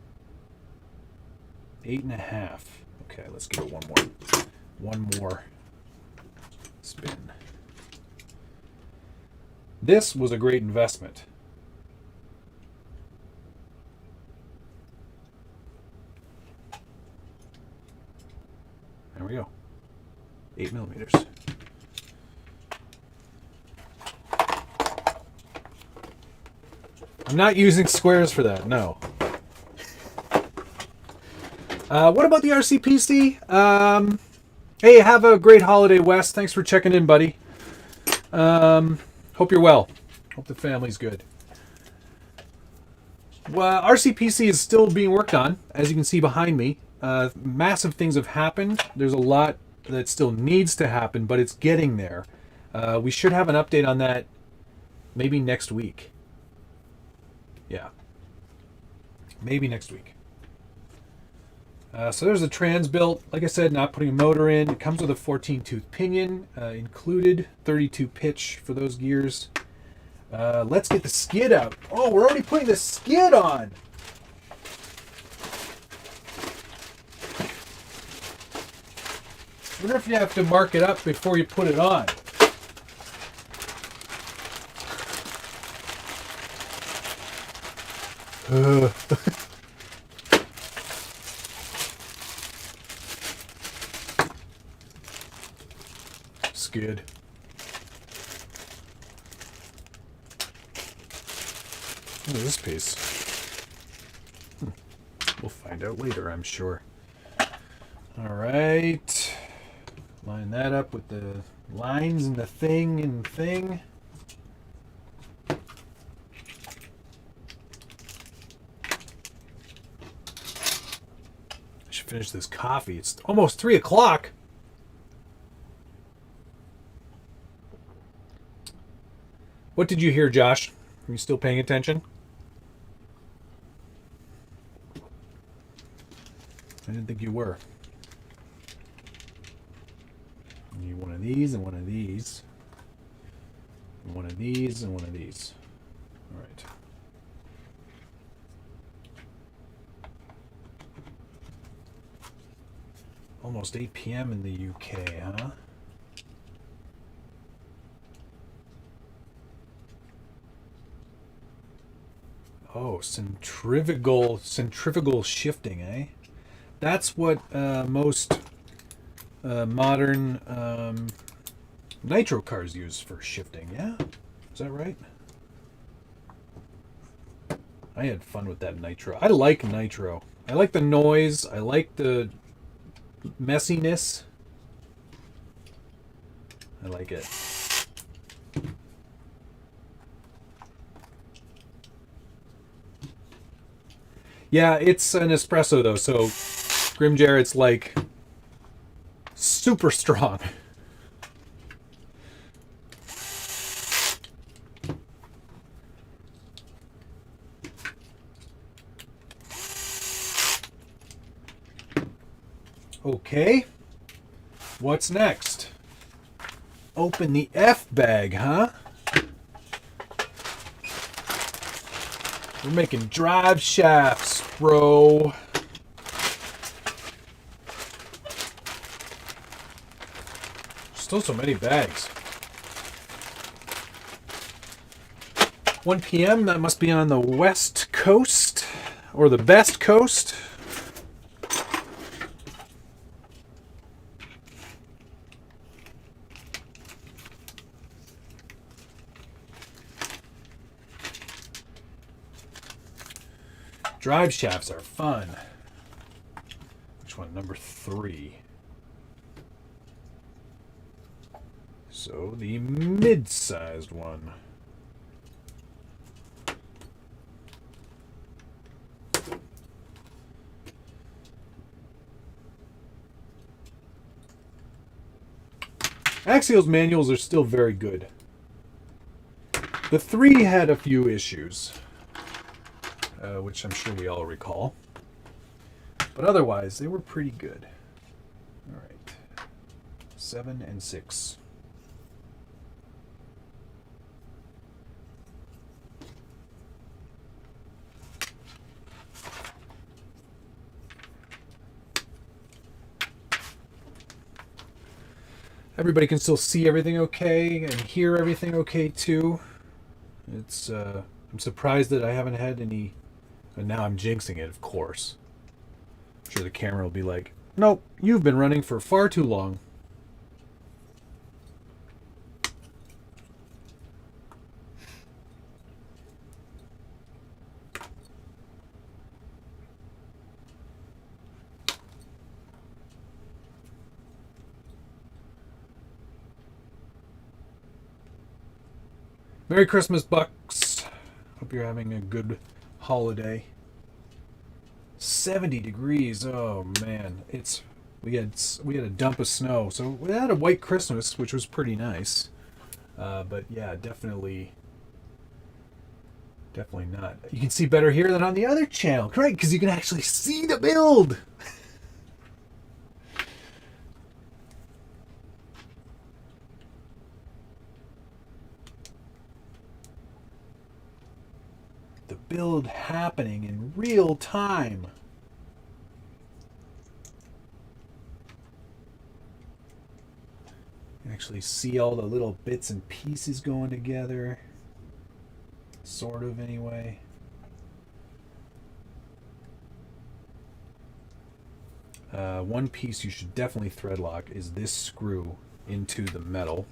8.5. Okay, let's give it one more spin. This was a great investment. There we go. 8 millimeters. I'm not using squares for that, no. What about the RCPC? Hey, have a great holiday, Wes. Thanks for checking in, buddy. Hope you're well. Hope the family's good. Well, RCPC is still being worked on, as you can see behind me. Massive things have happened. There's a lot that still needs to happen, but it's getting there. We should have an update on that maybe next week. Yeah. Maybe next week. So there's the trans built. Like I said, not putting a motor in. It comes with a 14-tooth pinion included, 32 pitch for those gears. Let's get the skid out. Oh, we're already putting the skid on. I wonder if you have to mark it up before you put it on. Skid. What is this piece? We'll find out later, I'm sure. All right. Line that up with the lines and the thing. I should finish this coffee. It's almost 3 o'clock. What did you hear, Josh? Are you still paying attention? I didn't think you were. I need one of these and one of these. And one of these and one of these. All right. Almost 8 p.m. in the UK, huh? Oh, centrifugal shifting, eh? That's what most modern nitro cars use for shifting, yeah? Is that right? I had fun with that nitro. I like nitro. I like the noise. I like the messiness. I like it. Yeah, it's an espresso though, so Grim Jarrett's like super strong. Okay, what's next? Open the F bag, huh? We're making drive shafts, bro. Still so many bags. 1 p.m., that must be on the West Coast, or the Best Coast. Drive shafts are fun. Which one? Number 3. So the mid-sized one. Axial's manuals are still very good. The 3 had a few issues. Which I'm sure we all recall. But otherwise, they were pretty good. All right. 7 and 6. Everybody can still see everything okay and hear everything okay too. It's I'm surprised that I haven't had any. And now I'm jinxing it, of course. I'm sure the camera will be like, nope, you've been running for far too long. Merry Christmas, Bucks. Hope you're having a good holiday. 70 degrees. Oh man, we had a dump of snow, so we had a white Christmas, which was pretty nice. But yeah, definitely not. You can see better here than on the other channel, correct? Because you can actually see the build. The build happening in real time. You can actually see all the little bits and pieces going together. Sort of, anyway. One piece you should definitely thread lock is this screw into the metal.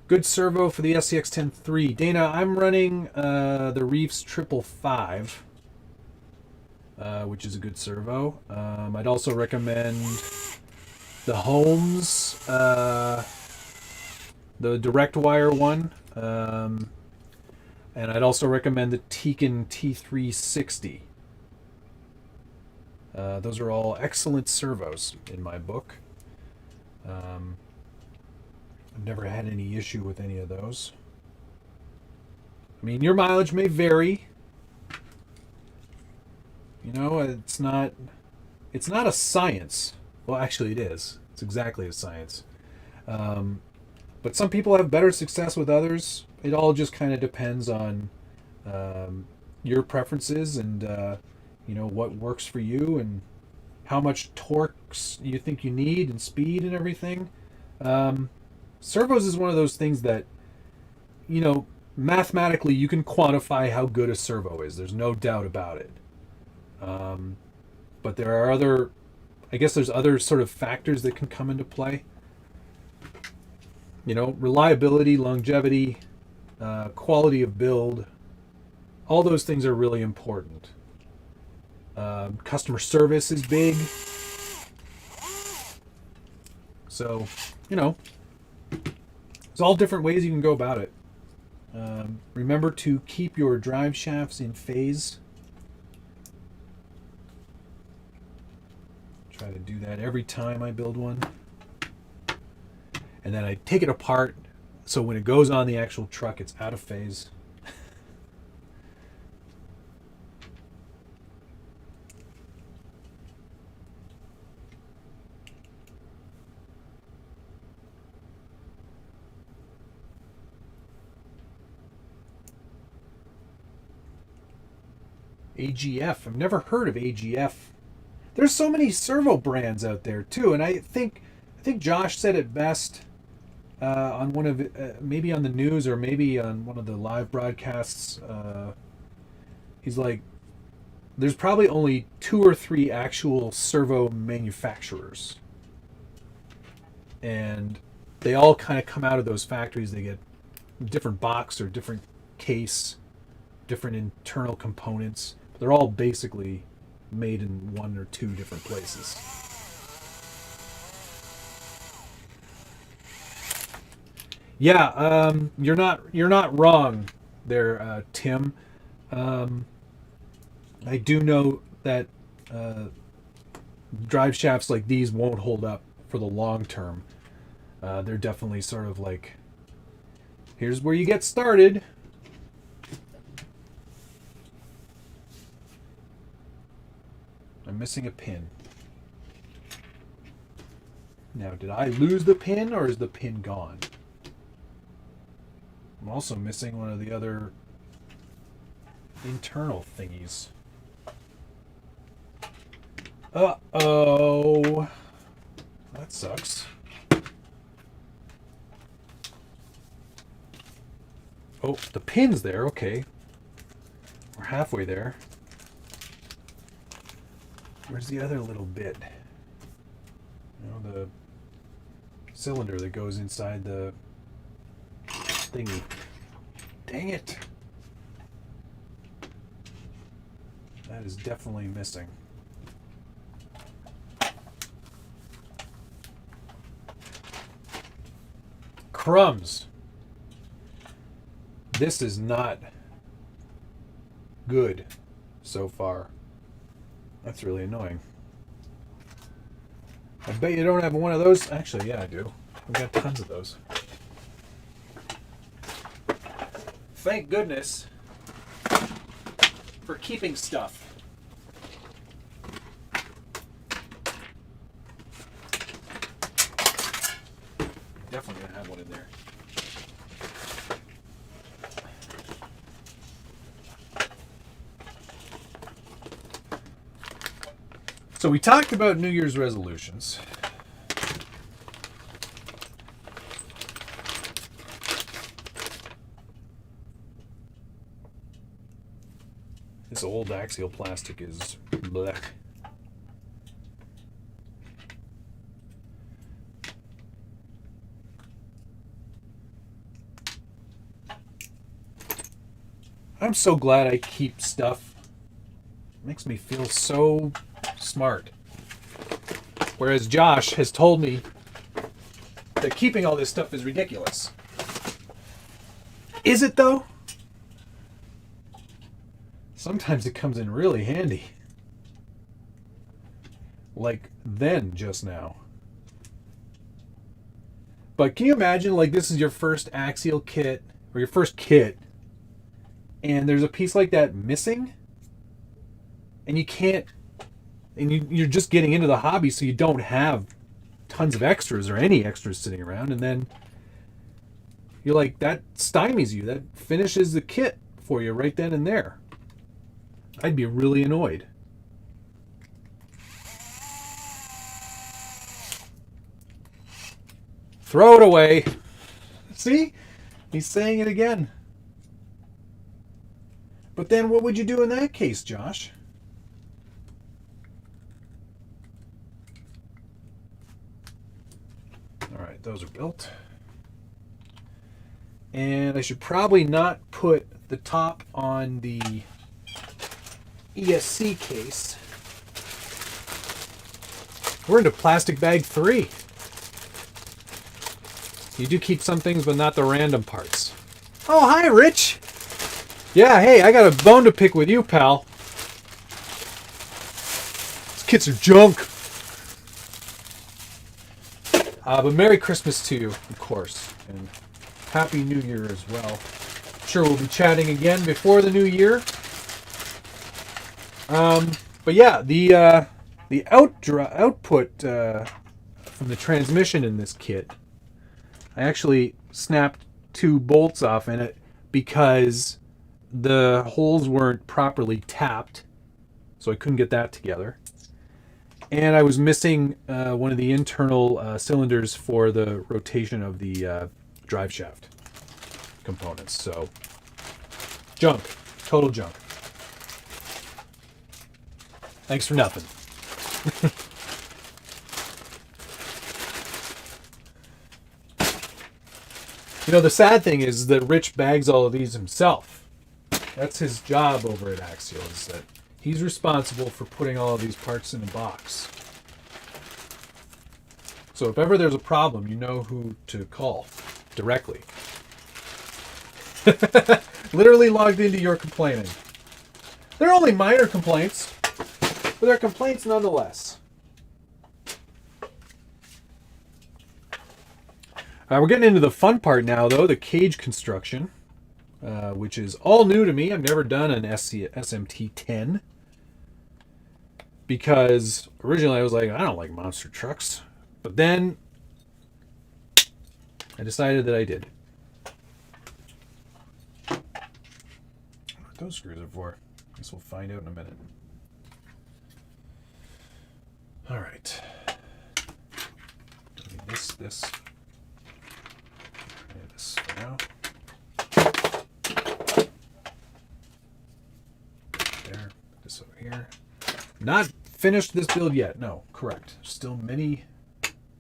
Good servo for the SCX-10 Dana, I'm running the Reefs 555, which is a good servo. I'd also recommend the Holmes, the direct wire one. And I'd also recommend the Tekin T360. Those are all excellent servos in my book. I've never had any issue with any of those. I mean, your mileage may vary. You know, it's not a science. Well, actually, it is. It's exactly a science. But some people have better success with others. It all just kind of depends on your preferences and you know, what works for you and how much torque you think you need and speed and everything. Servos is one of those things that, you know, mathematically you can quantify how good a servo is. There's no doubt about it. But there are other, I guess there's other sort of factors that can come into play. You know, reliability, longevity, quality of build, all those things are really important. Customer service is big. So, you know, there's all different ways you can go about it. Remember to keep your drive shafts in phase. Try to do that every time I build one. And then I take it apart so when it goes on the actual truck, it's out of phase. AGF. I've never heard of AGF. There's so many servo brands out there too, and I think Josh said it best on one of maybe on the news or maybe on one of the live broadcasts. He's like, there's probably only 2 or 3 actual servo manufacturers, and they all kind of come out of those factories. They get different box or different case, different internal components. They're all basically made in 1 or 2 different places. Yeah, you're not wrong there, Tim. I do know that drive shafts like these won't hold up for the long term. They're definitely sort of like, here's where you get started. I'm missing a pin. Now, did I lose the pin or is the pin gone? I'm also missing one of the other internal thingies. Uh-oh. That sucks. Oh, the pin's there. Okay. We're halfway there. Where's the other little bit? You know, the cylinder that goes inside the thingy. Dang it. That is definitely missing. Crumbs. This is not good so far. That's really annoying. I bet you don't have one of those. Actually, yeah, I do. I've got tons of those. Thank goodness for keeping stuff. Definitely gonna have one in there. So we talked about New Year's resolutions. This old axial plastic is blech. I'm so glad I keep stuff. It makes me feel so smart. Whereas Josh has told me that keeping all this stuff is ridiculous. Is it though? Sometimes it comes in really handy. Like then, just now. But can you imagine, like, this is your first axial kit, or your first kit, and there's a piece like that missing, and you can't, and you're just getting into the hobby, so you don't have tons of extras or any extras sitting around, and then you're like, that stymies you. That finishes the kit for you right then and there. I'd be really annoyed. Throw it away. See? He's saying it again. But then what would you do in that case, Josh? All right, those are built. And I should probably not put the top on the ESC case. We're into plastic bag 3. You do keep some things, but not the random parts. Oh, hi, Rich. Yeah, hey, I got a bone to pick with you, pal. These kits are junk. But Merry Christmas to you, of course. And Happy New Year as well. I'm sure we'll be chatting again before the new year. But yeah, the output from the transmission in this kit, I actually snapped 2 bolts off in it because the holes weren't properly tapped, so I couldn't get that together. And I was missing one of the internal cylinders for the rotation of the driveshaft components. So, junk. Total junk. Thanks for nothing. You know, the sad thing is that Rich bags all of these himself. That's his job over at Axial, is that he's responsible for putting all of these parts in a box. So if ever there's a problem, you know who to call directly. Literally logged into your complaining. They're only minor complaints, but they're complaints nonetheless. We're getting into the fun part now, though, the cage construction, which is all new to me. I've never done an SMT10 because originally I was like, I don't like monster trucks. But then I decided that I did. I don't know what those screws are for. I guess we'll find out in a minute. All right. This. This for now. There. This over here. Not finished this build yet. No, correct. Still many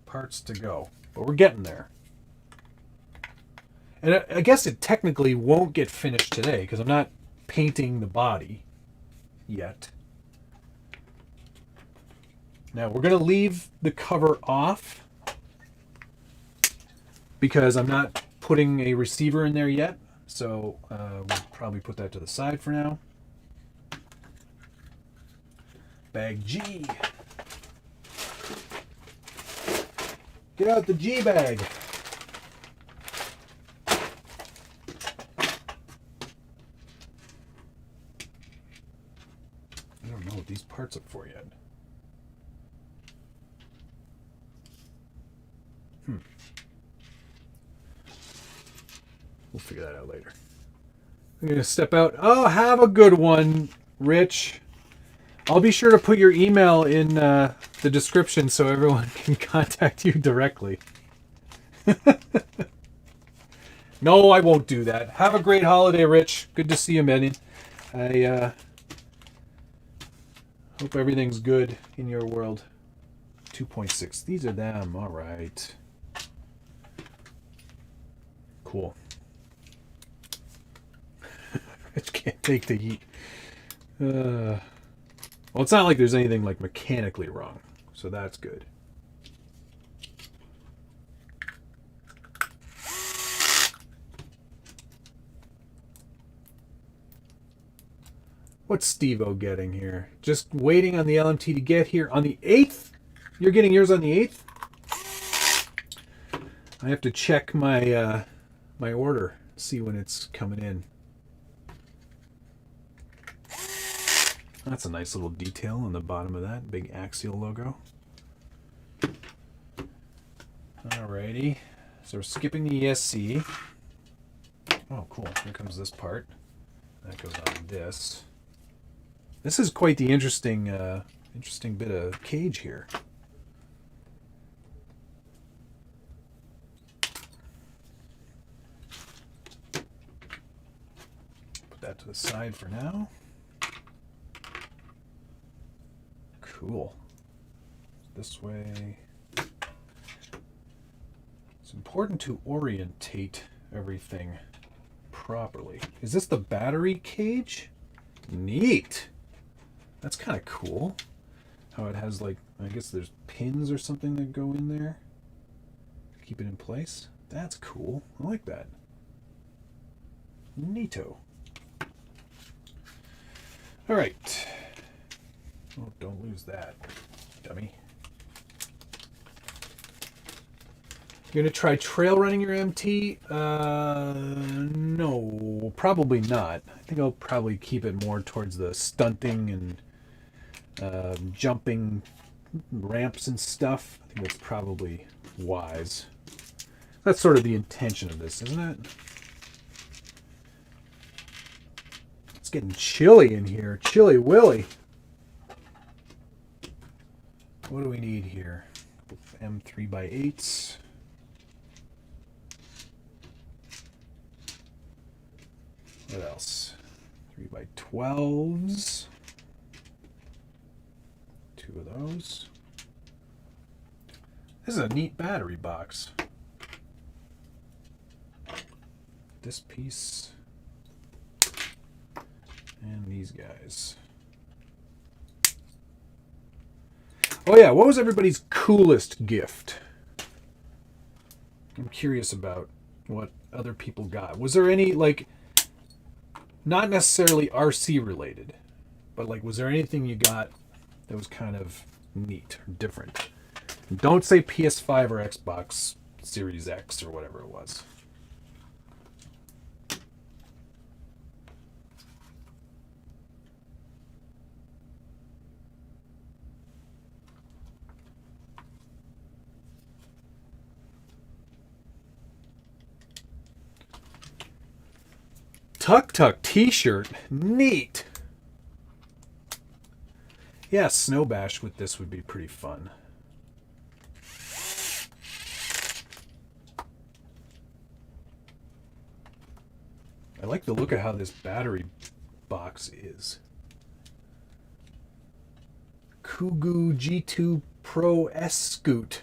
parts to go, but we're getting there. And I guess it technically won't get finished today because I'm not painting the body yet. Now we're going to leave the cover off because I'm not putting a receiver in there yet. So we'll probably put that to the side for now. Bag G. Get out the G bag. I don't know what these parts are for yet. We'll figure that out later. I'm going to step out. Oh, have a good one, Rich. I'll be sure to put your email in the description so everyone can contact you directly. No, I won't do that. Have a great holiday, Rich. Good to see you, man. I hope everything's good in your world. 2.6. These are them. All right. Cool. Rich can't take the heat. Well, it's not like there's anything like mechanically wrong, so that's good. What's Steve-O getting here? Just waiting on the LMT to get here on the 8th? You're getting yours on the 8th? I have to check my my order, see when it's coming in. That's a nice little detail on the bottom of that big Axial logo. Alrighty, so we're skipping the ESC. Oh, cool. Here comes this part. That goes on this. This is quite the interesting bit of cage here. Put that to the side for now. Cool. This way. It's important to orientate everything properly. Is this the battery cage? Neat. That's kind of cool. How it has, like, I guess there's pins or something that go in there. Keep it in place. That's cool. I like that. Neato. All right. Oh, don't lose that, dummy. You're gonna try trail running your MT? No, probably not. I think I'll probably keep it more towards the stunting and jumping ramps and stuff. I think that's probably wise. That's sort of the intention of this, isn't it? It's getting chilly in here. Chilly Willy. What do we need here? M3x8s. What else? 3x12s. 2 of those. This is a neat battery box. This piece. And these guys. Oh yeah, what was everybody's coolest gift? I'm curious about what other people got. Was there any, like, not necessarily RC related, but like, was there anything you got that was kind of neat or different? Don't say PS5 or Xbox Series X or whatever it was. Tuk Tuk t-shirt. Neat. Yeah, Snow Bash with this would be pretty fun. I like the look of how this battery box is. Kugu G2 Pro S Scoot.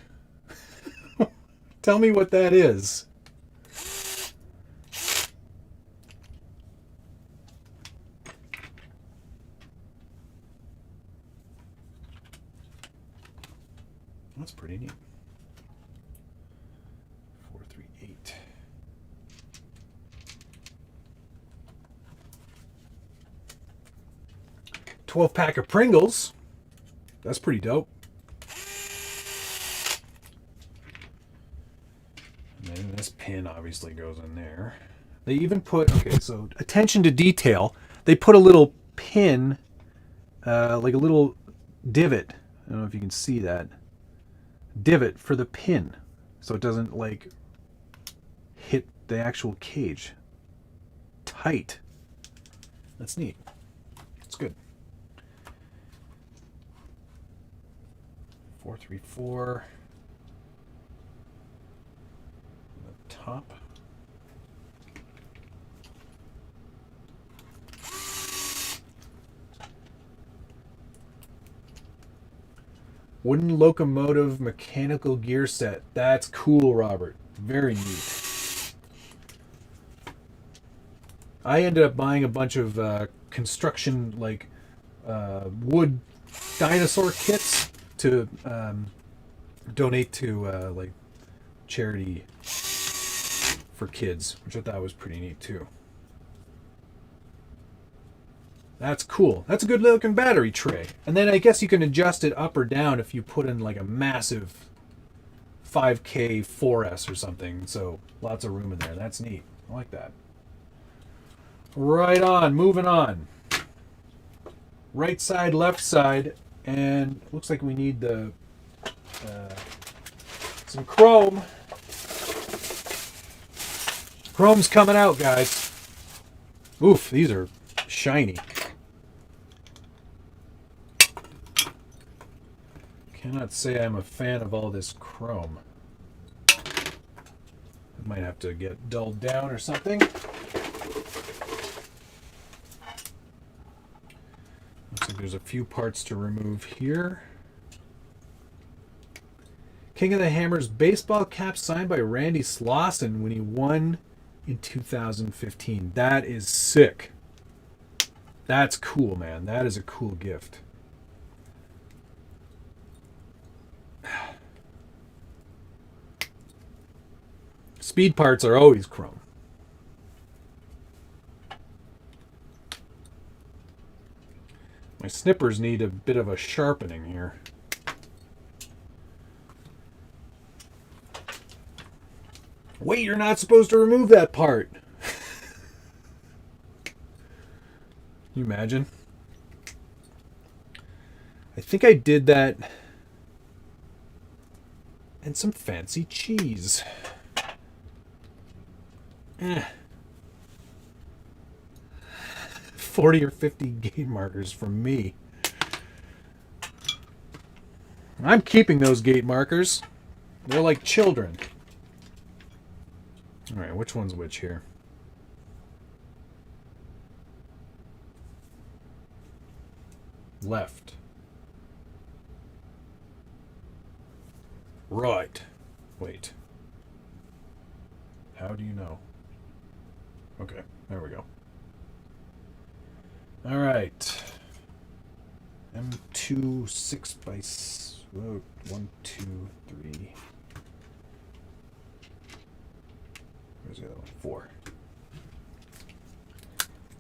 Tell me what that is. That's pretty neat. 438. $12-pack of Pringles. That's pretty dope. And then this pin obviously goes in there. They even put, okay, so attention to detail. They put a little pin, like a little divot. I don't know if you can see that. Divot for the pin, so it doesn't like hit the actual cage. Tight. That's neat. It's good. 434. The top. Wooden locomotive mechanical gear set. That's cool, Robert. Very neat. I ended up buying a bunch of construction, like, wood dinosaur kits to donate to, like, charity for kids, which I thought was pretty neat, too. That's cool. That's a good looking battery tray. And then I guess you can adjust it up or down if you put in like a massive 5K 4S or something. So lots of room in there. That's neat. I like that. Right on. Moving on. right side, left side, and it looks like we need the some chrome. Chrome's coming out, guys. Oof, these are shiny. Cannot say I'm a fan of all this chrome. I might have to get dulled down or something. Looks like there's a few parts to remove here. King of the Hammers baseball cap signed by Randy Slauson when he won in 2015. That is sick. That's cool, man. That is a cool gift. Speed parts are always chrome. My snippers need a bit of a sharpening here. Wait, you're not supposed to remove that part. Can you imagine? I think I did that. And some fancy cheese. 40 or 50 gate markers from me. I'm keeping those gate markers. They're like children. All right, which one's which here? Left. Right. Wait. How do you know? Okay, there we go. All right. M2 6 by 1, 2, 3. Where's the other one? 4.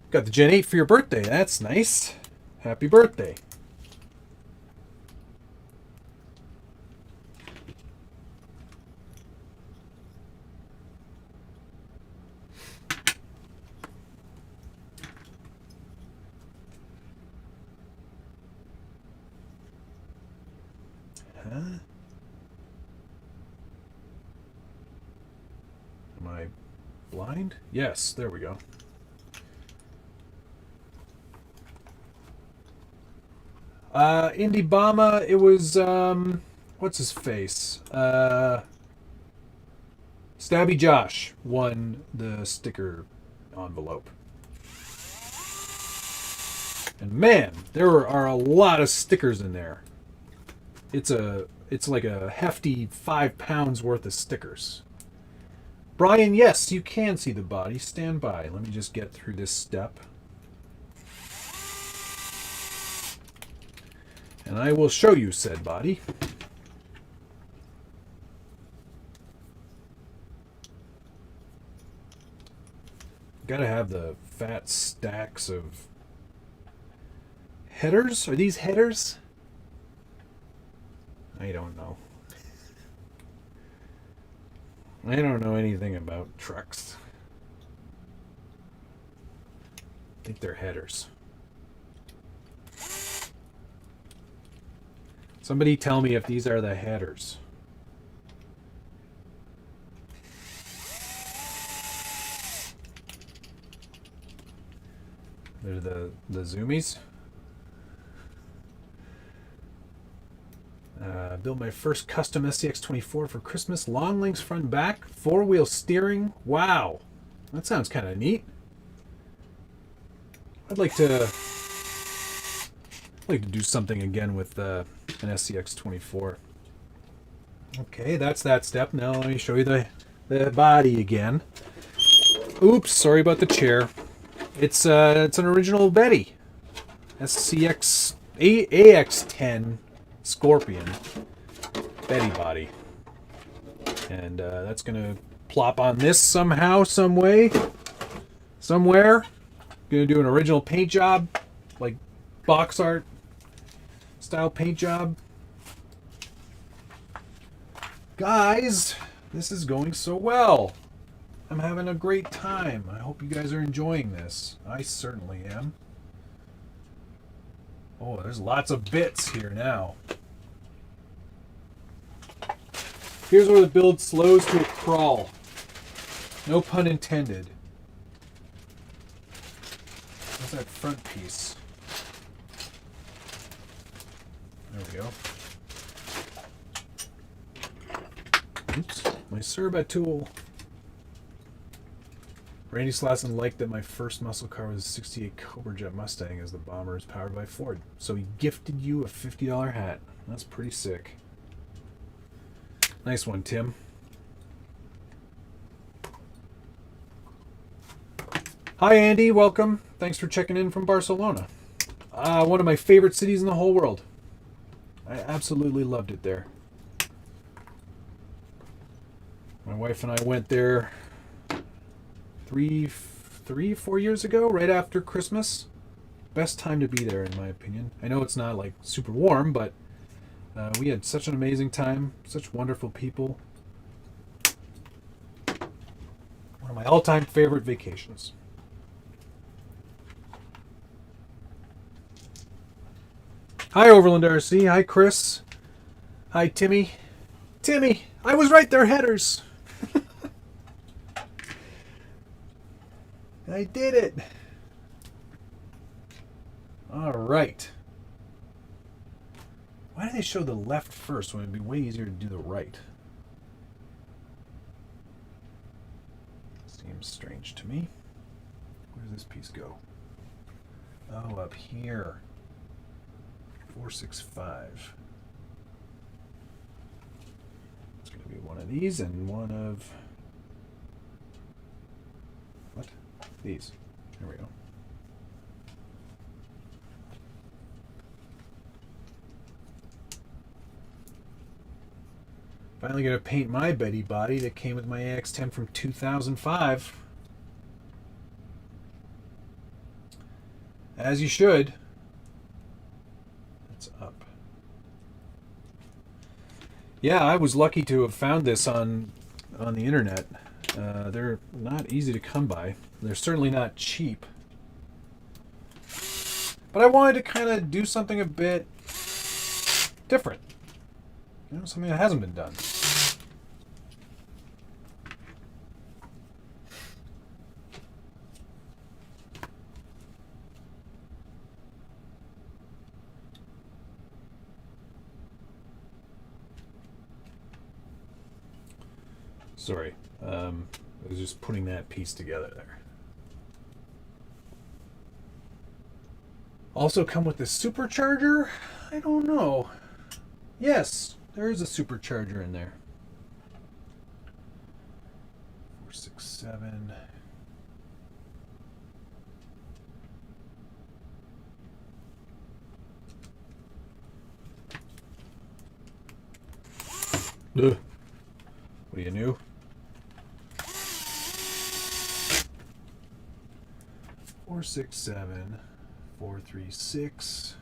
Got the Gen 8 for your birthday. That's nice. Happy birthday. Am I blind? Yes, there we go. Indy Bama, it was, what's his face? Stabby Josh won the sticker envelope. And man, there are a lot of stickers in there. It's like a hefty 5 pounds worth of stickers. Brian, yes, you can see the body. Stand by. Let me just get through this step. And I will show you said body. Gotta have the fat stacks of headers. Are these headers? I don't know. I don't know anything about trucks. I think they're headers. Somebody tell me if these are the headers. They're the zoomies. Built my first custom SCX24 for Christmas. Long links front and back. 4-wheel steering. Wow. That sounds kind of neat. I'd like to do something again with an SCX24. Okay, that's that step. Now let me show you the body again. Oops, sorry about the chair. It's an original Betty. SCX AX10 Scorpion Betty body. And that's gonna plop on this somehow, some way, somewhere. Gonna do an original paint job, like box art style paint job. Guys, this is going so well. I'm having a great time. I hope you guys are enjoying this. I certainly am. Oh, there's lots of bits here now. Here's where the build slows to a crawl. No pun intended. What's that front piece? There we go. Oops, my Serba tool. Randy Slassen liked that my first muscle car was a 68 Cobra Jet Mustang as the bomber is powered by Ford. So he gifted you a $50 hat. That's pretty sick. Nice one, Tim. Hi, Andy. Welcome. Thanks for checking in from Barcelona. One of my favorite cities in the whole world. I absolutely loved it there. My wife and I went there 4 years ago, right after Christmas. Best time to be there, in my opinion. I know it's not like super warm, but we had such an amazing time. Such wonderful people. One of my all-time favorite vacations. Hi, Overland RC. Hi, Chris. Hi, Timmy. Timmy, I was right there, headers. I did it. All right. Why do they show the left first when it'd be way easier to do the right? Seems strange to me. Where does this piece go? Oh, up here. 465. It's going to be one of these and one of... What? These. There we go. Finally going to paint my Betty body that came with my AX10 from 2005. As you should. It's up. Yeah, I was lucky to have found this on the internet. They're not easy to come by. They're certainly not cheap. But I wanted to kind of do something a bit different. You know, something that hasn't been done. Sorry, I was just putting that piece together there. Also come with the supercharger? I don't know. Yes, there is a supercharger in there. 467. Ugh. What are you new? 467, 436.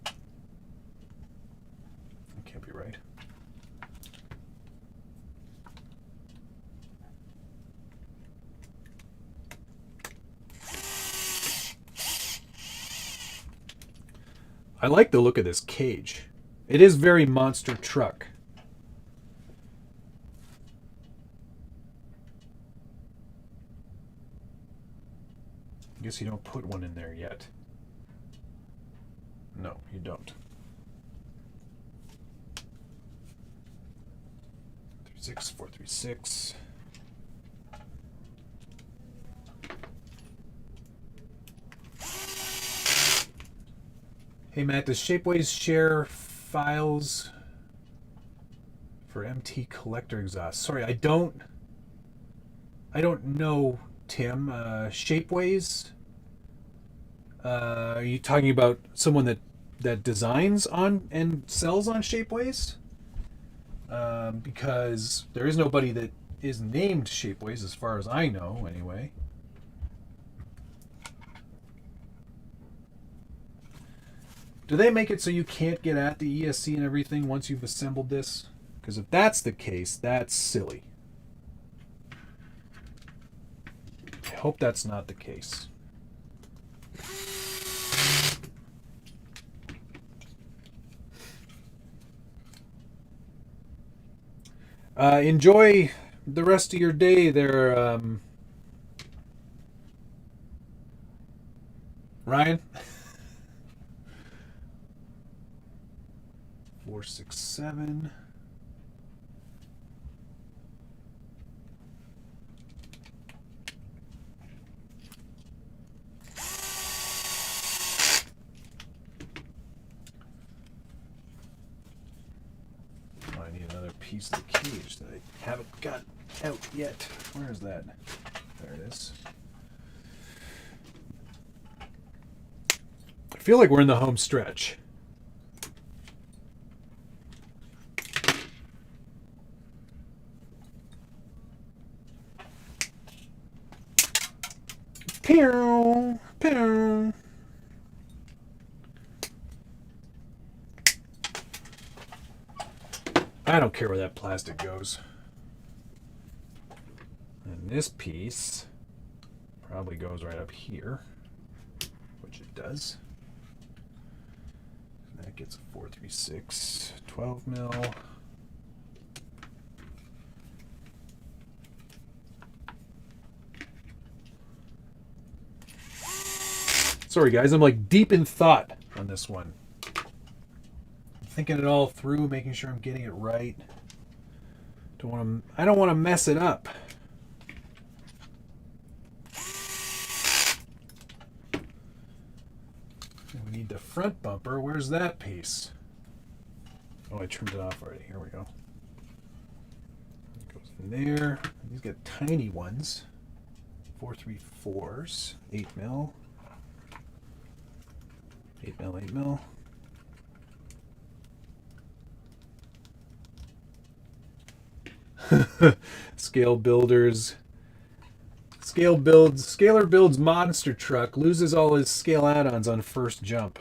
That can't be right. I like the look of this cage. It is very monster truck. I guess you don't put one in there yet. No, you don't. 36, 436. Hey Matt, does Shapeways share files for MT collector exhaust? Sorry, I don't know, Tim. Shapeways? Are you talking about someone that designs on and sells on Shapeways? Because there is nobody that is named Shapeways as far as I know, anyway. Do they make it so you can't get at the ESC and everything once you've assembled this? Because if that's the case, that's silly. hope that's not the case. Enjoy the rest of your day there, Ryan. 467. I need another piece of the cage that I haven't got out yet. Where is that? There it is. I feel like we're in the home stretch. Pew, pew. I don't care where that plastic goes. And this piece probably goes right up here, which it does. And that gets a 436, 12 mil. Sorry guys, I'm like deep in thought on this one. I'm thinking it all through, making sure I'm getting it right. I don't want to mess it up. We need the front bumper. Where's that piece? Oh, I trimmed it off already. Here we go. It goes in there. These got tiny ones. 434s, 8 mil. 8 mil, 8 mil. Scalar builds monster truck, loses all his scale add-ons on first jump.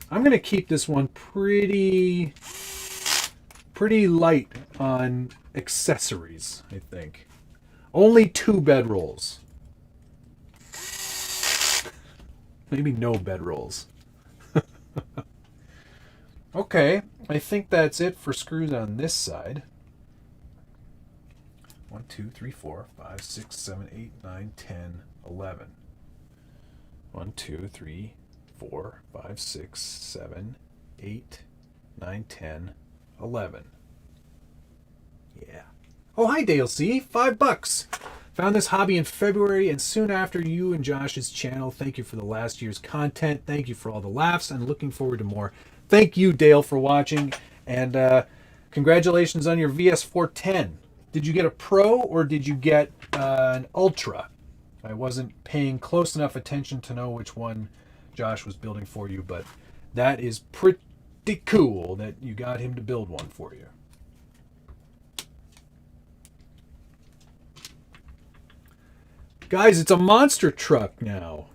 I'm gonna keep this one pretty light on accessories, I think. Only 2 bedrolls. Maybe no bedrolls. Okay, I think that's it for screws on this side. 1, 2, 3, 4, 5, 6, 7, 8, 9, 10, 11. 1, 2, 3, 4, 5, 6, 7, 8, 9, 10, 11. Yeah. Oh, hi Dale C. $5. Found this hobby in February and soon after you and Josh's channel. Thank you for the last year's content. Thank you for all the laughs and looking forward to more. Thank you, Dale, for watching, and congratulations on your VS410. Did you get a Pro or did you get an Ultra? I wasn't paying close enough attention to know which one Josh was building for you, but that is pretty cool that you got him to build one for you. Guys, it's a monster truck now.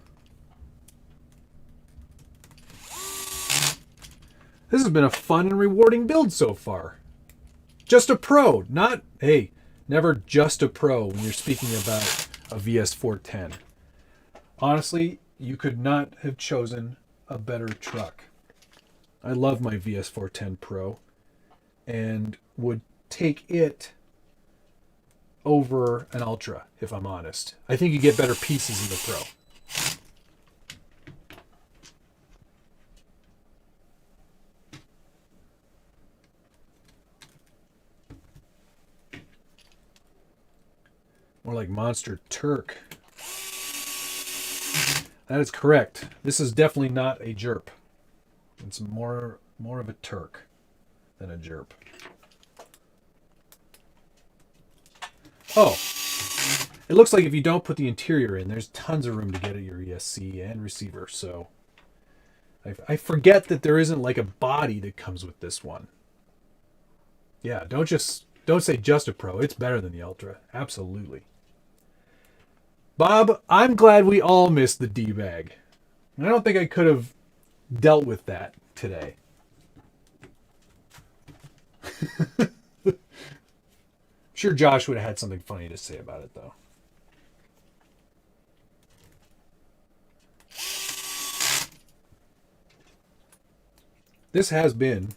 This has been a fun and rewarding build so far. Just a Pro, not, hey, never just a Pro when you're speaking about a VS410. Honestly, you could not have chosen a better truck. I love my VS410 Pro and would take it over an Ultra, if I'm honest. I think you get better pieces in the Pro. More like Monster Turk. That is correct. This is definitely not a Jerp. It's more of a Turk than a Jerp. Oh, it looks like if you don't put the interior in, there's tons of room to get at your ESC and receiver. So I forget that there isn't like a body that comes with this one. Yeah, don't say just a Pro. It's better than the Ultra. Absolutely. Bob, I'm glad we all missed the D-bag. I don't think I could have dealt with that today. Sure Josh would have had something funny to say about it, though. This has been,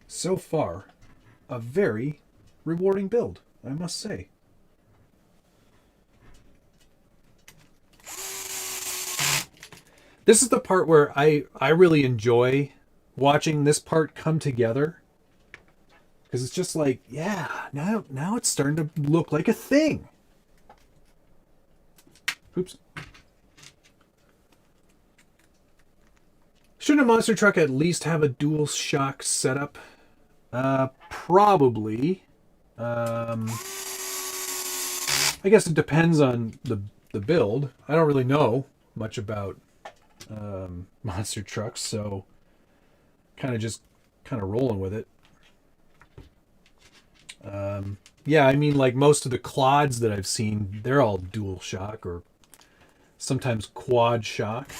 so far, a very rewarding build, I must say. This is the part where I really enjoy watching this part come together. Because it's just like, yeah, now it's starting to look like a thing. Oops. Shouldn't a monster truck at least have a dual shock setup? Probably. I guess it depends on the build. I don't really know much about monster trucks, so kind of rolling with it. Yeah, I mean, like most of the quads that I've seen, they're all dual shock or sometimes quad shock.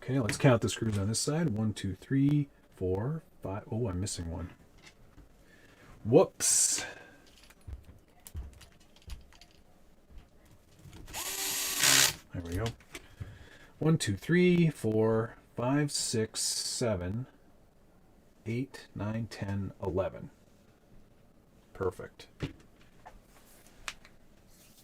Okay, let's count the screws on this side. 1, 2, 3, 4, 5. Oh, I'm missing one. Whoops. There we go. 1, 2, 3, 4, 5, 6, 7, 8, 9, 10, 11. Perfect. It'd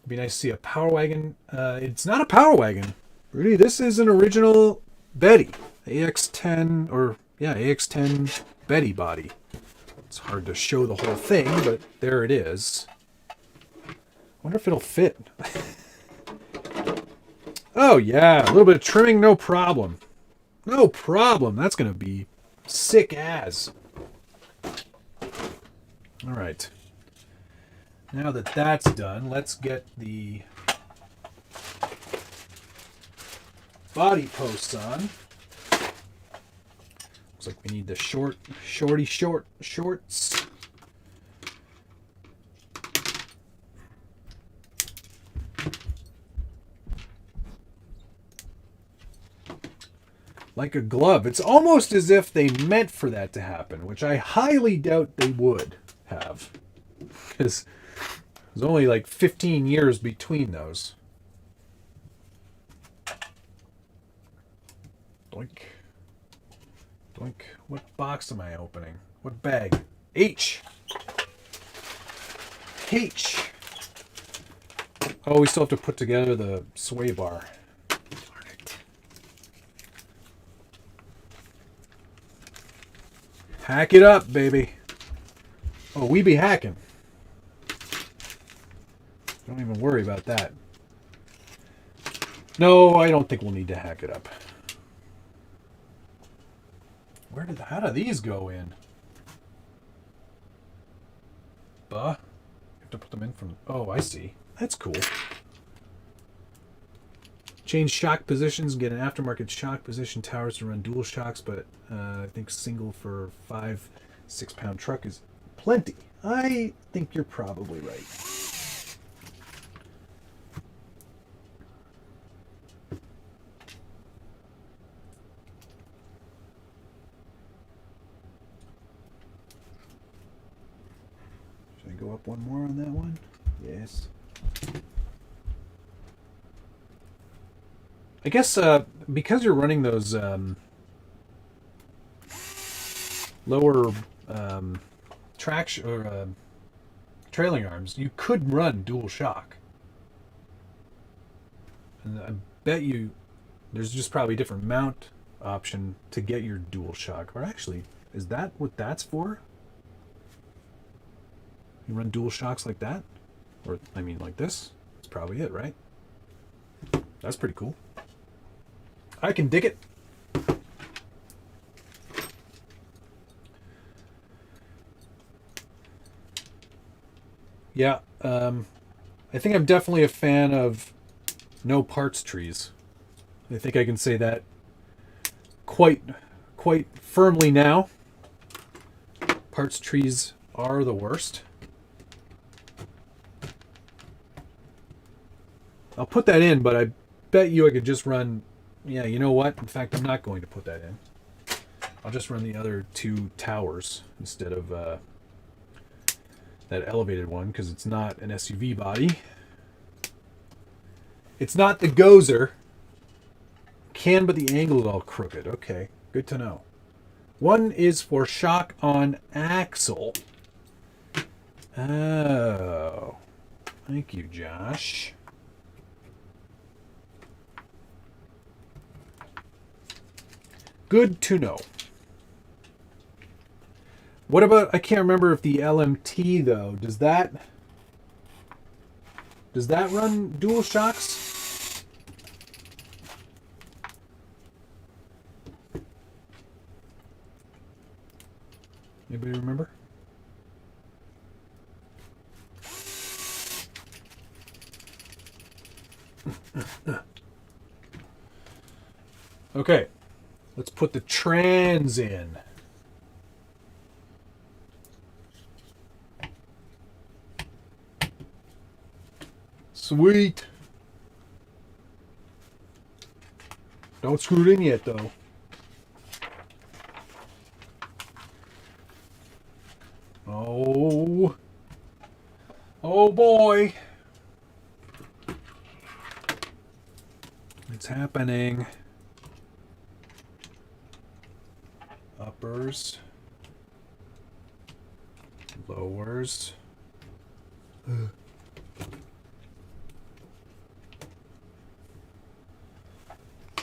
be nice to see a Power Wagon. It's not a Power Wagon. Really, this is an original Betty. AX10, or yeah, AX10 Betty body. It's hard to show the whole thing, but there it is. I wonder if it'll fit. Oh yeah, a little bit of trimming, no problem. No problem. That's going to be sick as. All right. Now that that's done, let's get the body posts on. Looks like we need the shorts. Like a glove. It's almost as if they meant for that to happen, which I highly doubt they would have. Because there's only like 15 years between those. Doink. Doink. What box am I opening? What bag? H. Oh, we still have to put together the sway bar. Darn it. Hack it up, baby. Oh, we be hacking. Don't even worry about that. No, I don't think we'll need to hack it up. How do these go in? You have to put them in from... Oh, I see. That's cool. Change shock positions, get an aftermarket shock position towers to run dual shocks, but I think single for 5-6 pound truck is plenty. I think you're probably right. Should I go up one more on that one? Yes. I guess because you're running those lower traction or trailing arms, you could run dual shock. And I bet you there's just probably a different mount option to get your dual shock. Or actually, is that what that's for? You run dual shocks like that? Or, I mean, like this? That's probably it, right? That's pretty cool. I can dig it. Yeah, I think I'm definitely a fan of no parts trees. I think I can say that quite firmly now. Parts trees are the worst. I'll put that in, but I bet you I could just run... Yeah, you know what? In fact, I'm not going to put that in. I'll just run the other two towers instead of that elevated one, because it's not an SUV body. It's not the Gozer. Can, but the angle is all crooked. Okay, good to know. One is for shock on axle. Oh, thank you, Josh. Good to know. What about, I can't remember if the LMT though, does that run dual shocks? Anybody remember? Okay, let's put the trans in. Sweet. Don't screw it in yet, though. Oh. Oh, boy. It's happening. Uppers. Lowers.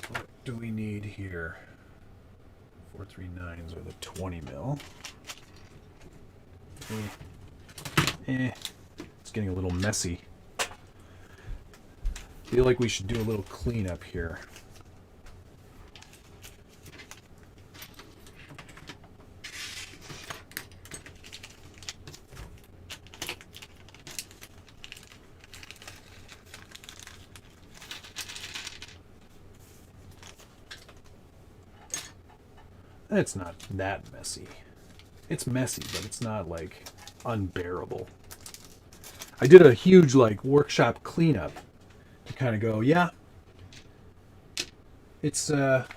What do we need here? 439s are the 20 mil. It's getting a little messy. Feel like we should do a little cleanup here. It's not that messy. It's messy, but it's not like unbearable. I did a huge like workshop cleanup to kind of go, yeah, it's time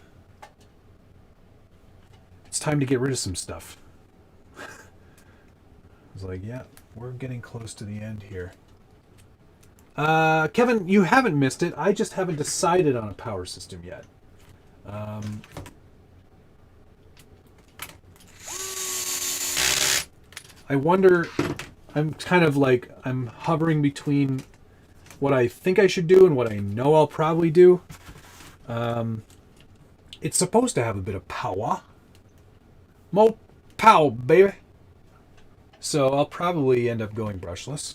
to get rid of some stuff. I was like, yeah, we're getting close to the end here. Kevin, you haven't missed it. I just haven't decided on a power system yet. I wonder, I'm kind of like, I'm hovering between what I think I should do and what I know I'll probably do. It's supposed to have a bit of power. More power, baby. So I'll probably end up going brushless.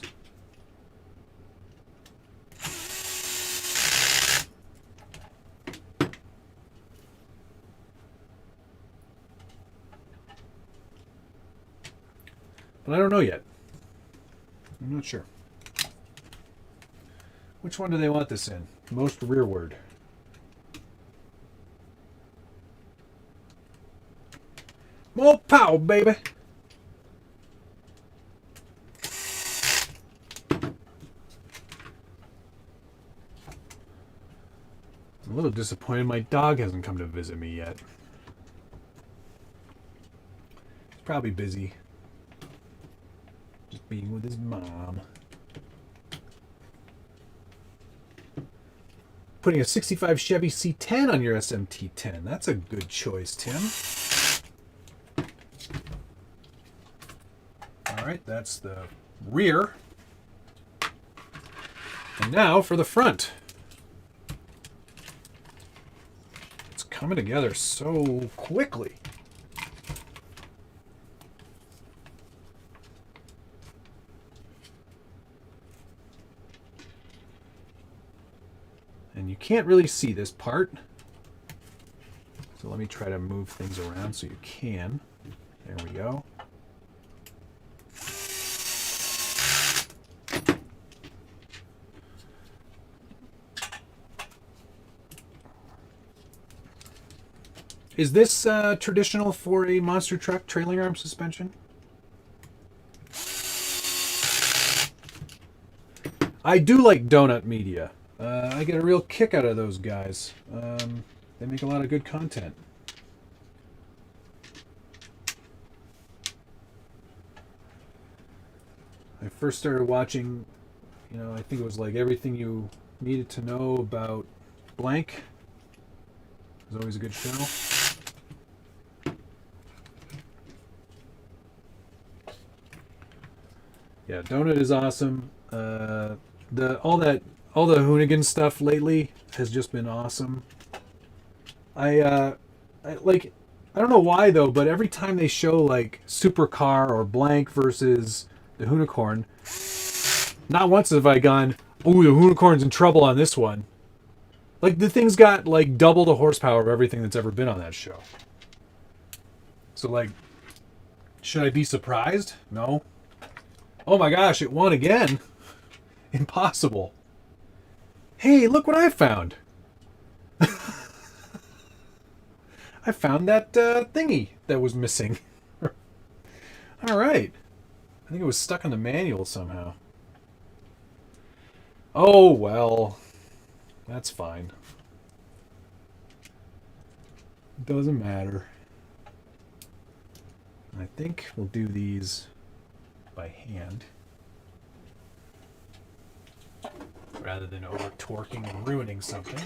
But I don't know yet. I'm not sure. Which one do they want this in? Most rearward. More power, baby. I'm a little disappointed my dog hasn't come to visit me yet. He's probably busy. Just being with his mom. Putting a 65 Chevy C10 on your SMT10. That's a good choice, Tim. All right, that's the rear. And now for the front. It's coming together so quickly. And you can't really see this part. So let me try to move things around so you can. There we go. Is this traditional for a monster truck trailing arm suspension? I do like Donut Media. I get a real kick out of those guys. They make a lot of good content. I first started watching, you know, I think it was like Everything You Needed to Know About Blank. It was always a good show. Yeah, Donut is awesome. All the Hoonigan stuff lately has just been awesome. I don't know why though, but every time they show like Supercar or Blank versus the Hoonicorn, not once have I gone, "Ooh, the Hoonicorn's in trouble on this one." Like the thing's got like double the horsepower of everything that's ever been on that show. So like, should I be surprised? No. Oh my gosh, it won again. Impossible. Hey, look what I found. I found that thingy that was missing. All right. I think it was stuck in the manual somehow. Oh, well. That's fine. Doesn't matter. I think we'll do these by hand rather than over torquing and ruining something.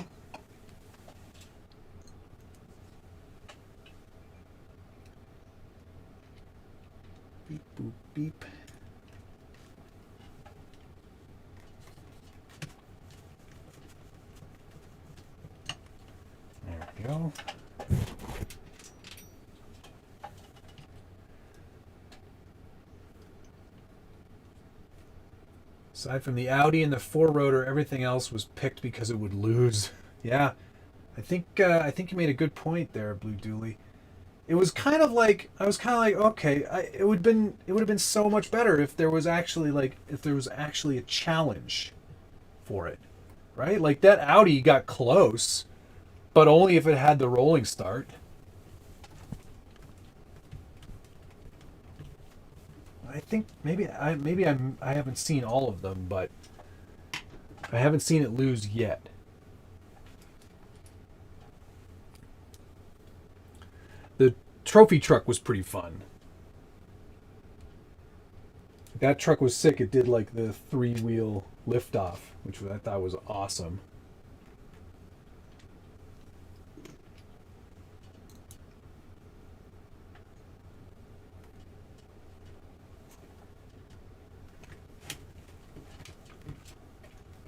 Beep, boop, beep. There we go. Aside from the Audi and the four-rotor, everything else was picked because it would lose. Yeah, I think you made a good point there, Blue Dooley. It was kind of like okay, it would have been so much better if there was actually a challenge for it, right? Like that Audi got close, but only if it had the rolling start. I think maybe I haven't seen all of them, but I haven't seen it lose yet. The trophy truck was pretty fun. That truck was sick. It did like the 3-wheel liftoff, which I thought was awesome.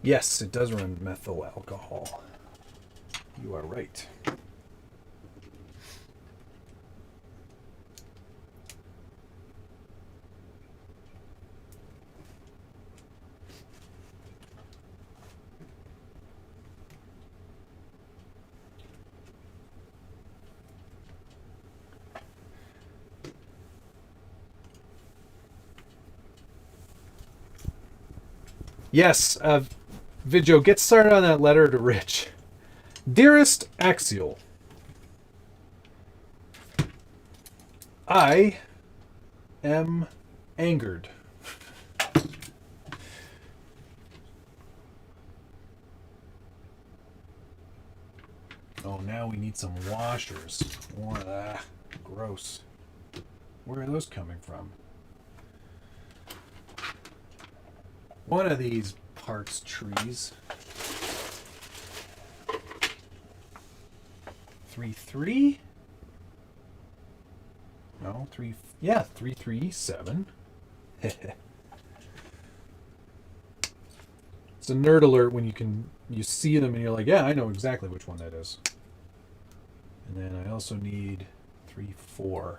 Yes, it does run methyl alcohol. You are right. Yes, Vidjo, get started on that letter to Rich. Dearest Axial, I am angered. Oh, now we need some washers. Gross. Where are those coming from? One of these parts trees. 3-3? No, 3. Yeah, 337. It's a nerd alert when you see them and you're like, yeah, I know exactly which one that is. And then I also need 3-4.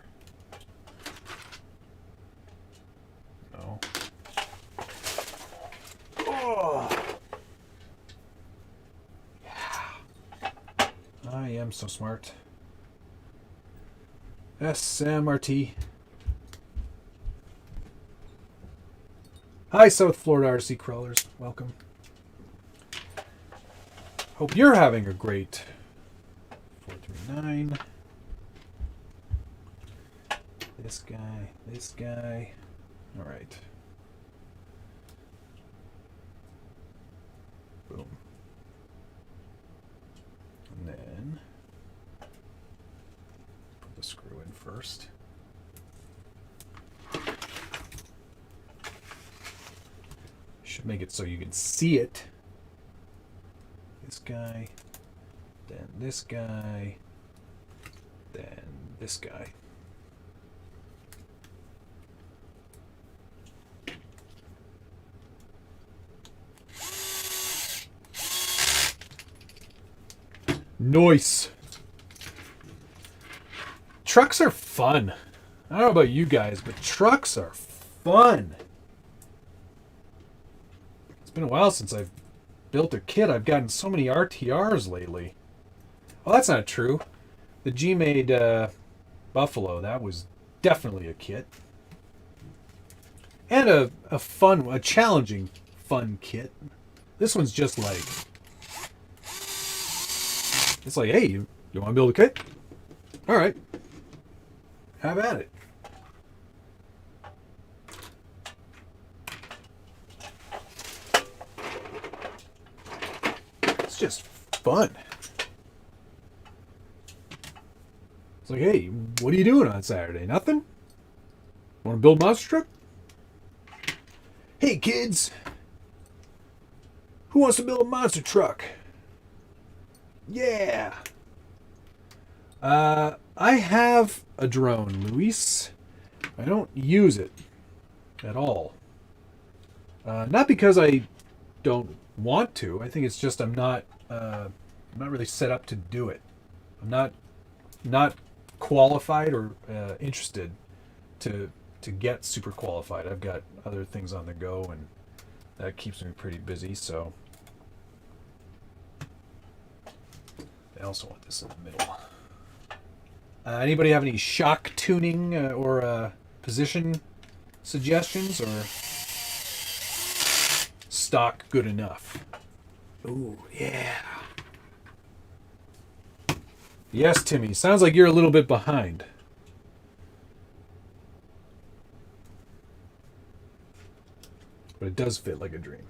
No. Oh. Yeah. I am so smart. SMRT. Hi, South Florida RC crawlers. Welcome. Hope you're having a great 439. This guy. All right. Boom. And then put the screw in first. Should make it so you can see it. This guy, then this guy, then this guy. Nice. Trucks are fun. I don't know about you guys, but trucks are fun. It's been a while since I've built a kit. I've gotten so many RTRs lately. Oh, that's not true. The G-Made Buffalo, that was definitely a kit. And a challenging fun kit. This one's just like, it's like, hey, you want to build a kit? All right. Have at it. It's just fun. It's like, hey, what are you doing on Saturday? Nothing? Want to build a monster truck? Hey, kids. Who wants to build a monster truck? Yeah. I have a drone, Luis. I don't use it at all. Not because I don't want to. I think it's just I'm not really set up to do it. I'm not qualified or interested to get super qualified. I've got other things on the go, and that keeps me pretty busy. So I also want this in the middle. Anybody have any shock tuning or position suggestions, or stock good enough? Ooh, yeah. Yes, Timmy. Sounds like you're a little bit behind. But it does fit like a dream.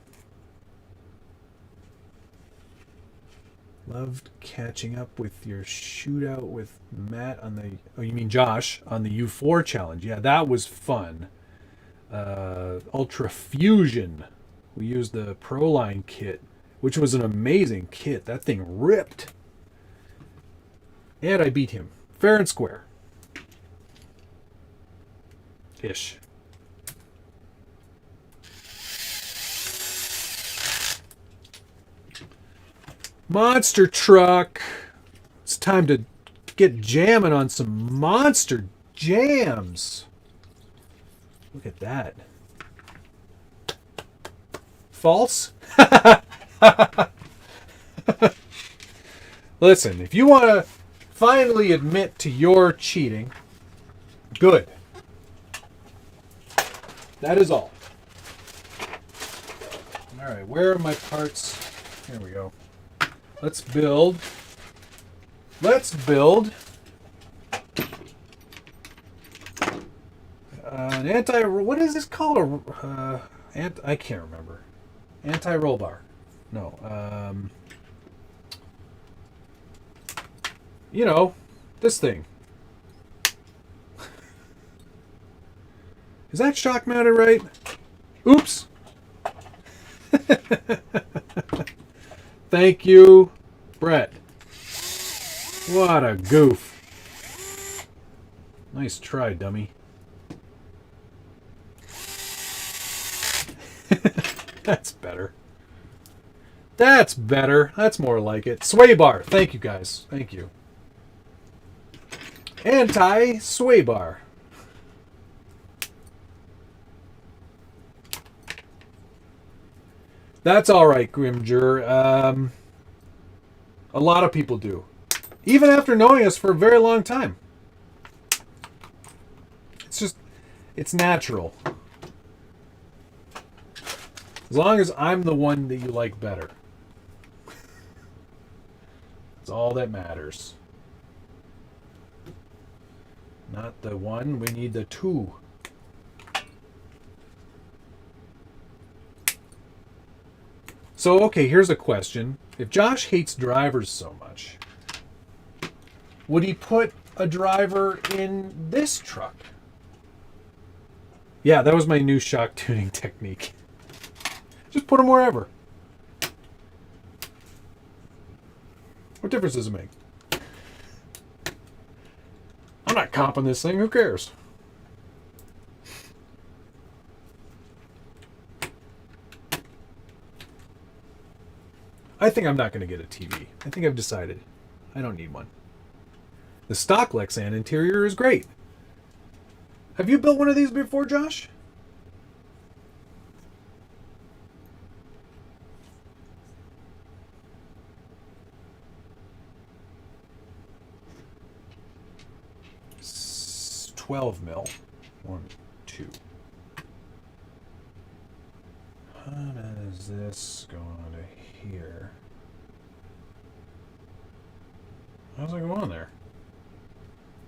Loved catching up with your shootout with Matt on the... Oh, you mean Josh on the U4 challenge. Yeah, that was fun. Ultra Fusion. We used the Proline kit, which was an amazing kit. That thing ripped. And I beat him. Fair and square. Ish. Monster truck. It's time to get jamming on some monster jams. Look at that. False? Listen, if you want to finally admit to your cheating, good. That is all. All right, where are my parts? Here we go. Let's build. Let's build an anti. What is this called? I can't remember. Anti-roll bar. No. You know, this thing. Is that shock mounted right? Oops. Thank you, Brett. What a goof. Nice try, dummy. That's better. That's better. That's more like it. Sway bar. Thank you, guys. Thank you. Anti-sway bar. That's all right, Grimger. A lot of people do. Even after knowing us for a very long time. It's just, it's natural. As long as I'm the one that you like better. That's all that matters. Not the one, we need the two. So, okay, here's a question. If Josh hates drivers so much, would he put a driver in this truck? Yeah, that was my new shock tuning technique. Just put them wherever. What difference does it make? I'm not comping this thing. Who cares? I think I'm not going to get a TV. I think I've decided. I don't need one. The stock Lexan interior is great. Have you built one of these before, Josh? It's 12 mil. 1, 2. How does this go on to here? How's it go on there?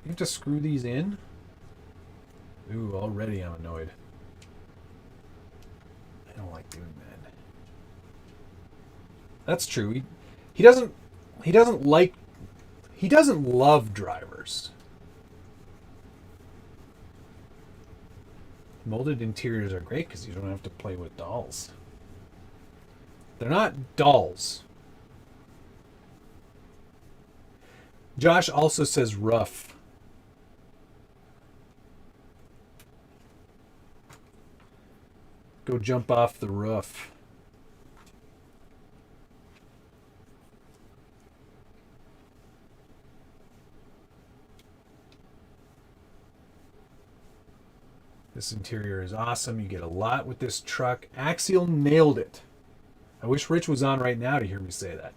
You have to screw these in? Ooh, already I'm annoyed. I don't like doing that. That's true. He doesn't love drivers. Molded interiors are great because you don't have to play with dolls. They're not dolls. Josh also says rough. Go jump off the roof. This interior is awesome. You get a lot with this truck. Axial nailed it. I wish Rich was on right now to hear me say that.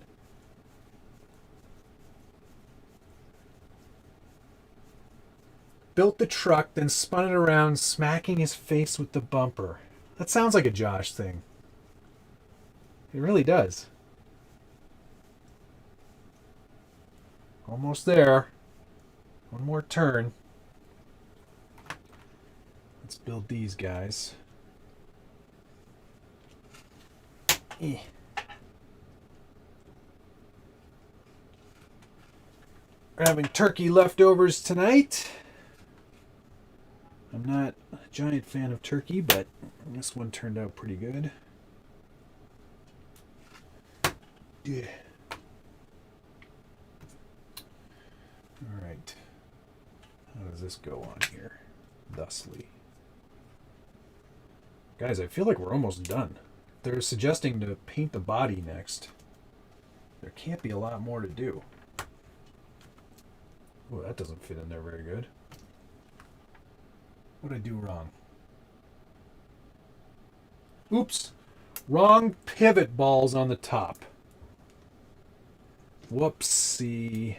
Built the truck, then spun it around, smacking his face with the bumper. That sounds like a Josh thing. It really does. Almost there. One more turn. Let's build these guys. We're having turkey leftovers tonight. I'm not a giant fan of turkey, but this one turned out pretty good. Yeah. All right. How does this go on here? Thusly. Guys, I feel like we're almost done. They're suggesting to paint the body next. There can't be a lot more to do. Oh, that doesn't fit in there very good. What did I do wrong? Oops. Wrong pivot balls on the top. Whoopsie.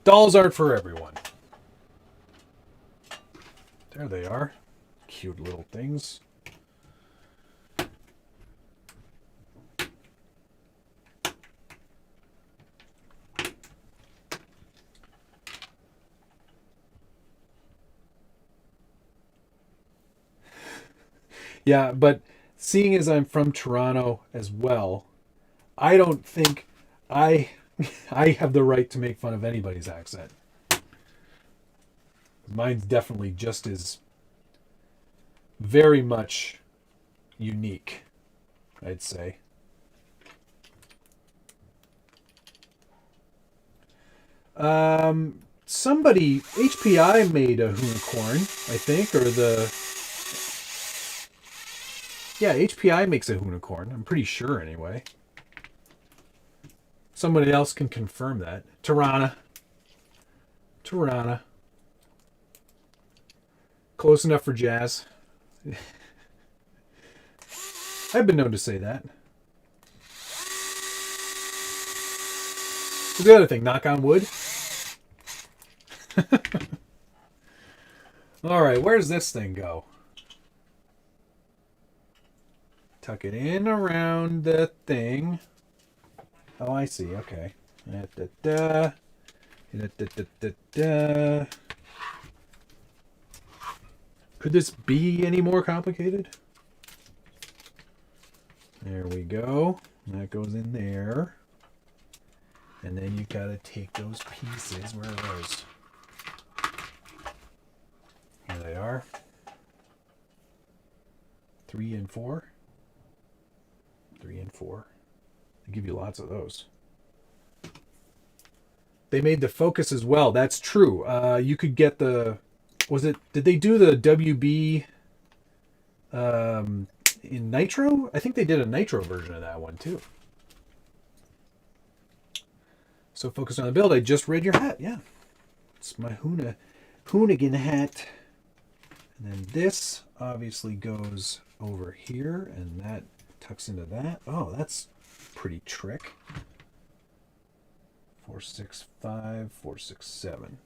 Dolls aren't for everyone. There they are. Cute little things. Yeah, but seeing as I'm from Toronto as well, I don't think I have the right to make fun of anybody's accent. Mine's definitely just as very much unique, I'd say. Somebody, HPI made a unicorn, I think, or yeah, HPI makes a unicorn. I'm pretty sure, anyway. Somebody else can confirm that. Tirana. Close enough for jazz. I've been known to say that. What's the other thing? Knock on wood? Alright, where's this thing go? Tuck it in around the thing. Oh, I see. Okay. Could this be any more complicated? There we go. That goes in there. And then you gotta take those pieces. Where are those? Here they are. 3 and 4. 3 and 4. They give you lots of those. They made the Focus as well. That's true. You could get the... Did they do the WB in Nitro? I think they did a Nitro version of that one too. So focused on the build. I just read your hat. Yeah. It's my Hoonigan hat. And then this obviously goes over here, and that tucks into that. Oh, that's pretty trick. 465, 467.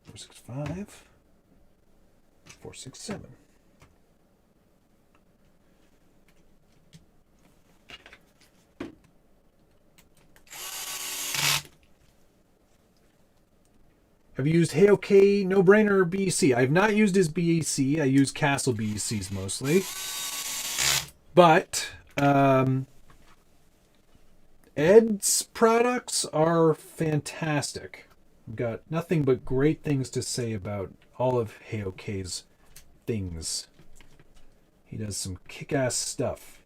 465, 467. Have you used Heyoke No Brainer BEC? I have not used his BEC. I use Castle BECs mostly. But Ed's products are fantastic. I've got nothing but great things to say about all of Heyoke's things. He does some kick-ass stuff.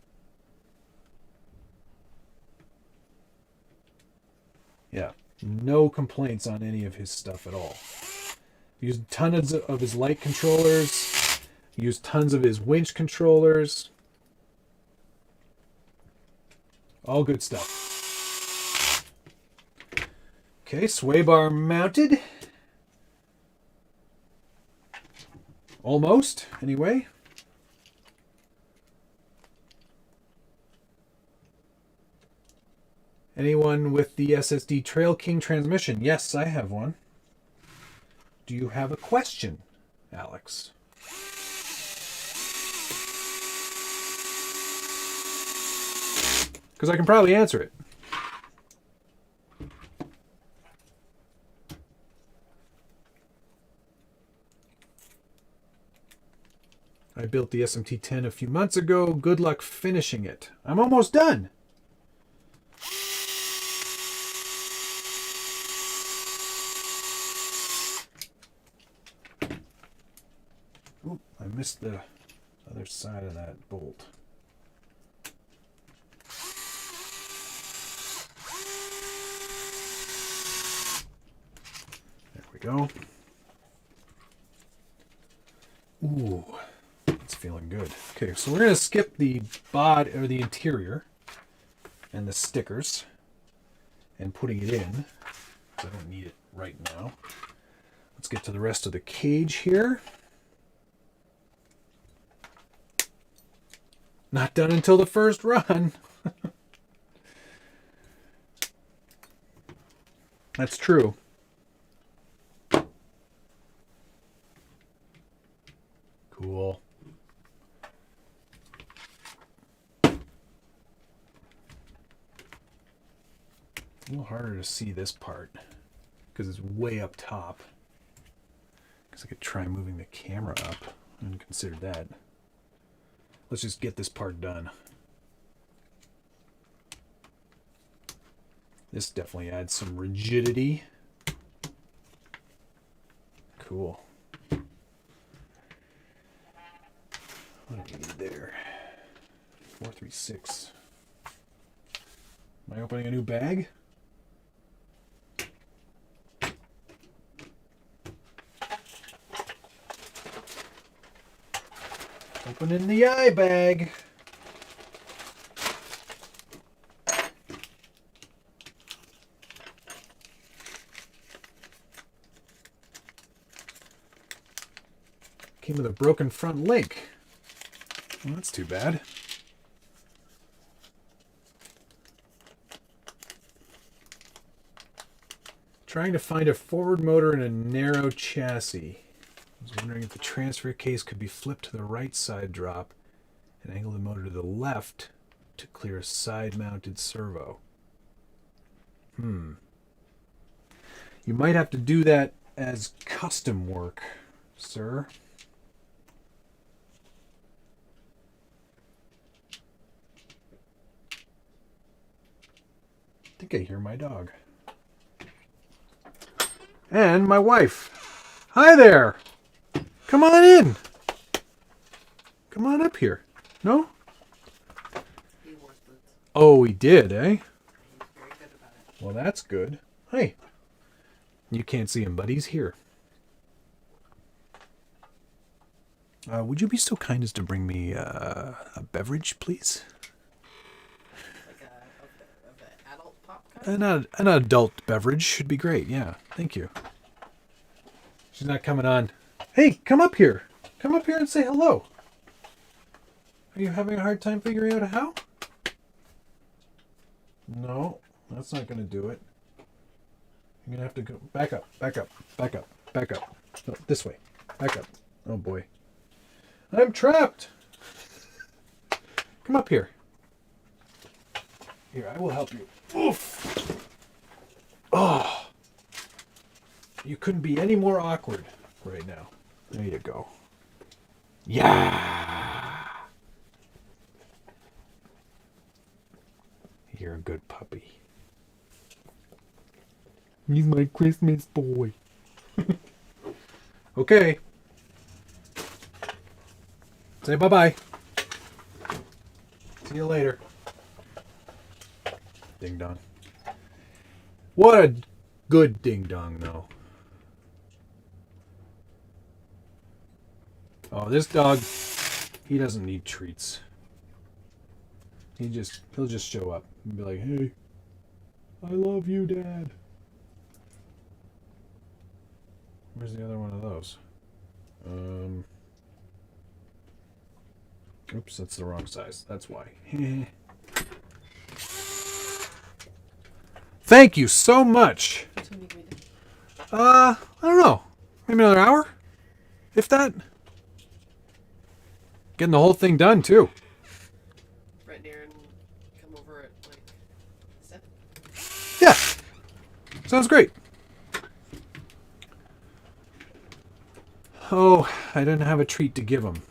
Yeah. No complaints on any of his stuff at all. Used tons of his light controllers. Used tons of his winch controllers. All good stuff. Okay, sway bar mounted. Almost, anyway. Anyone with the SSD Trail King transmission? Yes, I have one. Do you have a question, Alex? Because I can probably answer it. I built the SMT10 a few months ago. Good luck finishing it. I'm almost done. Oop, I missed the other side of that bolt. There we go. Ooh, it's feeling good. Okay, so we're going to skip the bod or the interior and the stickers and putting it in. I don't need it right now. Let's get to the rest of the cage here. Not done until the first run. That's true. Cool. A little harder to see this part because it's way up top. Because I could try moving the camera up and consider that. Let's just get this part done. This definitely adds some rigidity. Cool. What do we need there? 436. Am I opening a new bag? Opening the eye bag. Came with a broken front link. Well, that's too bad. Trying to find a forward motor in a narrow chassis. I was wondering if the transfer case could be flipped to the right side drop and angle the motor to the left to clear a side-mounted servo. You might have to do that as custom work, sir. I think I hear my dog. And my wife. Hi there. Come on in. Come on up here. No? He wore boots. Oh, he did, eh? He's very good about it. Well, that's good. Hey. You can't see him, but he's here. Would you be so kind as to bring me a beverage, please? Like an adult pop kind? An adult beverage should be great, yeah. Thank you. She's not coming on. Hey, come up here. Come up here and say hello. Are you having a hard time figuring out how? No, that's not going to do it. You're going to have to go back up, back up, back up, back up. No, this way. Back up. Oh, boy. I'm trapped. Come up here. Here, I will help you. Oof. Oh. You couldn't be any more awkward right now. There you go. Yeah. You're a good puppy. He's my Christmas boy. Okay. Say bye-bye. See you later. Ding dong. What a good ding dong, though. Oh, this dog, he doesn't need treats. He'll just show up and be like, hey, I love you, Dad. Where's the other one of those? Oops, that's the wrong size. That's why. Thank you so much. I don't know. Maybe another hour? If that. Getting the whole thing done, too. Right near and come over at like 7. Yeah. Sounds great. Oh, I didn't have a treat to give him.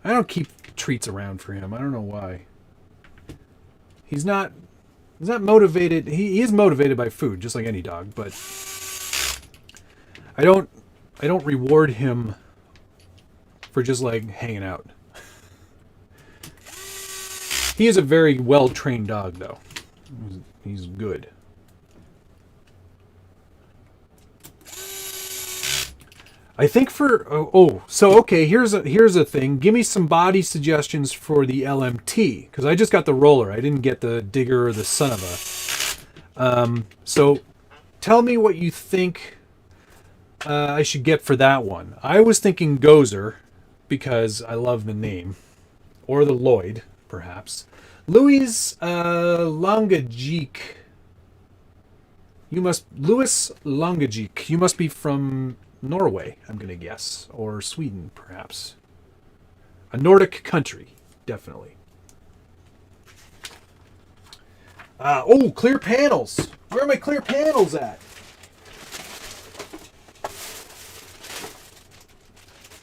I don't keep treats around for him. I don't know why. He's not motivated. He is motivated by food, just like any dog, but I don't reward him for just like hanging out. He is a very well-trained dog, though. He's good. I think okay, here's a thing. Give me some body suggestions for the LMT, because I just got the roller. I didn't get the digger or the son of a. So tell me what you think I should get for that one. I was thinking Gozer, because I love the name. Or the Lloyd, perhaps. Louis Longageek. Louis Longageek. You must be from Norway, I'm going to guess. Or Sweden, perhaps. A Nordic country, definitely. Clear panels. Where are my clear panels at?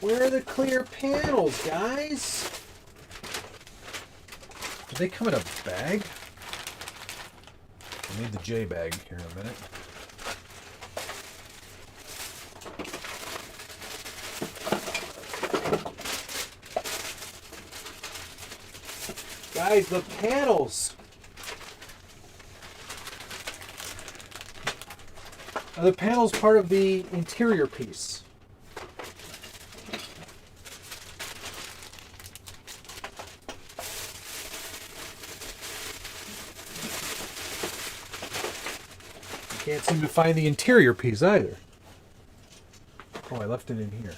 Where are the clear panels, guys? Do they come in a bag? I need the J bag here in a minute. Guys, the panels. Are the panels part of the interior piece? Can't seem to find the interior piece either. Oh, I left it in here.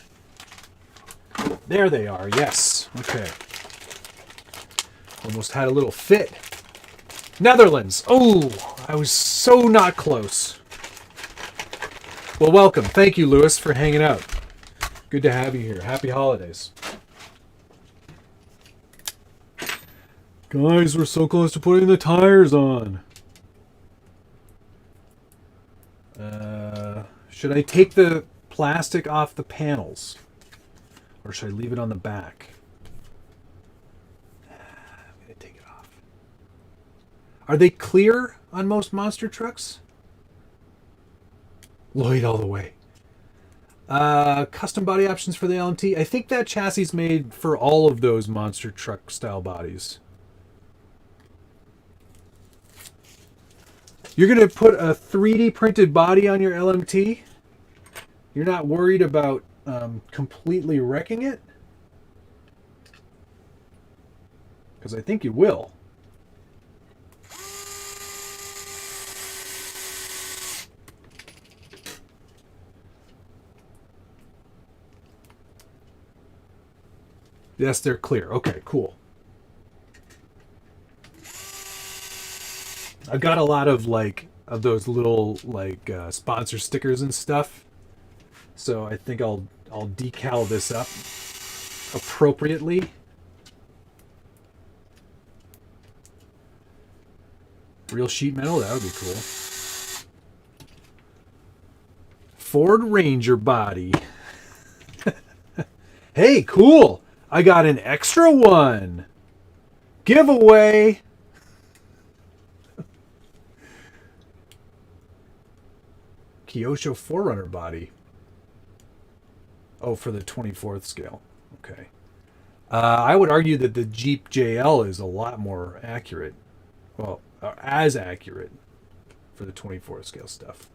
There they are, yes. Okay. Almost had a little fit. Netherlands. Oh, I was so not close. Well, welcome. Thank you, Lewis, for hanging out. Good to have you here. Happy holidays. Guys, we're so close to putting the tires on. Should I take the plastic off the panels? Or should I leave it on the back? I'm going to take it off. Are they clear on most monster trucks? Lloyd all the way. Custom body options for the LMT. I think that chassis is made for all of those monster truck style bodies. You're going to put a 3D printed body on your LMT? You're not worried about completely wrecking it? Because I think you will. Yes, they're clear. Okay, cool. I've got a lot of those little sponsor stickers and stuff. So I think I'll decal this up appropriately. Real sheet metal, that would be cool. Ford Ranger body. Hey, cool! I got an extra one! Giveaway! Kyosho 4Runner body. Oh, for the 24th scale. Okay. I would argue that the Jeep JL is a lot more accurate. Well, as accurate for the 24th scale stuff.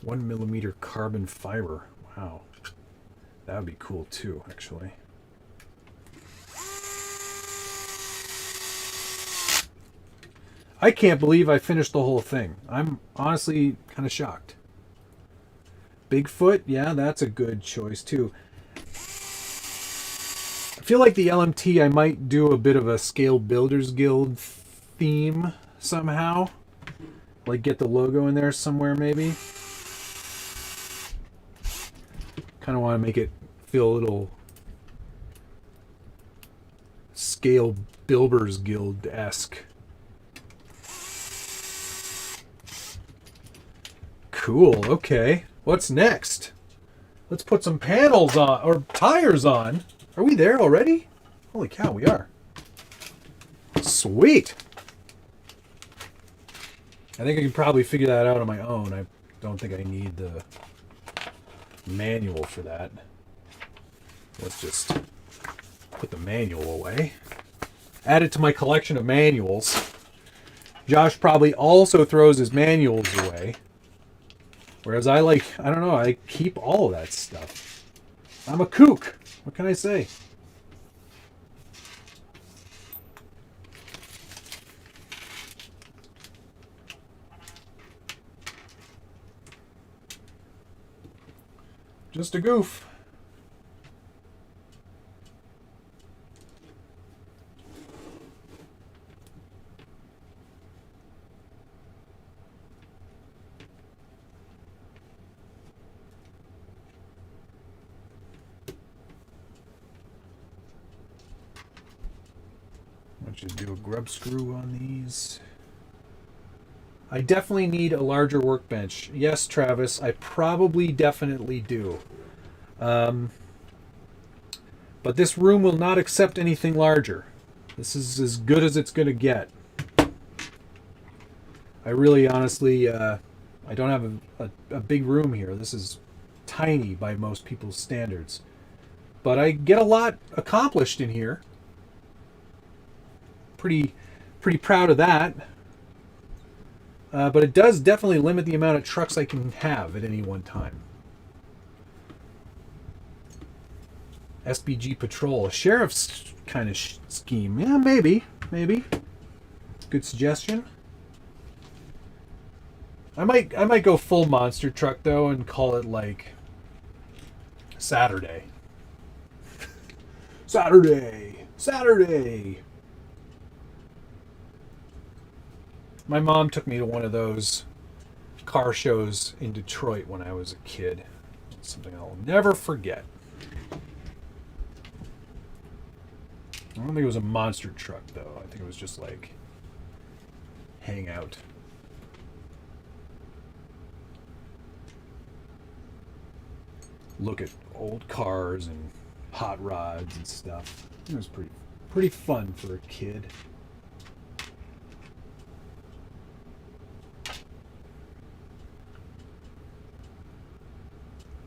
$1mm carbon fiber. Wow. That would be cool too, actually. I can't believe I finished the whole thing. I'm honestly kind of shocked. Bigfoot, yeah, that's a good choice too. I feel like the LMT, I might do a bit of a Scale Builders Guild theme somehow. Like get the logo in there somewhere maybe. Kind of want to make it feel a little Scale Builders Guild-esque. Cool, okay. What's next? Let's put some panels on, or tires on. Are we there already? Holy cow, we are. Sweet. I think I can probably figure that out on my own. I don't think I need the manual for that. Let's just put the manual away. Add it to my collection of manuals. Josh probably also throws his manuals away. Whereas I don't know, I keep all of that stuff. I'm a kook. What can I say? Just a goof. Just do a grub screw on these. I definitely need a larger workbench. Yes, Travis, I probably definitely do. But this room will not accept anything larger. This is as good as it's going to get. I really, honestly, I don't have a big room here. This is tiny by most people's standards. But I get a lot accomplished in here. Pretty proud of that. But it does definitely limit the amount of trucks I can have at any one time. SBG Patrol, a sheriff's kind of scheme. Yeah, maybe. Good suggestion. I might go full monster truck though and call it like Saturday. Saturday. My mom took me to one of those car shows in Detroit when I was a kid. It's something I'll never forget. I don't think it was a monster truck, though. I think it was just like hang out. Look at old cars and hot rods and stuff. It was pretty Pretty fun for a kid.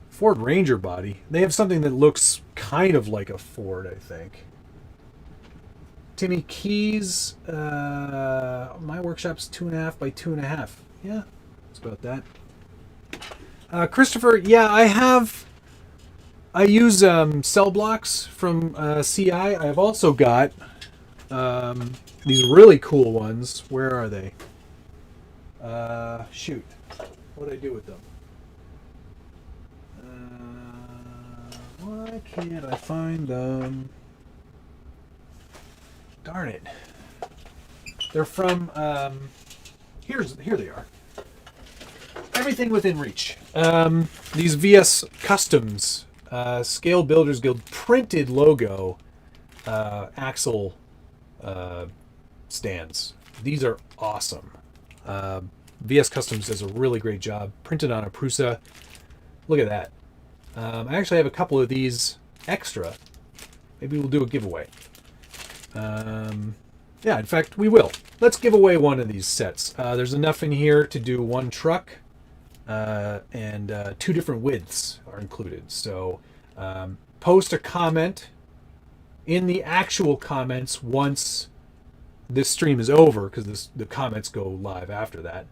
Ford Ranger body. They have something that looks kind of like a Ford, I think. Timmy Keys, my workshop's 2.5 by 2.5. Yeah, it's about that. Christopher, yeah, I use cell blocks from CI. I've also got these really cool ones. Where are they? Shoot. What did I do with them? Why can't I find them? Darn it. They're from, here they are. Everything within reach. These VS Customs, Scale Builders Guild printed logo, axle stands. These are awesome. VS Customs does a really great job. Printed on a Prusa. Look at that. I actually have a couple of these extra. Maybe we'll do a giveaway. Yeah, in fact, we will. Let's give away one of these sets. There's enough in here to do one truck, and 2 different widths are included. So post a comment in the actual comments once this stream is over, because the comments go live after that.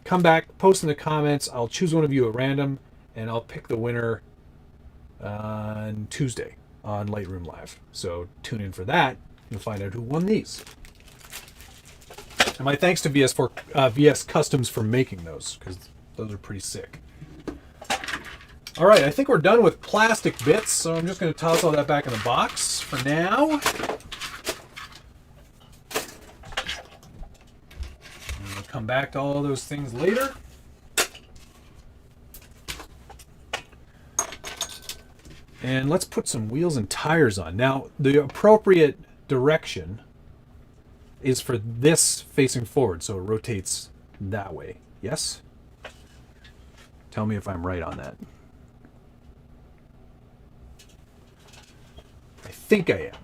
Come back, post in the comments. I'll choose one of you at random, and I'll pick the winner on Tuesday on Lightroom Live. So tune in for that. You'll find out who won these. And my thanks to VS Customs for making those, because those are pretty sick. All right, I think we're done with plastic bits, so I'm just going to toss all that back in the box for now. And we'll come back to all those things later. And let's put some wheels and tires on. Now, the appropriate direction is for this facing forward, so it rotates that way. Yes? Tell me if I'm right on that. I think I am.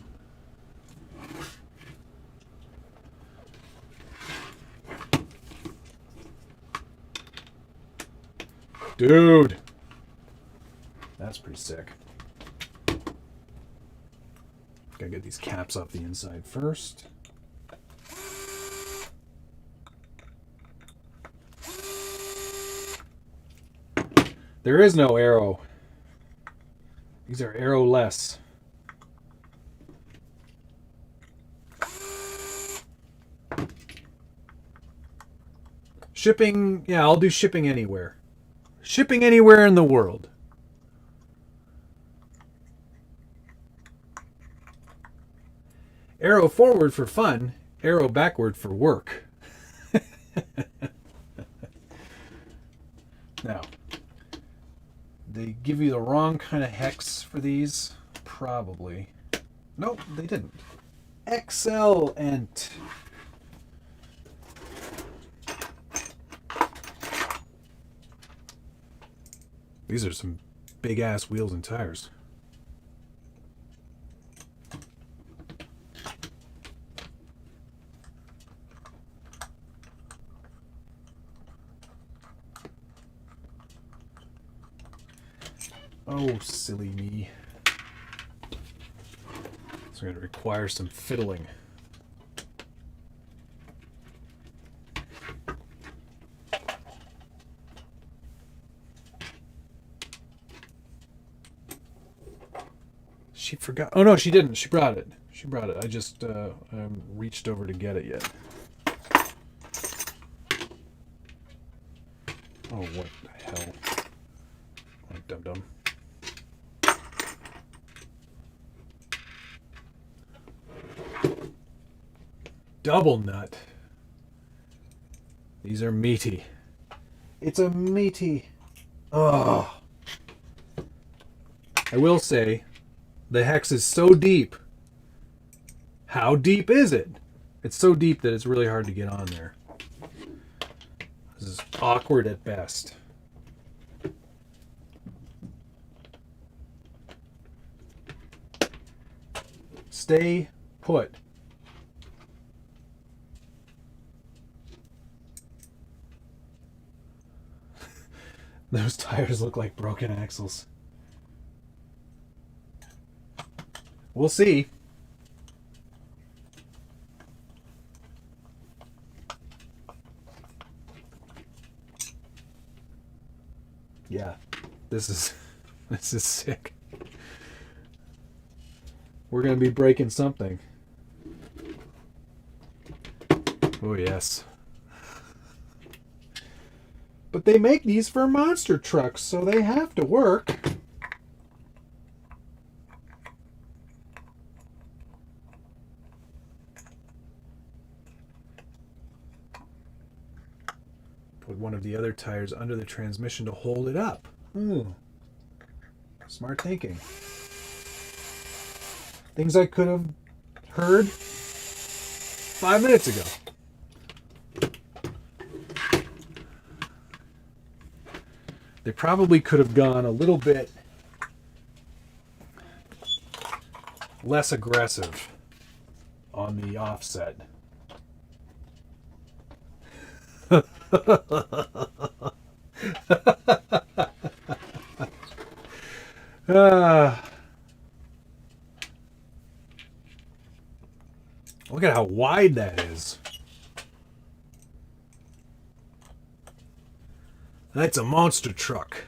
Dude! That's pretty sick. Gotta get these caps off the inside first. There is no arrow. These are arrow-less. Shipping, yeah, I'll do shipping anywhere. Shipping anywhere in the world. Arrow forward for fun, arrow backward for work. Now, they give you the wrong kind of hex for these? Probably. Nope, they didn't. Axial SMT. These are some big ass wheels and tires. Oh, silly me. It's going to require some fiddling. She forgot. Oh, no, she didn't. She brought it. She brought it. I just reached over to get it yet. Oh, what the hell? Oh, dum-dum. Double nut. These are meaty. It's a meaty. Oh. I will say, the hex is so deep. How deep is it? It's so deep that it's really hard to get on there. This is awkward at best. Stay put. Those tires look like broken axles. We'll see. Yeah, this is sick. We're gonna be breaking something. Oh yes. But they make these for monster trucks, so they have to work. Put one of the other tires under the transmission to hold it up. Smart thinking. Things I could have heard 5 minutes ago. They probably could have gone a little bit less aggressive on the offset. Look at how wide that is. That's a monster truck.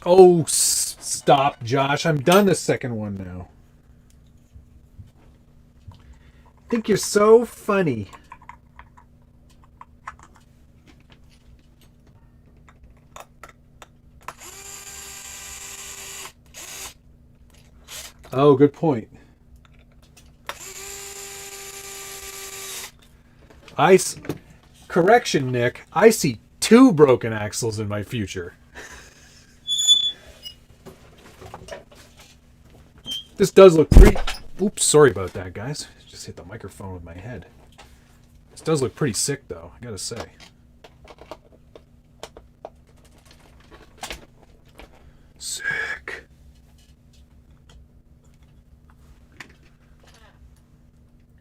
Oh, stop, Josh. I'm done the second one now. I think you're so funny. Oh, good point. Correction, Nick. I see 2 broken axles in my future. This does look pretty... Oops, sorry about that, guys. Just hit the microphone with my head. This does look pretty sick, though, I gotta say. Sick.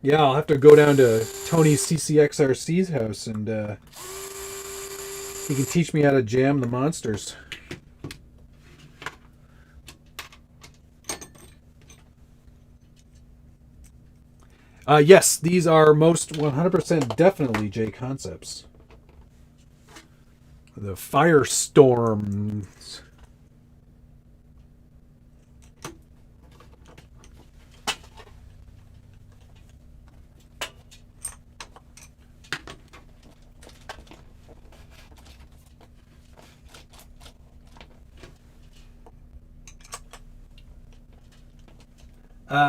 Yeah, I'll have to go down to Tony's CCXRC's house and he can teach me how to jam the monsters. Yes, these are most 100% definitely J Concepts. The Firestorms.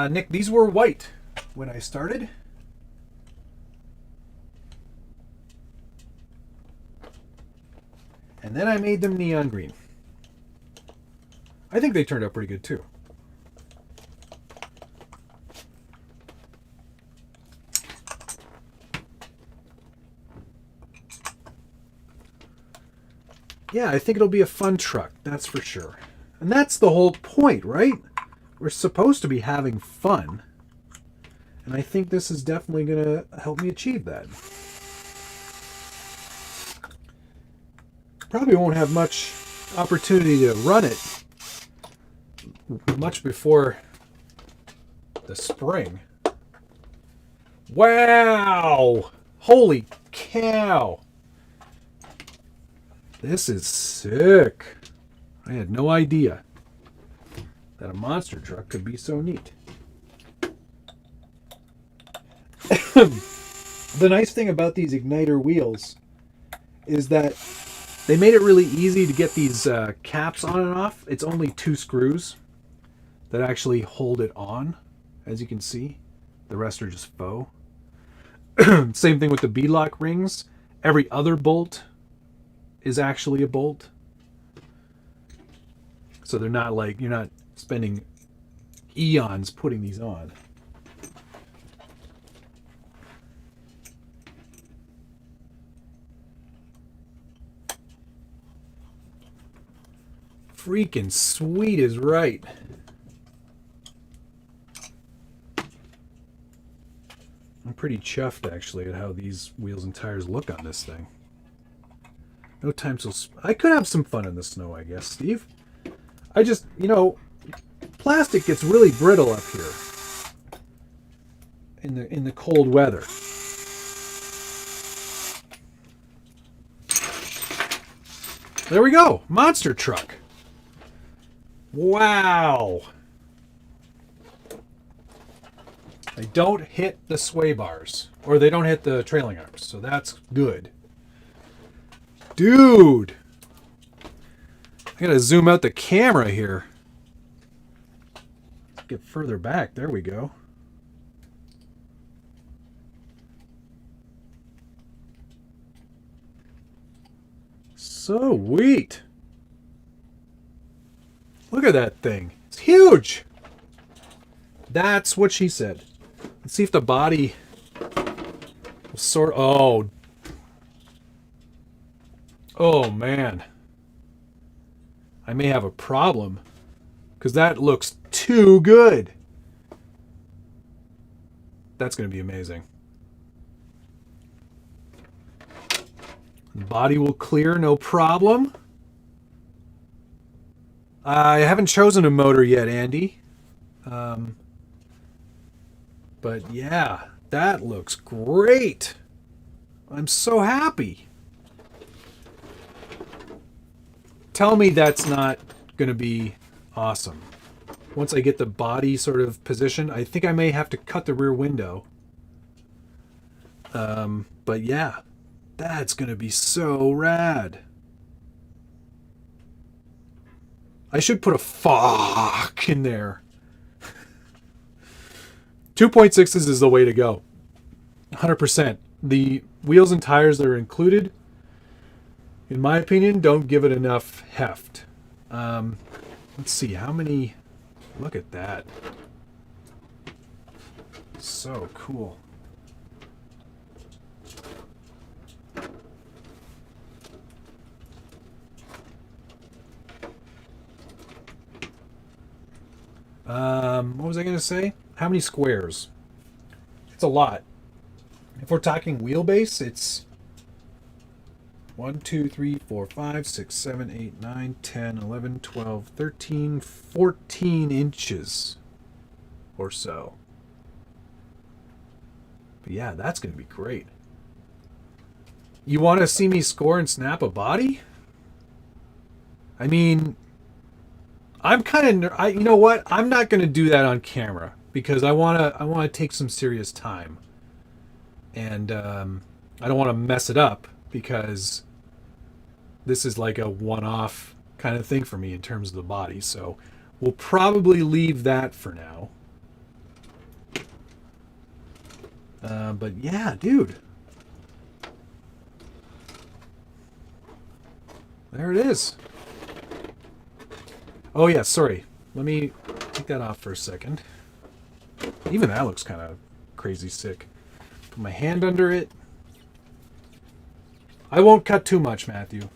Nick, these were white when I started. And then I made them neon green. I think they turned out pretty good too. Yeah, I think it'll be a fun truck, that's for sure. And that's the whole point, right? We're supposed to be having fun. And I think this is definitely going to help me achieve that. Probably won't have much opportunity to run it much before the spring. Wow! Holy cow! This is sick. I had no idea that a monster truck could be so neat. The nice thing about these igniter wheels is that they made it really easy to get these caps on and off. It's only 2 screws that actually hold it on, as you can see. The rest are just faux. Same thing with the beadlock rings. Every other bolt is actually a bolt. So they're not like, you're not spending eons putting these on. Freaking sweet is right. pretty chuffed actually at how these wheels and tires look on this thing. No time till I could have some fun in the snow, I guess, Steve. I just, you know, plastic gets really brittle up here in the cold weather. There we go. Monster truck. Wow. They don't hit the sway bars, or they don't hit the trailing arms, so that's good. Dude, I gotta zoom out the camera here. Get further back. There we go. Sweet. Look at that thing. It's huge. That's what she said. Let's see if the body will sort. Oh. Oh, man. I may have a problem because that looks too good. That's going to be amazing. The body will clear, no problem. I haven't chosen a motor yet, Andy. But yeah, that looks great. I'm so happy. Tell me that's not going to be awesome. Once I get the body sort of positioned, I think I may have to cut the rear window. But yeah, that's going to be so rad. I should put a fuck in there. 2.6s is the way to go. 100%. The wheels and tires that are included, in my opinion, don't give it enough heft. Let's see, how many... Look at that. So cool. What was I going to say? How many squares? It's a lot. If we're talking wheelbase, it's 1, 2, 3, 4, 5, 6, 7, 8, 9, 10, 11, 12, 13, 14 inches or so. But yeah, that's going to be great. You want to see me score and snap a body? I mean, I'm kind of, you know what? I'm not going to do that on camera because I want to take some serious time. And I don't want to mess it up because this is like a one-off kind of thing for me in terms of the body. So we'll probably leave that for now. But yeah, dude. There it is. Oh yeah, sorry. Let me take that off for a second. Even that looks kind of crazy sick. Put my hand under it. I won't cut too much, Matthew.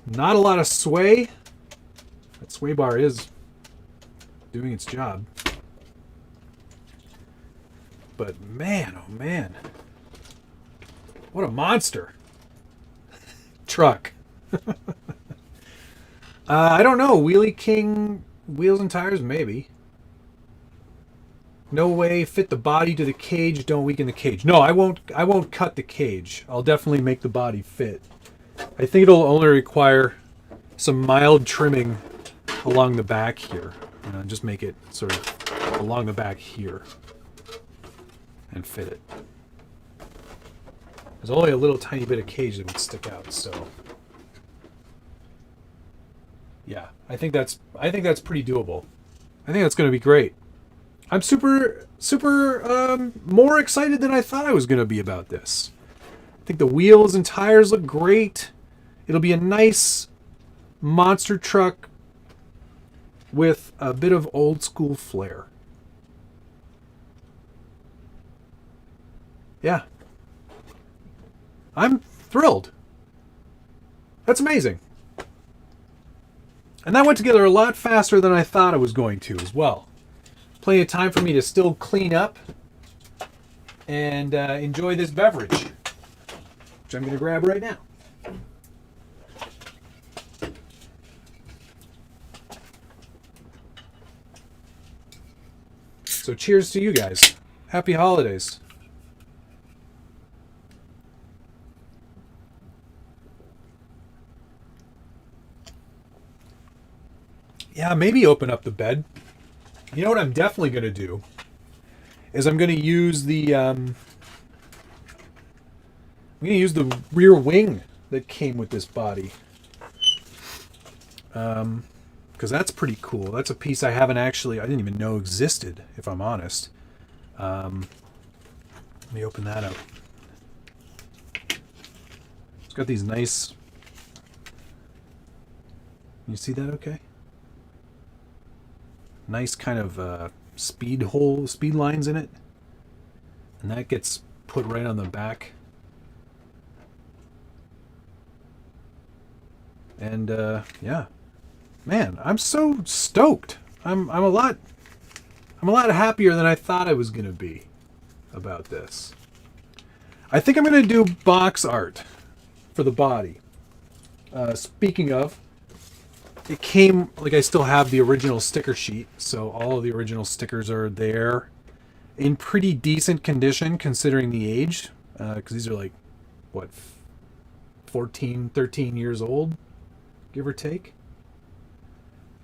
Not a lot of sway. That sway bar is doing its job. But man, oh man. What a monster. Truck. I don't know. Wheelie King wheels and tires, maybe. No way. Fit the body to the cage. Don't weaken the cage. No, I won't cut the cage. I'll definitely make the body fit. I think it'll only require some mild trimming along the back here. Just make it sort of along the back here and fit it. There's only a little tiny bit of cage that would stick out, so yeah, I think that's pretty doable. I think that's going to be great. I'm super more excited than I thought I was going to be about this. I think the wheels and tires look great. It'll be a nice monster truck with a bit of old school flair. Yeah. I'm thrilled. That's amazing. And that went together a lot faster than I thought it was going to as well. Plenty of time for me to still clean up and enjoy this beverage, which I'm going to grab right now. So cheers to you guys. Happy holidays. Yeah, maybe open up the bed. You know what I'm definitely going to do is I'm going to use the rear wing that came with this body. Because that's pretty cool. That's a piece I didn't even know existed, if I'm honest. Let me open that up. It's got these nice... You see that okay? Nice kind of speed lines in it. And that gets put right on the back. And yeah. Man, I'm so stoked. I'm a lot happier than I thought I was gonna be about this. I think I'm gonna do box art for the body. Speaking of, it came, like, I still have the original sticker sheet, so all of the original stickers are there in pretty decent condition considering the age, because these are like, what, 14, 13 years old, give or take.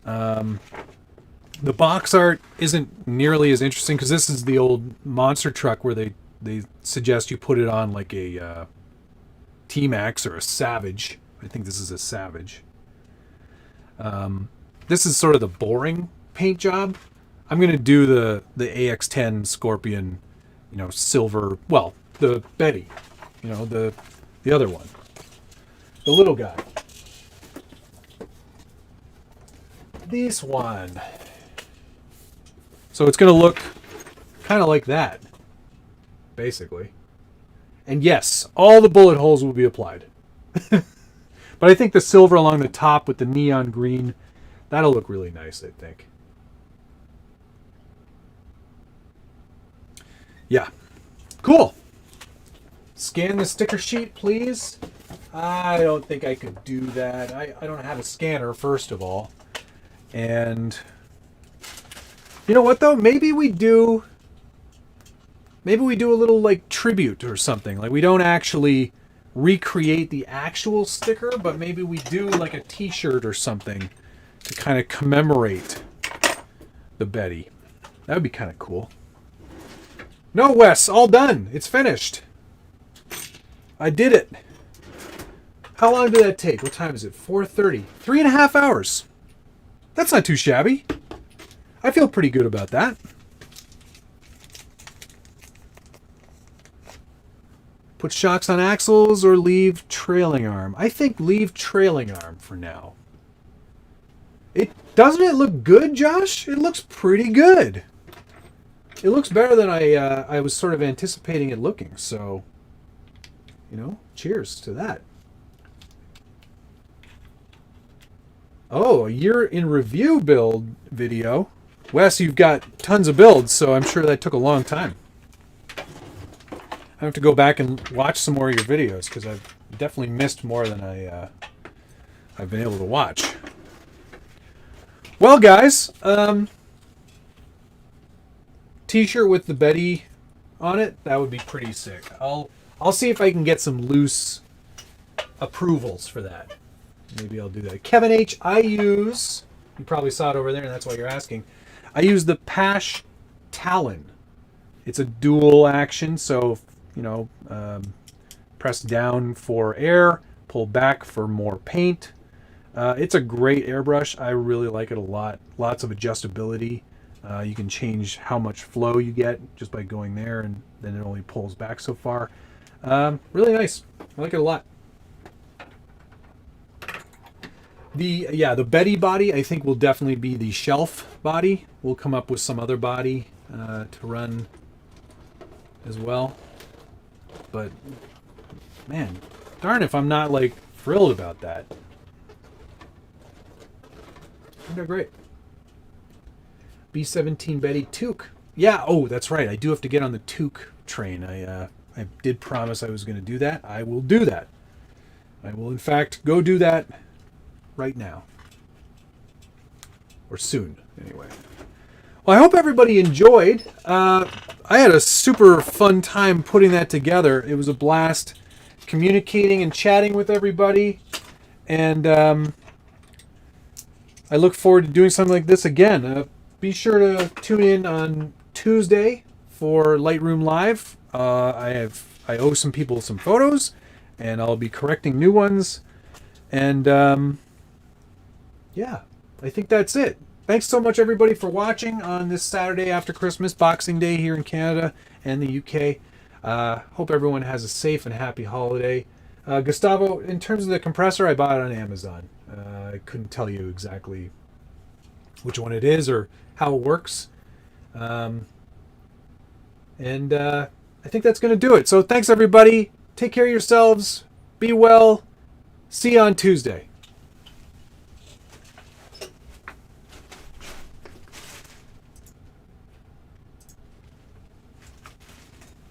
The box art isn't nearly as interesting because this is the old monster truck where they suggest you put it on like a T-Max or a Savage. I think this is a Savage. This is sort of the boring paint job. I'm going to do the AX10 Scorpion, silver, well, the Betty, the other one, the little guy. This one. So it's going to look kind of like that, basically. And yes, all the bullet holes will be applied. But I think the silver along the top with the neon green, that'll look really nice, I think. Yeah. Cool. Scan the sticker sheet, please. I don't think I could do that. I don't have a scanner, first of all. And you know what though? Maybe we do a little like tribute or something. Like we don't actually recreate the actual sticker, but maybe we do like a t-shirt or something to kind of commemorate the Betty. That would be kind of cool. No, Wes, all done. It's finished. I did it. How long did that take? What time is it? 4:30. 3.5 hours. That's not too shabby. I feel pretty good about that. Put shocks on axles or leave trailing arm? I think leave trailing arm for now. Doesn't it look good, Josh? It looks pretty good. It looks better than I was sort of anticipating it looking. So, cheers to that. Oh, a year in review build video. Wes, you've got tons of builds, so I'm sure that took a long time. I have to go back and watch some more of your videos because I've definitely missed more than I've been able to watch. Well, guys, t-shirt with the Betty on it, that would be pretty sick. I'll see if I can get some loose approvals for that. Maybe I'll do that. Kevin H, you probably saw it over there, and that's why you're asking. I use the Pash Talon. It's a dual action, so, press down for air, pull back for more paint. It's a great airbrush. I really like it a lot. Lots of adjustability. You can change how much flow you get just by going there, and then it only pulls back so far. Really nice. I like it a lot. The Betty body, I think, will definitely be the shelf body. We'll come up with some other body to run as well. But, man, darn if I'm not, thrilled about that. They're great. B17 Betty toque. Yeah, oh, that's right. I do have to get on the toque train. I did promise I was going to do that. I will do that. I will, in fact, go do that right now. Or soon, anyway. Well, I hope everybody enjoyed. I had a super fun time putting that together. It was a blast communicating and chatting with everybody. And I look forward to doing something like this again. Be sure to tune in on Tuesday for Lightroom Live. I owe some people some photos, and I'll be correcting new ones. And yeah, I think that's it. Thanks so much, everybody, for watching on this Saturday after Christmas, Boxing Day here in Canada and the UK. Hope everyone has a safe and happy holiday. Gustavo, in terms of the compressor, I bought it on Amazon. I couldn't tell you exactly which one it is or how it works. I think that's going to do it. So thanks, everybody. Take care of yourselves. Be well. See you on Tuesday.